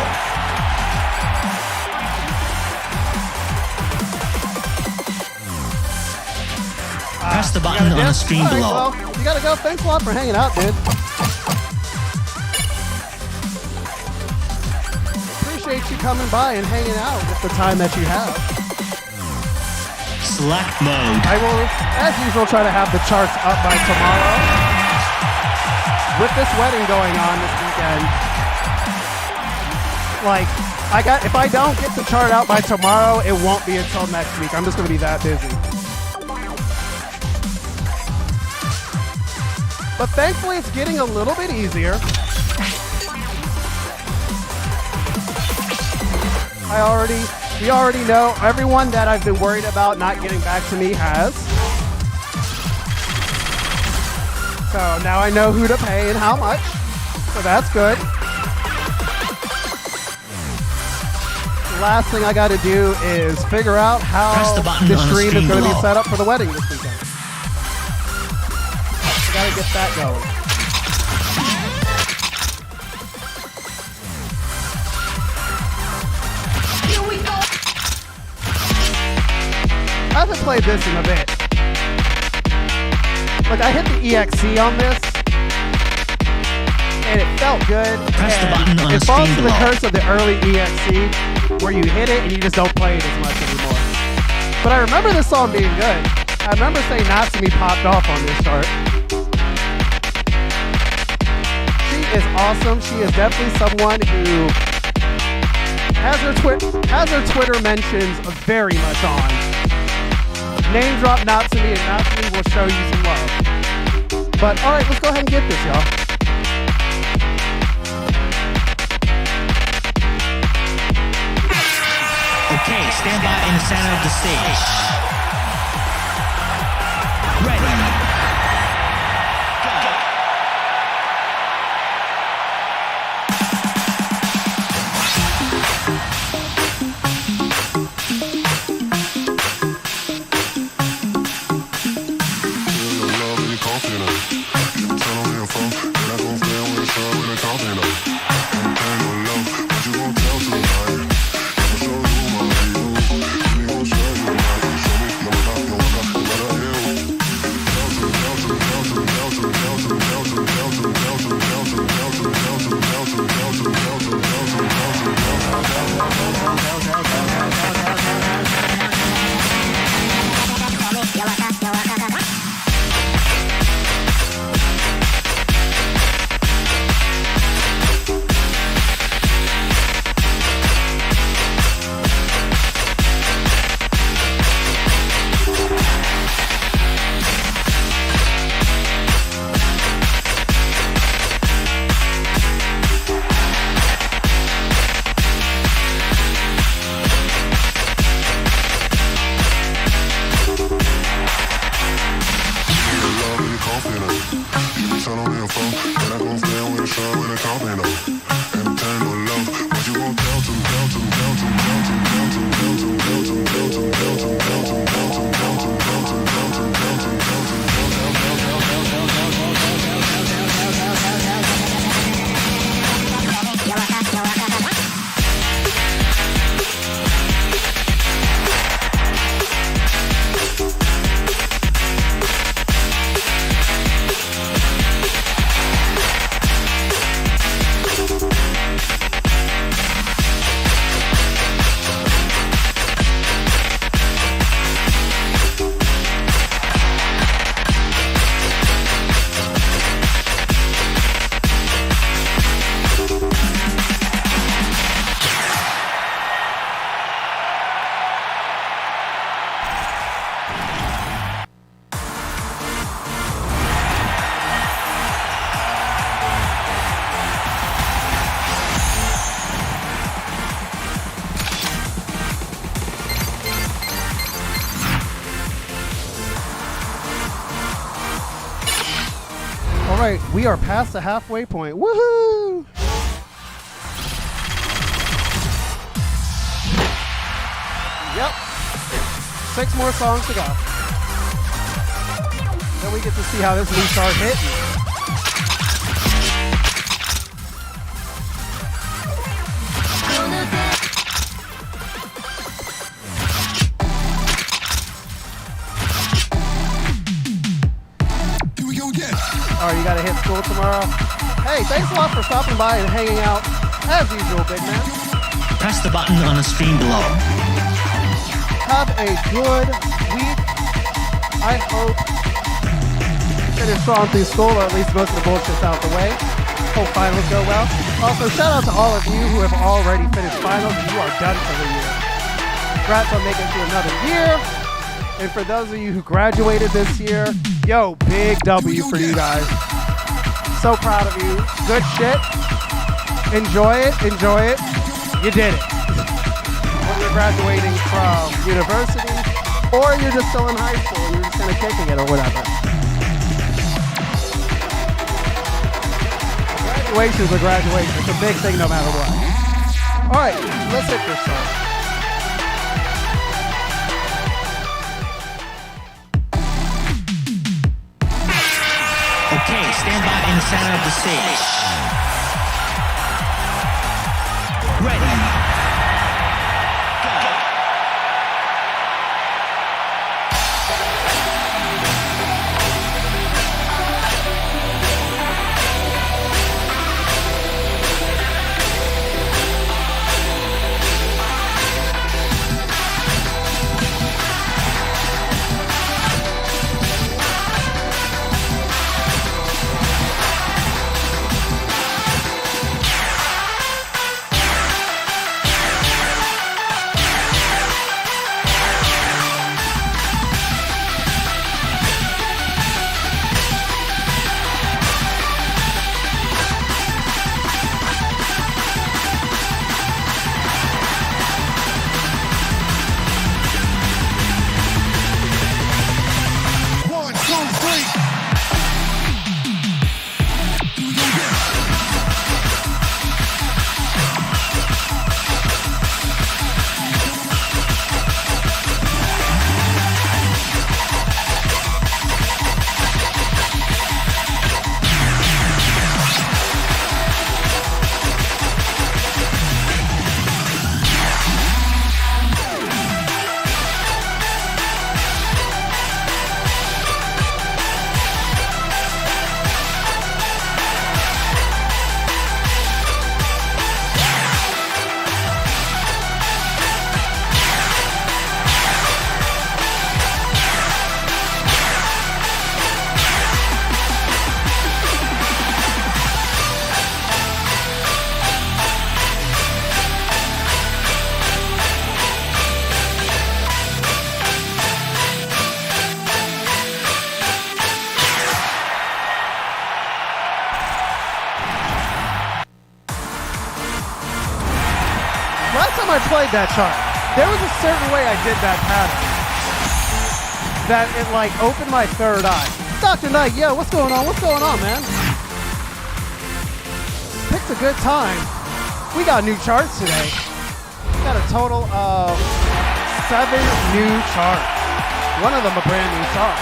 Press the button on the screen all right, below. well, you gotta go. Thanks a lot for hanging out, dude. Appreciate you coming by and hanging out with the time that you have. Select mode. I will, as usual, try to have the charts up by tomorrow. With this wedding going on this weekend, Like, if I don't get the chart out by tomorrow, it won't be until next week. I'm just gonna be that busy. But thankfully, it's getting a little bit easier. We already know, everyone that I've been worried about not getting back to me has. So now I know who to pay and how much. So that's good. The last thing I got to do is figure out how Press the button the on the stream is screen going to be below. set up for the wedding this weekend. I got to get that going. I haven't played this in a bit. Like, I hit the EXC on this, and it felt good. Press the and button on the it falls screen to the below. curse of the early EXC, where you hit it and you just don't play it as much anymore. But I remember this song being good. I remember saying Natsumi popped off on this chart. She is awesome. She is definitely someone who has her Twitter mentions very much on. Name drop Natsumi and Natsumi will show you some love. But alright, let's go ahead and get this, y'all. Okay, stand by in the center of the stage. Ready. Go. Alright, we are past the halfway point. Woohoo! Yep. 6 more songs to go. Then we get to see how this new chart hit. Alright, you gotta hit school tomorrow. Hey, thanks a lot for stopping by and hanging out. As usual, big man. Press the button on the screen below. Have a good week. I hope you finish strong through school, or at least most of the bullshit's out the way. Hope finals go well. Also, shout out to all of you who have already finished finals. You are done for the year. Congrats on making it to another year. And for those of you who graduated this year, yo, big W for you guys. So proud of you. Good shit. Enjoy it. Enjoy it. You did it. Whether you're graduating from university or you're just still in high school and you're just kind of kicking it or whatever. Graduation is a graduation. It's a big thing no matter what. All right, let's hit this song. Okay, stand by in the center of the stage. Ready. Go. Last time I played that chart, there was a certain way I did that pattern that it like opened my third eye. Dr. Knight, yo, what's going on? What's going on, man? Picked a good time. We got new charts today. We got a total of 7 new charts. One of them a brand new song.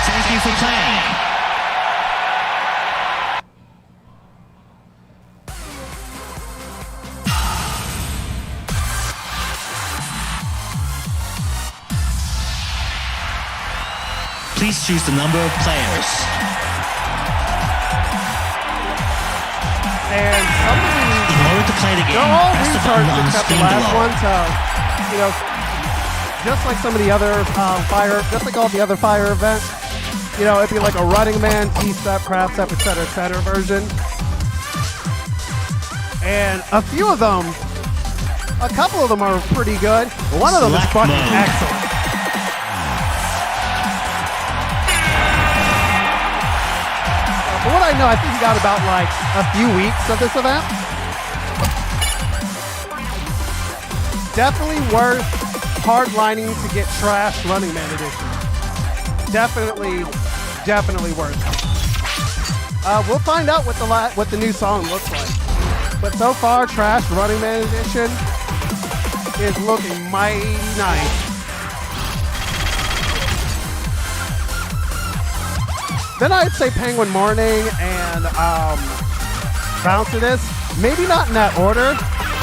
Thank you for playing. Please choose the number of players. And some of these, In order to play the game, they're all press the recharged button on the except the screen last below. one. So, you know, just like some of the other fire, just like all the other fire events, you know, it'd be like a Running Man, T-Step, Craft Step, et cetera, version. And a few of them, a couple of them are pretty good. One of them is Select fucking mode. excellent. From what I know, I think he got about like a few weeks of this event. Definitely worth hardlining to get Trash Running Man Edition. Definitely worth it. We'll find out what the new song looks like. But so far, Trash Running Man Edition is looking mighty nice. Then I'd say Penguin Morning and Bounce to This. Maybe not in that order,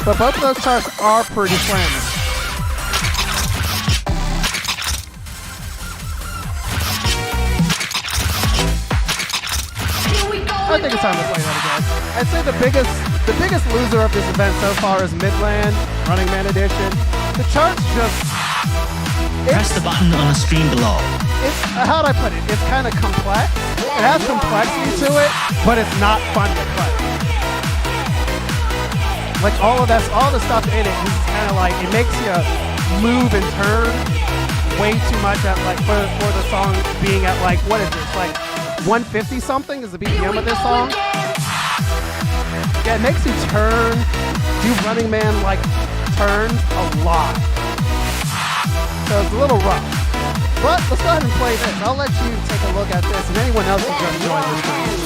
but both of those charts are pretty slammy. I think it's time to play that again. I'd say the biggest The biggest loser of this event so far is Midland, Running Man Edition. The chart's just... Press the button on the screen below. It's, how do I put it? It's kind of complex. It has complexity to it, but it's not fun to play. Like all the stuff in it is kind of like, it makes you move and turn way too much at like, for the song being at like, what is this? Like 150 something is the BPM of this song. Yeah, it makes you turn, do Running Man like turns a lot. So it's a little rough. But let's go ahead and play this. I'll let you take a look at this, and anyone else can just join the stream.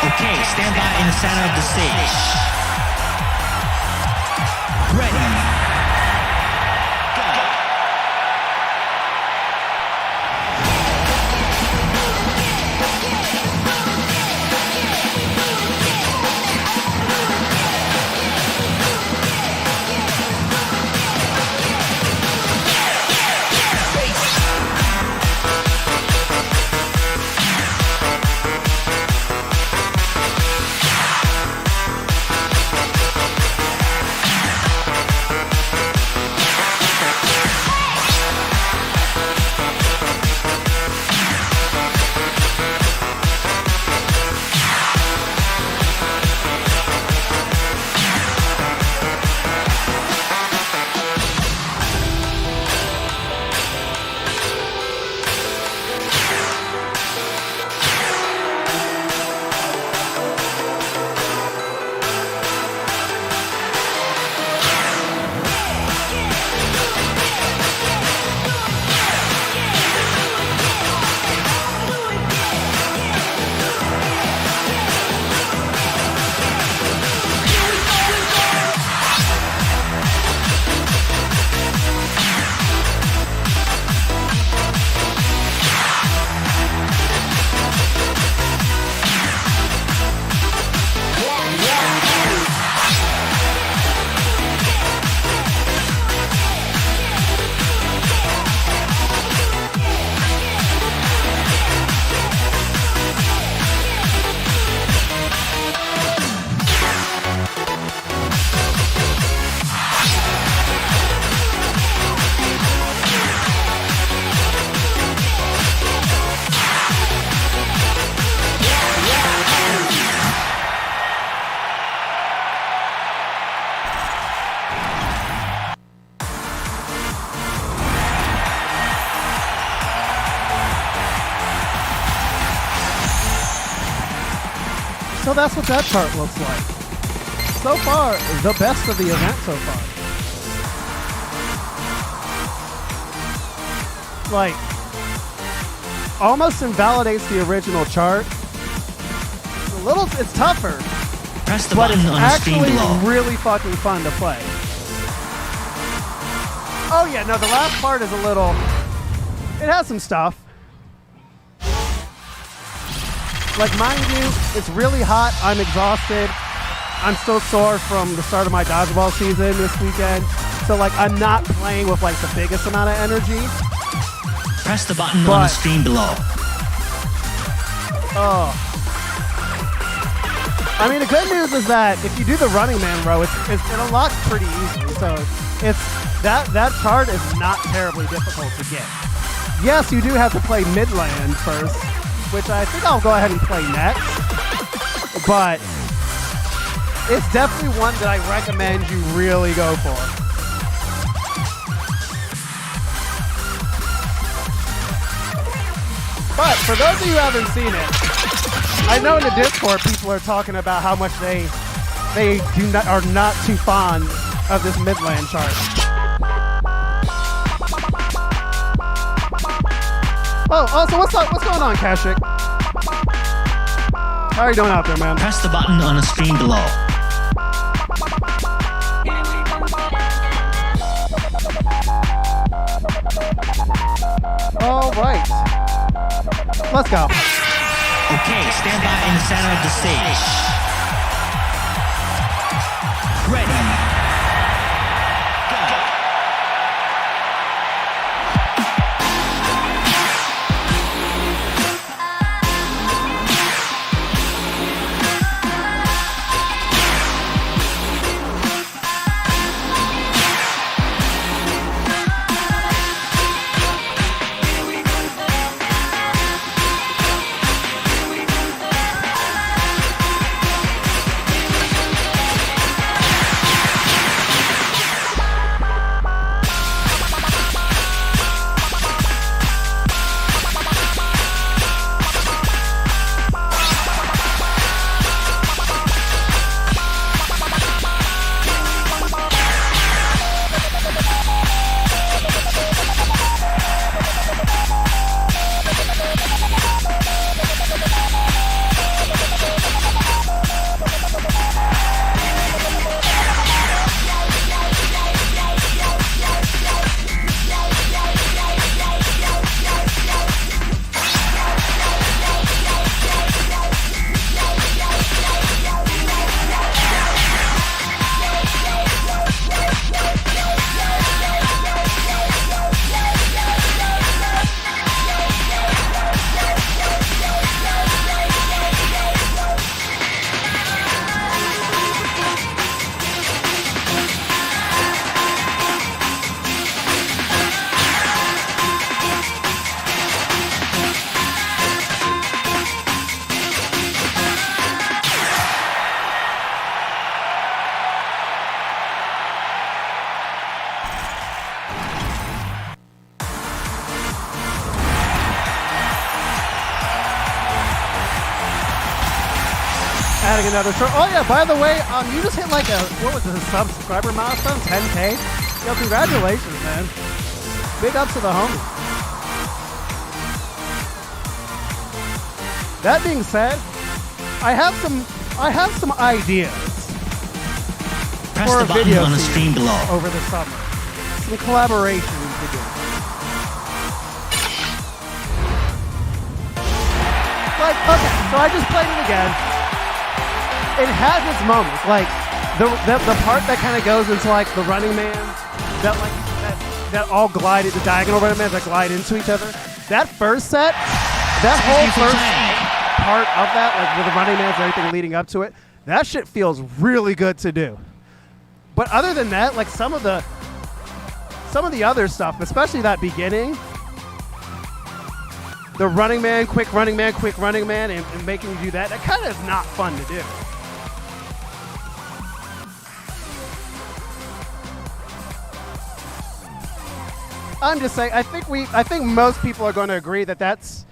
Okay, stand by in the center of the stage. Ready. So that's what that chart looks like. So far, the best of the event so far. Like, almost invalidates the original chart. It's tougher, Press the but button it's on the screen actually below. really fucking fun to play. Oh yeah, no, the last part is a little, it has some stuff. Like, mind you, it's really hot. I'm exhausted. I'm still sore from the start of my dodgeball season this weekend. So, like, I'm not playing with, like, the biggest amount of energy. Press the button on the screen below. Oh. I mean, the good news is that if you do the Running Man row, it unlocks pretty easily. So, it's that chart is not terribly difficult to get. Yes, you do have to play Midland first, which I think I'll go ahead and play next. But it's definitely one that I recommend you really go for. But for those of you who haven't seen it, I know in the Discord people are talking about how much they are not too fond of this Midland chart. Oh, so what's going on, Kashik? How are you doing out there, man? Press the button on the screen below. All right. Let's go. Okay, stand by in the center of the stage. Ready. Go. Adding another short. Oh yeah, by the way, you just hit like what was it, a subscriber milestone? 10K? Yo, congratulations, man. Big ups to the homie. That being said, I have some ideas Press for the a button video on the series screen below. over the summer. Some collaboration we could do. Like, okay, so I just played it again. It has its moments, like the part that kind of goes into like the Running Man, that all glide, the diagonal Running Man that glide into each other. That first set, that whole Thank you for first playing. part of that, like with the Running Mans and everything leading up to it, that shit feels really good to do. But other than that, like some of the other stuff, especially that beginning, the Running Man, quick Running Man, quick Running Man, and making you do that kind of is not fun to do. I'm just saying, I think most people are going to agree that that's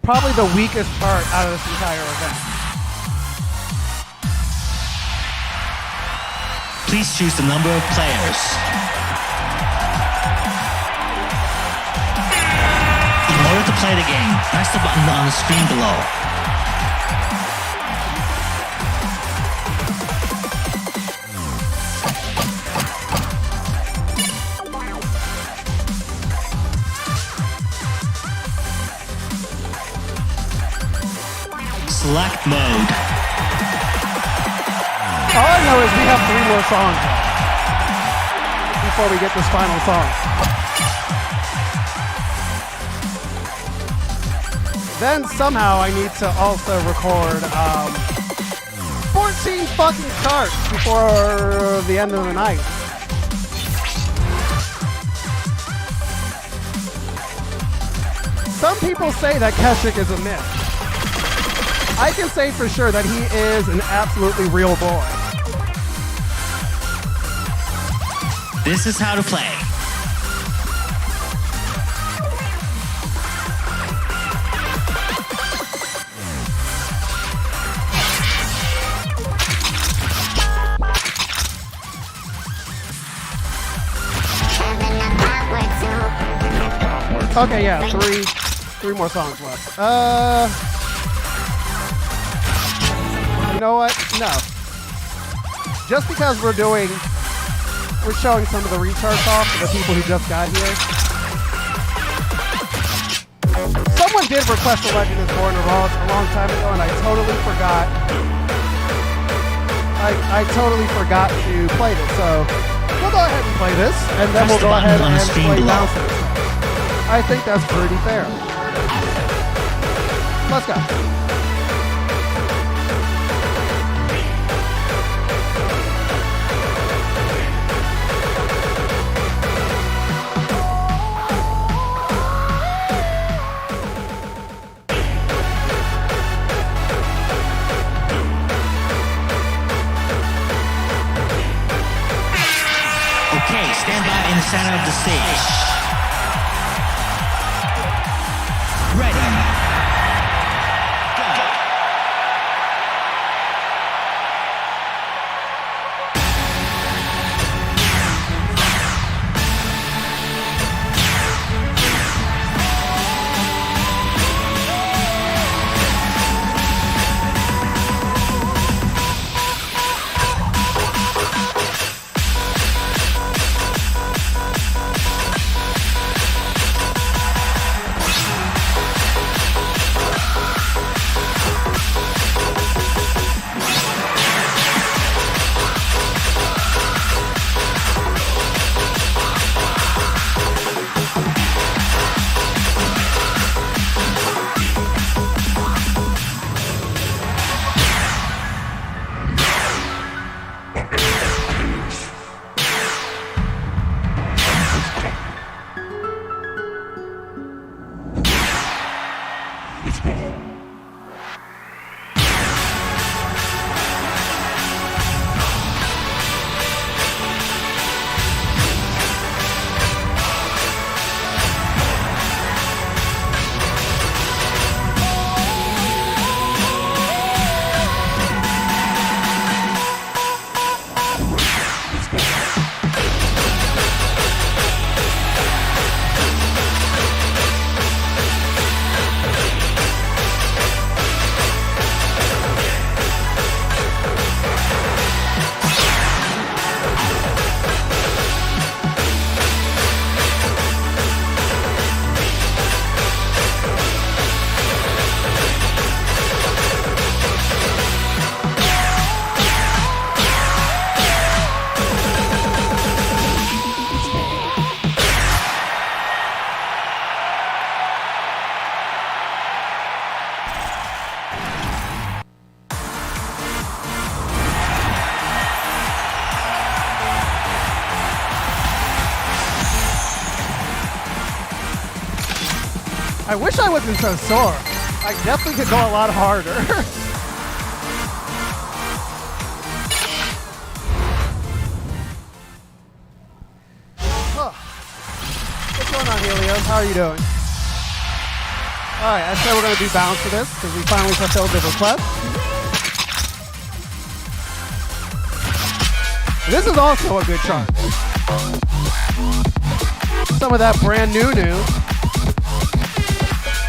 probably the weakest part out of this entire event. Please choose the number of players. In order to play the game, press the button on the screen below. Select mode. All I know is we have 3 more songs left before we get this final song. Then somehow I need to also record 14 fucking charts before the end of the night. Some people say that Keswick is a myth. I can say for sure that he is an absolutely real boy. This is how to play. Okay, yeah, three more songs left. You know what? No. Just because we're showing some of the recharge off for the people who just got here. Someone did request a Legend is Born a long time ago, and I totally forgot I totally forgot to play this, so we'll go ahead and play this, and then Press we'll the go button ahead on the and screen play below. Bounce. I think that's pretty fair. Let's go. Okay, stand by in the center of the stage. Ready. Go. I wish I wasn't so sore. I definitely could go a lot harder. What's going on, Helios? How are you doing? Alright, I said we're going to do Bounce for this because we finally fulfilled the request. This is also a good chart. Some of that brand new.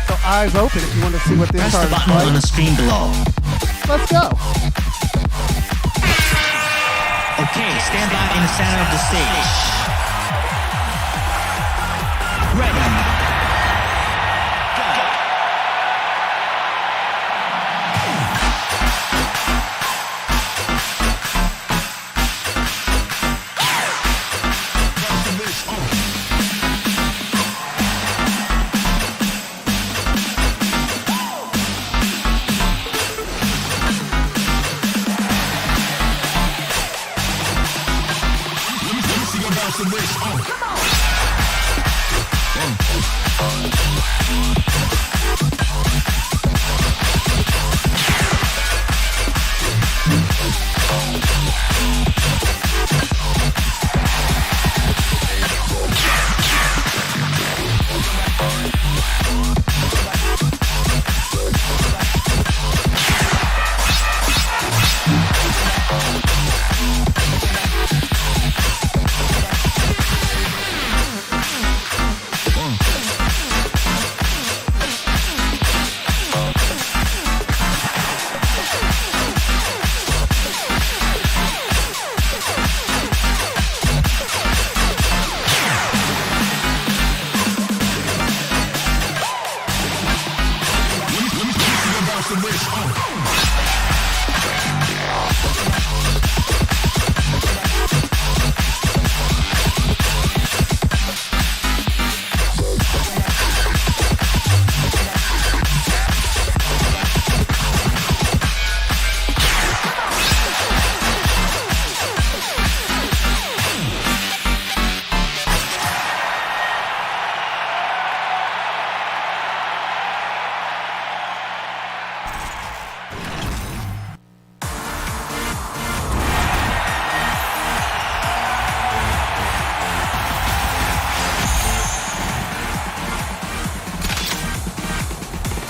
So eyes open if you want to see what this Press chart the is button on like. the screen below. Let's go. Okay, stand by in the center of the stage. Ready. Go.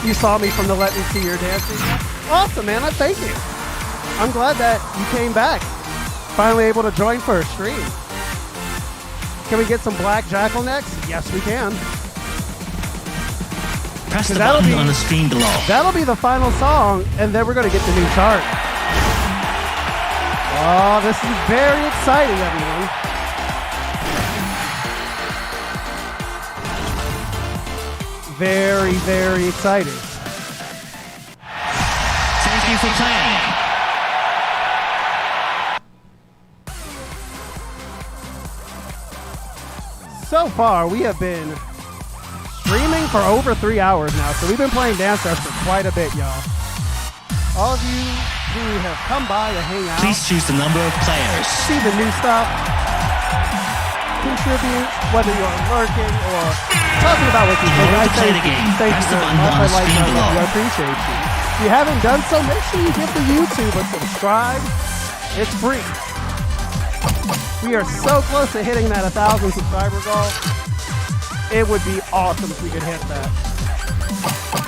You saw me from the Let Me See Your Dancing. Awesome, man. I thank you. I'm glad that you came back. Finally able to join for a stream. Can we get some Black Jackal next? Yes, we can. Press the that'll button be- on the screen below. That'll be the final song, and then we're going to get the new chart. Oh, this is very exciting, everyone. Very, very exciting. Thank you for playing. So far, we have been streaming for over 3 hours now, so we've been playing Dancerush for quite a bit, y'all. All of you who have come by to hang out, Please choose the number of players. see the new stuff, contribute, whether you're lurking or talking about what you In think. order I to play thank the you. game, Thank press you the very button much. on I the like screen that. below. I appreciate you. If you haven't done so, make sure you give the YouTube a subscribe. It's free. We are so close to hitting that 1,000 subscriber goal. It would be awesome if we could hit that.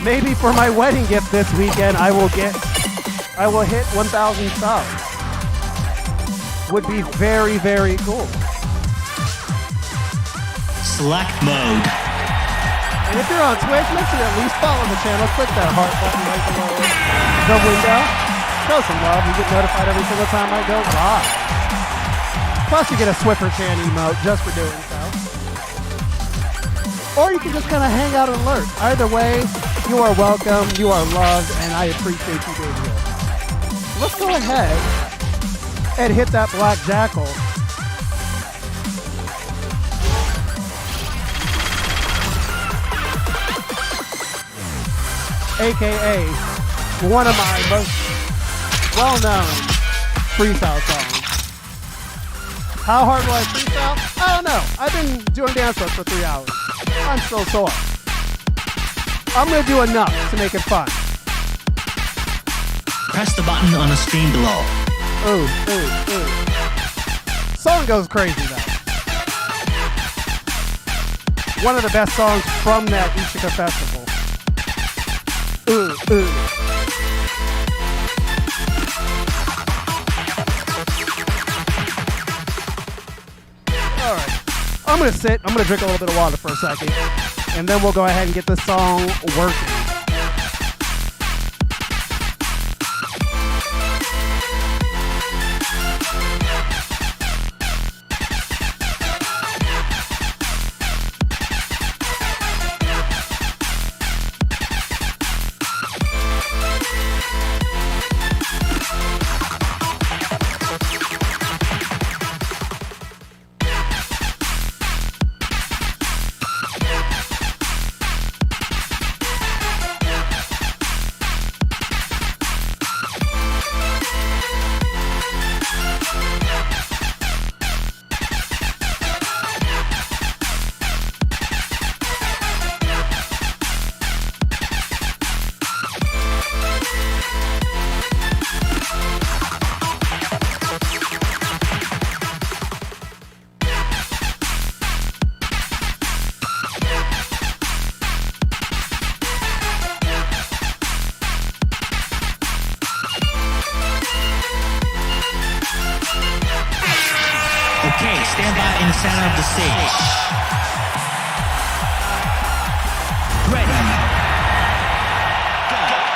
Maybe for my wedding gift this weekend, I will hit 1,000 subs. Would be very, very cool. Select mode. And if you're on Twitch, make sure to at least follow the channel. Click that heart button right below the window. Show some love. You get notified every single time I go live. Plus, you get a Swiffer Chan emote just for doing so. Or you can just kind of hang out and lurk. Either way, you are welcome, you are loved, and I appreciate you being here. Let's go ahead and hit that Black Jackal. AKA one of my most well-known freestyle songs. How hard will I freestyle? I don't know. I've been doing Dancerush for 3 hours. I'm still sore. I'm going to do enough to make it fun. Press the button on the screen below. Ooh, ooh, ooh. Song goes crazy, though. One of the best songs from that Eijiken festival. Ooh, ooh. All right. I'm going to sit. I'm going to drink a little bit of water for a second. And then we'll go ahead and get this song working. Okay, stand by in the center of the stage. Ready. Go.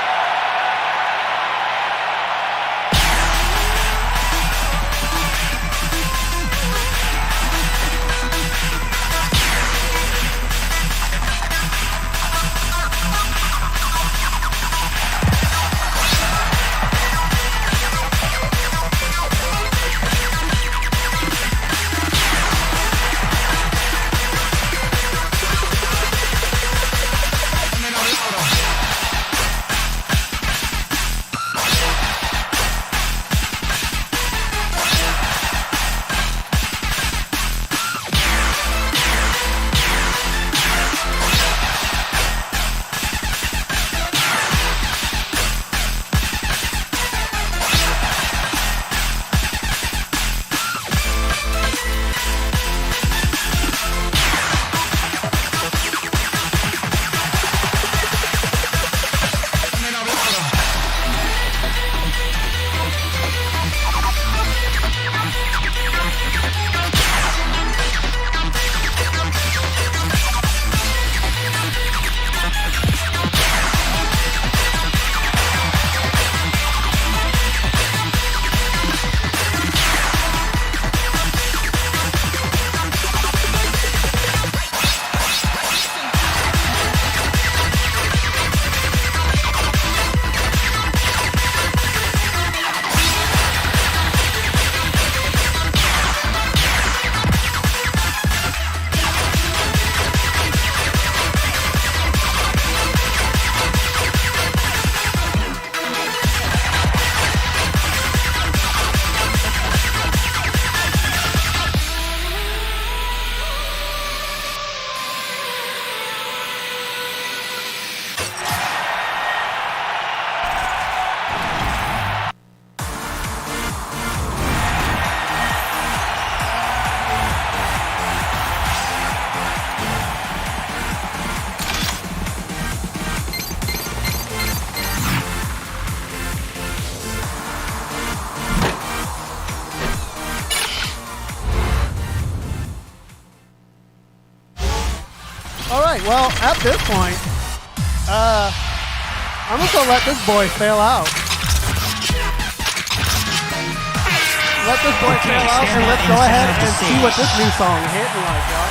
All right, well, at this point, I'm just gonna let this boy fail out. Let this boy Okay, fail out, stand and by let's go inside ahead of the and see stage. what this new song hitting like, y'all.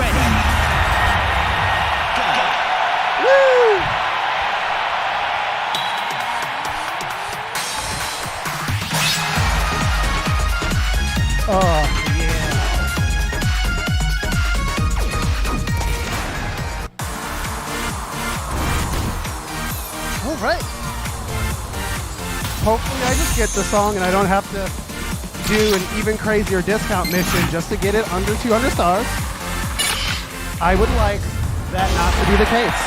Ready. Woo! Oh, yeah. All right. Hopefully I just get the song and I don't have to do an even crazier discount mission just to get it under 200 stars. I would like that not to be the case.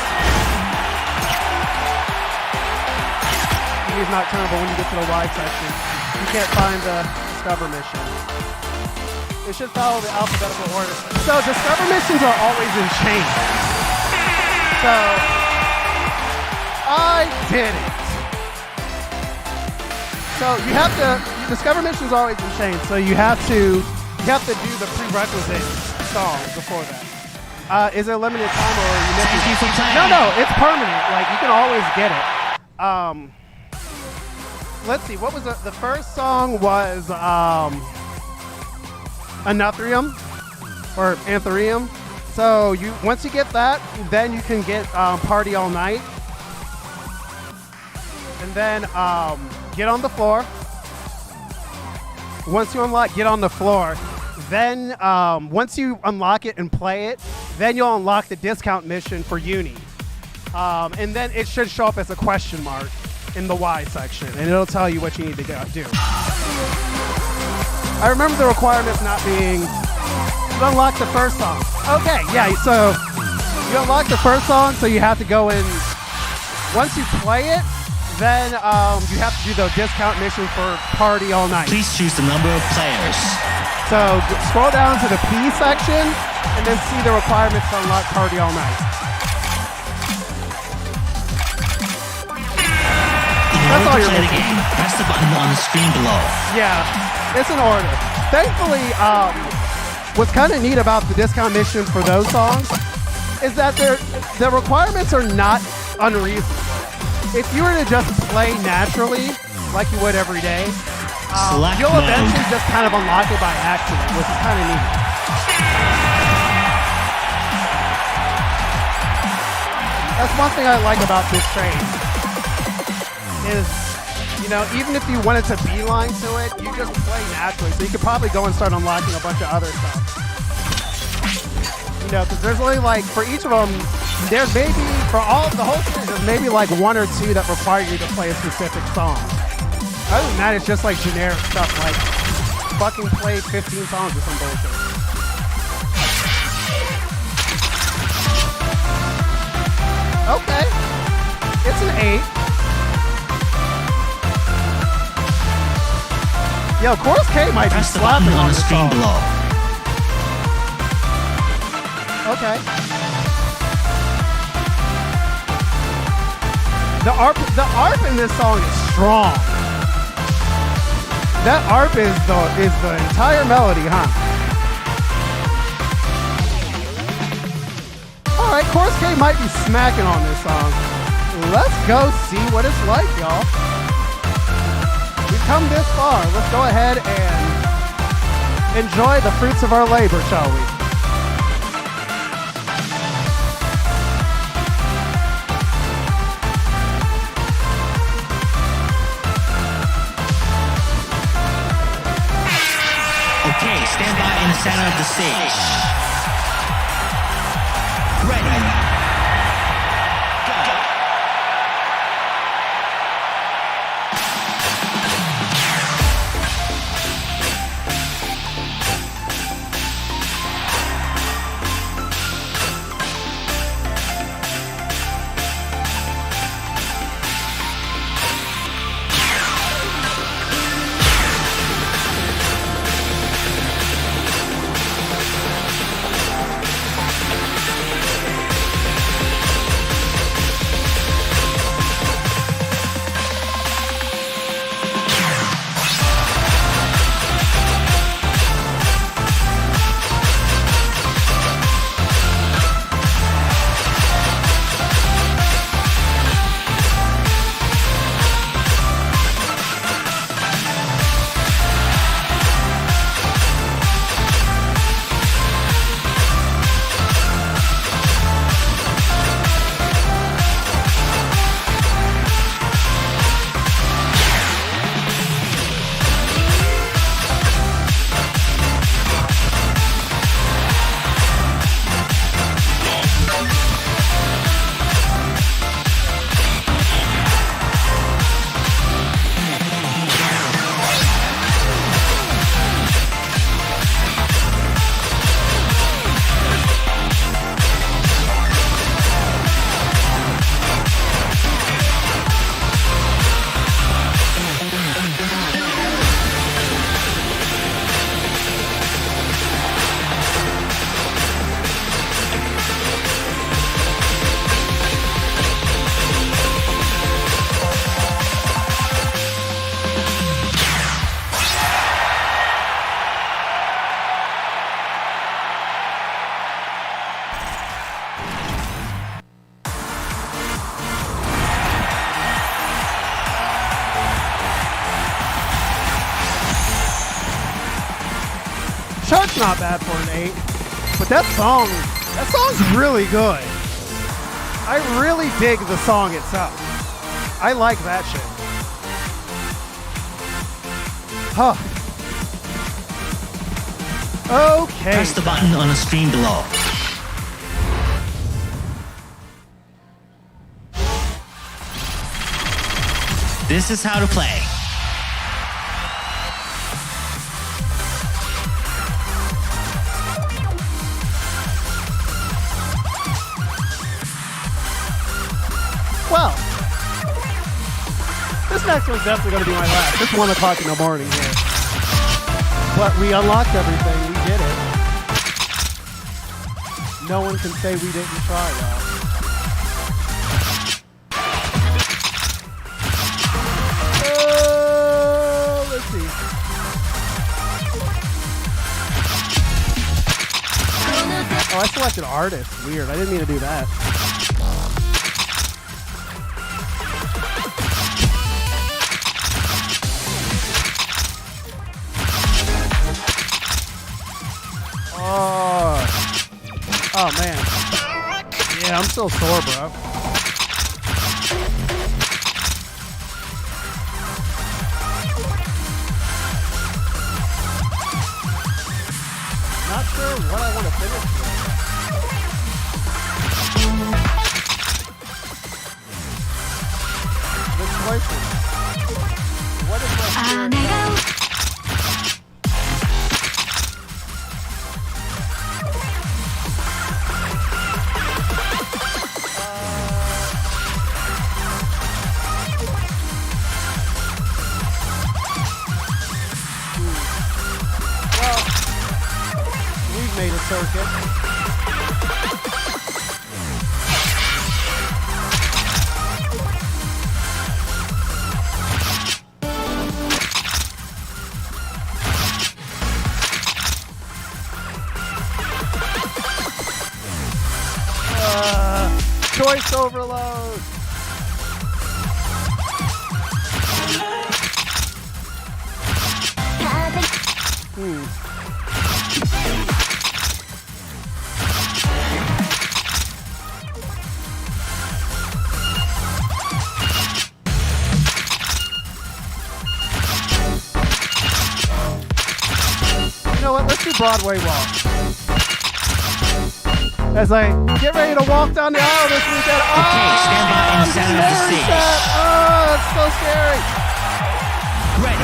He's not turnable when you get to the Y section. You can't find the Discover mission. It should follow the alphabetical order. So Discover missions are always in chains. So I did it. So you have to Discover missions are always in chains. So you have to do the prerequisite song before that. Is it a limited time or are you missing? Thank you for playing. No, it's permanent. Like you can always get it. Let's see. What was the first song was Anatherium or Antherium. So once you get that, then you can get Party All Night, and then Get on the Floor. Once you unlock Get on the Floor, then once you unlock it and play it, then you'll unlock the discount mission for Uni. And then it should show up as a question mark in the Y section, and it'll tell you what you need to do. I remember the requirements not being you unlock the first song. Okay, yeah, so you unlock the first song, so you have to go in. Once you play it, then you have to do the discount mission for Party All Night. Please choose the number of players. So scroll down to the P section and then see the requirements to unlock Party All Night. In That's all order to you're play the missing. game, press the button on the screen below. Yeah, it's in order. Thankfully, what's kind of neat about the discount mission for those songs is that the requirements are not unreasonable. If you were to just play naturally, like you would every day, Select you'll mode. eventually just kind of unlock it by accident, which is kind of neat. That's one thing I like about this train is, even if you wanted to beeline to it, you just play naturally. So you could probably go and start unlocking a bunch of other stuff. Because there's only for each of them, there's maybe, for the whole series, there's maybe one or two that require you to play a specific song. Other than that, it's just generic stuff like fucking play 15 songs or some bullshit. Okay. It's an 8. Yo, Chorus K might be Press the slapping button on the this screen song. below. Okay. The ARP in this song is strong. That ARP is the entire melody, huh? All right, Chorus K might be smacking on this song. Let's go see what it's like, y'all. We've come this far. Let's go ahead and enjoy the fruits of our labor, shall we? Okay, stand by in the center of the stage. Ready. Go. Chart's not bad for an 8, but that song's really good. I really dig the song itself. I like that shit. Huh. Okay. Press the button on the screen below. This is how to play. Well, this next one's definitely going to be my last. It's 1 o'clock in the morning here. But we unlocked everything. We did it. No one can say we didn't try, y'all. Let's see. Oh, I selected artist. Weird. I didn't mean to do that. Oh man. Yeah, I'm still sore, bro. Not sure what I want to finish with. The choices. What is my spirit? Made a circuit. Choice overload. You know what? Let's do Broadway Walk. As I get ready to walk down the aisle this weekend. Okay, stand by in the center of the stage. Oh, that's so scary. Ready.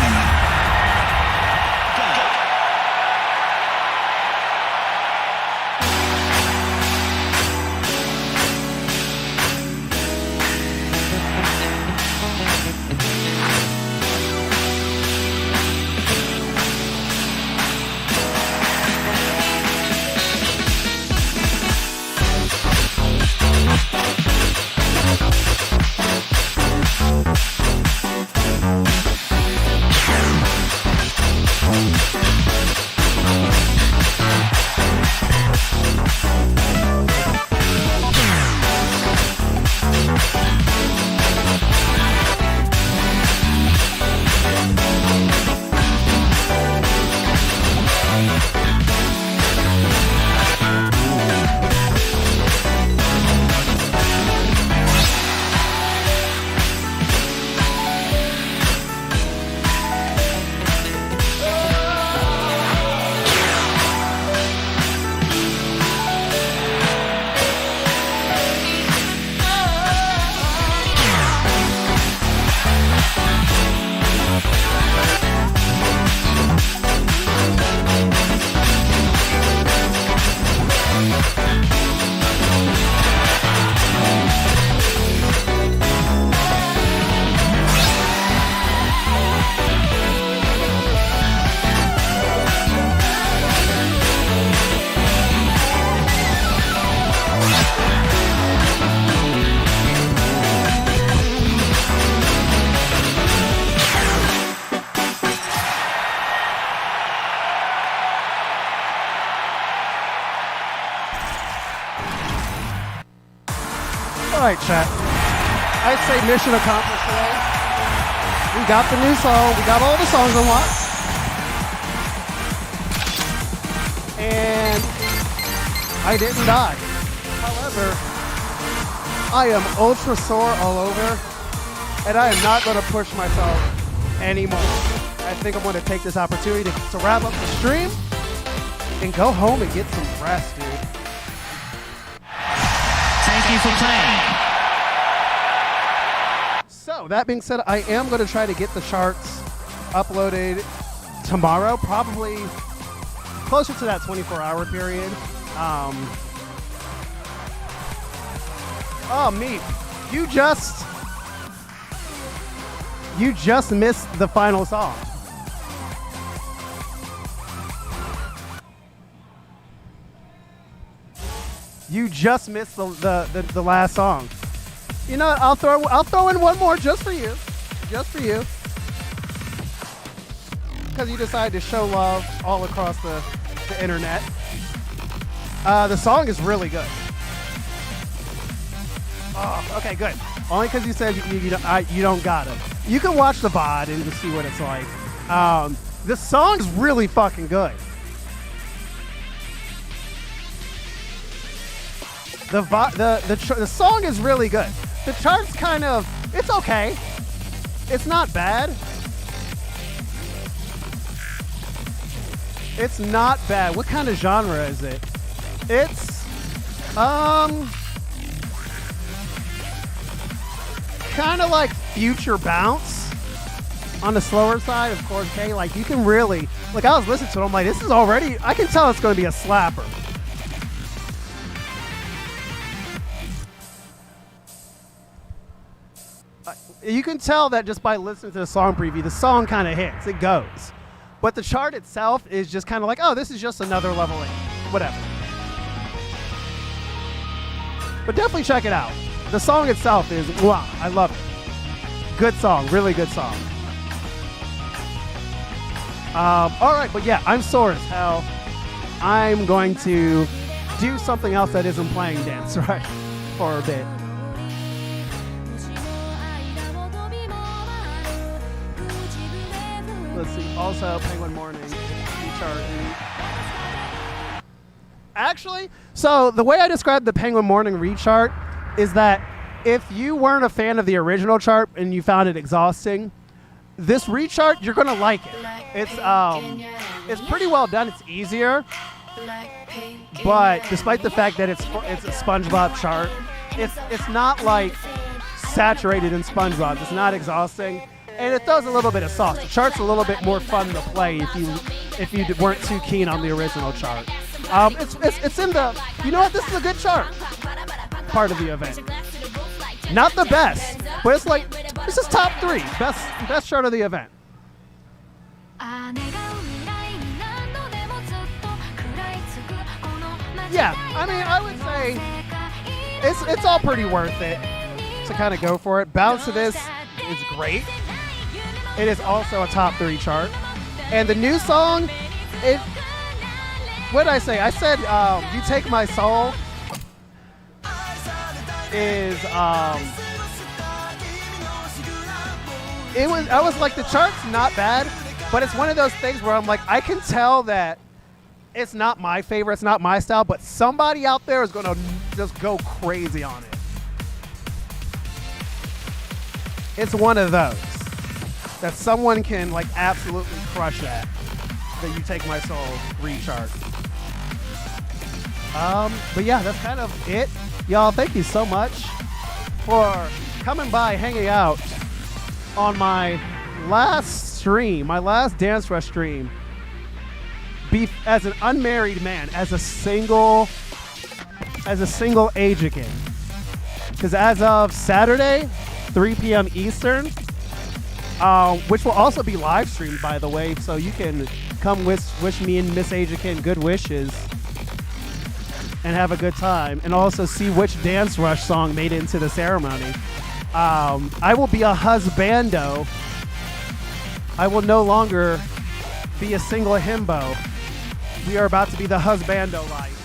All right, chat. I'd say mission accomplished today. We got the new song. We got all the songs unlocked. and I didn't die. However, I am ultra sore all over, and I am not going to push myself anymore. I think I'm going to take this opportunity to wrap up the stream and go home and get some rest, dude. Thank you for playing. So, that being said, I am going to try to get the charts uploaded tomorrow, probably closer to that 24-hour period. Oh, me. You just missed the final song. You just missed the last song. You know what? I'll throw in one more just for you. Just for you. Because you decided to show love all across the internet. The song is really good. Oh, okay, good. Only because you said you don't got it. You can watch the VOD and just see what it's like. The song's really fucking good. The song is really good. The chart's kind of, it's okay. It's not bad. It's not bad. What kind of genre is it? It's kind of like future bounce on the slower side, of course. Okay, like you can really, like I was listening to it, I'm like, this is already, I can tell it's going to be a slapper. You can tell that just by listening to the song preview, the song kind of hits, it goes. But the chart itself is just kind of like, oh, this is just another level 8, whatever. But definitely check it out. The song itself is, wow, I love it. Good song, really good song. All right, but yeah, I'm sore as hell. I'm going to do something else that isn't playing Dancerush for a bit. Let's see. Also, Penguin Morning chart. Actually, so the way I described the Penguin Morning rechart is that if you weren't a fan of the original chart and you found it exhausting, this rechart, you're gonna like it. It's pretty well done. It's easier, but despite the fact that it's a SpongeBob chart, it's not like saturated in SpongeBob. It's not exhausting. And it throws a little bit of sauce. The chart's a little bit more fun to play if you weren't too keen on the original chart. It's in the, you know what, this is a good chart part of the event. Not the best, but it's like, this is top 3, best chart of the event. Yeah, I mean, I would say it's all pretty worth it to kind of go for it. Bounce to this is great. It is also a top 3 chart. And the new song, what did I say? I said, You Take My Soul is, I was like, the chart's not bad, but it's one of those things where I'm like, I can tell that it's not my favorite, it's not my style, but somebody out there is going to just go crazy on it. It's one of those that someone can like absolutely crush at. That You Take My Soul rechart. But yeah, that's kind of it. Y'all, thank you so much for coming by, hanging out on my last stream, my last Dancerush stream. As an unmarried man, as a single Eijiken. Because as of Saturday, 3 p.m. Eastern, which will also be live streamed, by the way, so you can come wish me and Miss Eijiken good wishes and have a good time, and also see which Dancerush song made it into the ceremony. I will be a husbando. I will no longer be a single himbo. We are about to be the husbando life.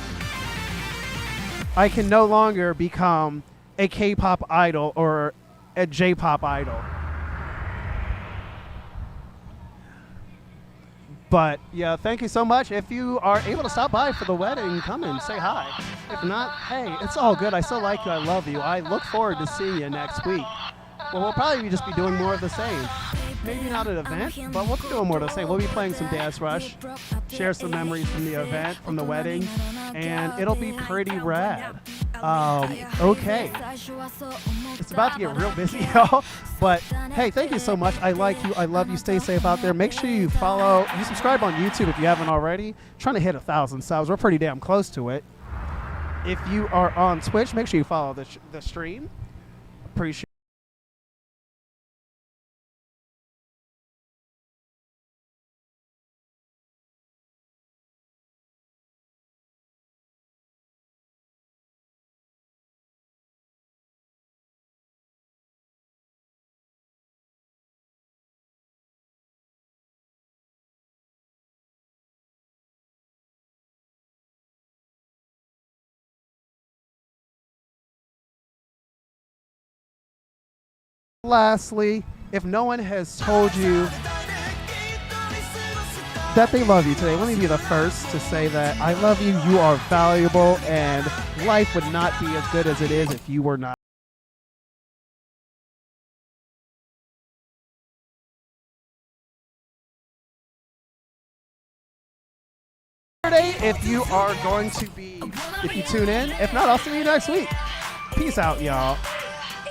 I can no longer become a K-pop idol or a J-pop idol. But yeah, thank you so much. If you are able to stop by for the wedding, come and say hi. If not, hey, it's all good. I still like you. I love you. I look forward to seeing you next week. Well, we'll probably just be doing more of the same. Maybe not an event, but we'll be doing more of the same. We'll be playing some Dancerush, share some memories from the event, from the wedding, and it'll be pretty rad. Okay. It's about to get real busy, y'all. But hey, thank you so much. I like you. I love you. Stay safe out there. Make sure you subscribe on YouTube if you haven't already. Trying to hit 1,000 subs. We're pretty damn close to it. If you are on Twitch, make sure you follow the stream. Appreciate Lastly, if no one has told you that they love you today, let me be the first to say that I love you. You are valuable, and life would not be as good as it is if you were not. If you are going to be, if you tune in, if not, I'll see you next week. Peace out, y'all.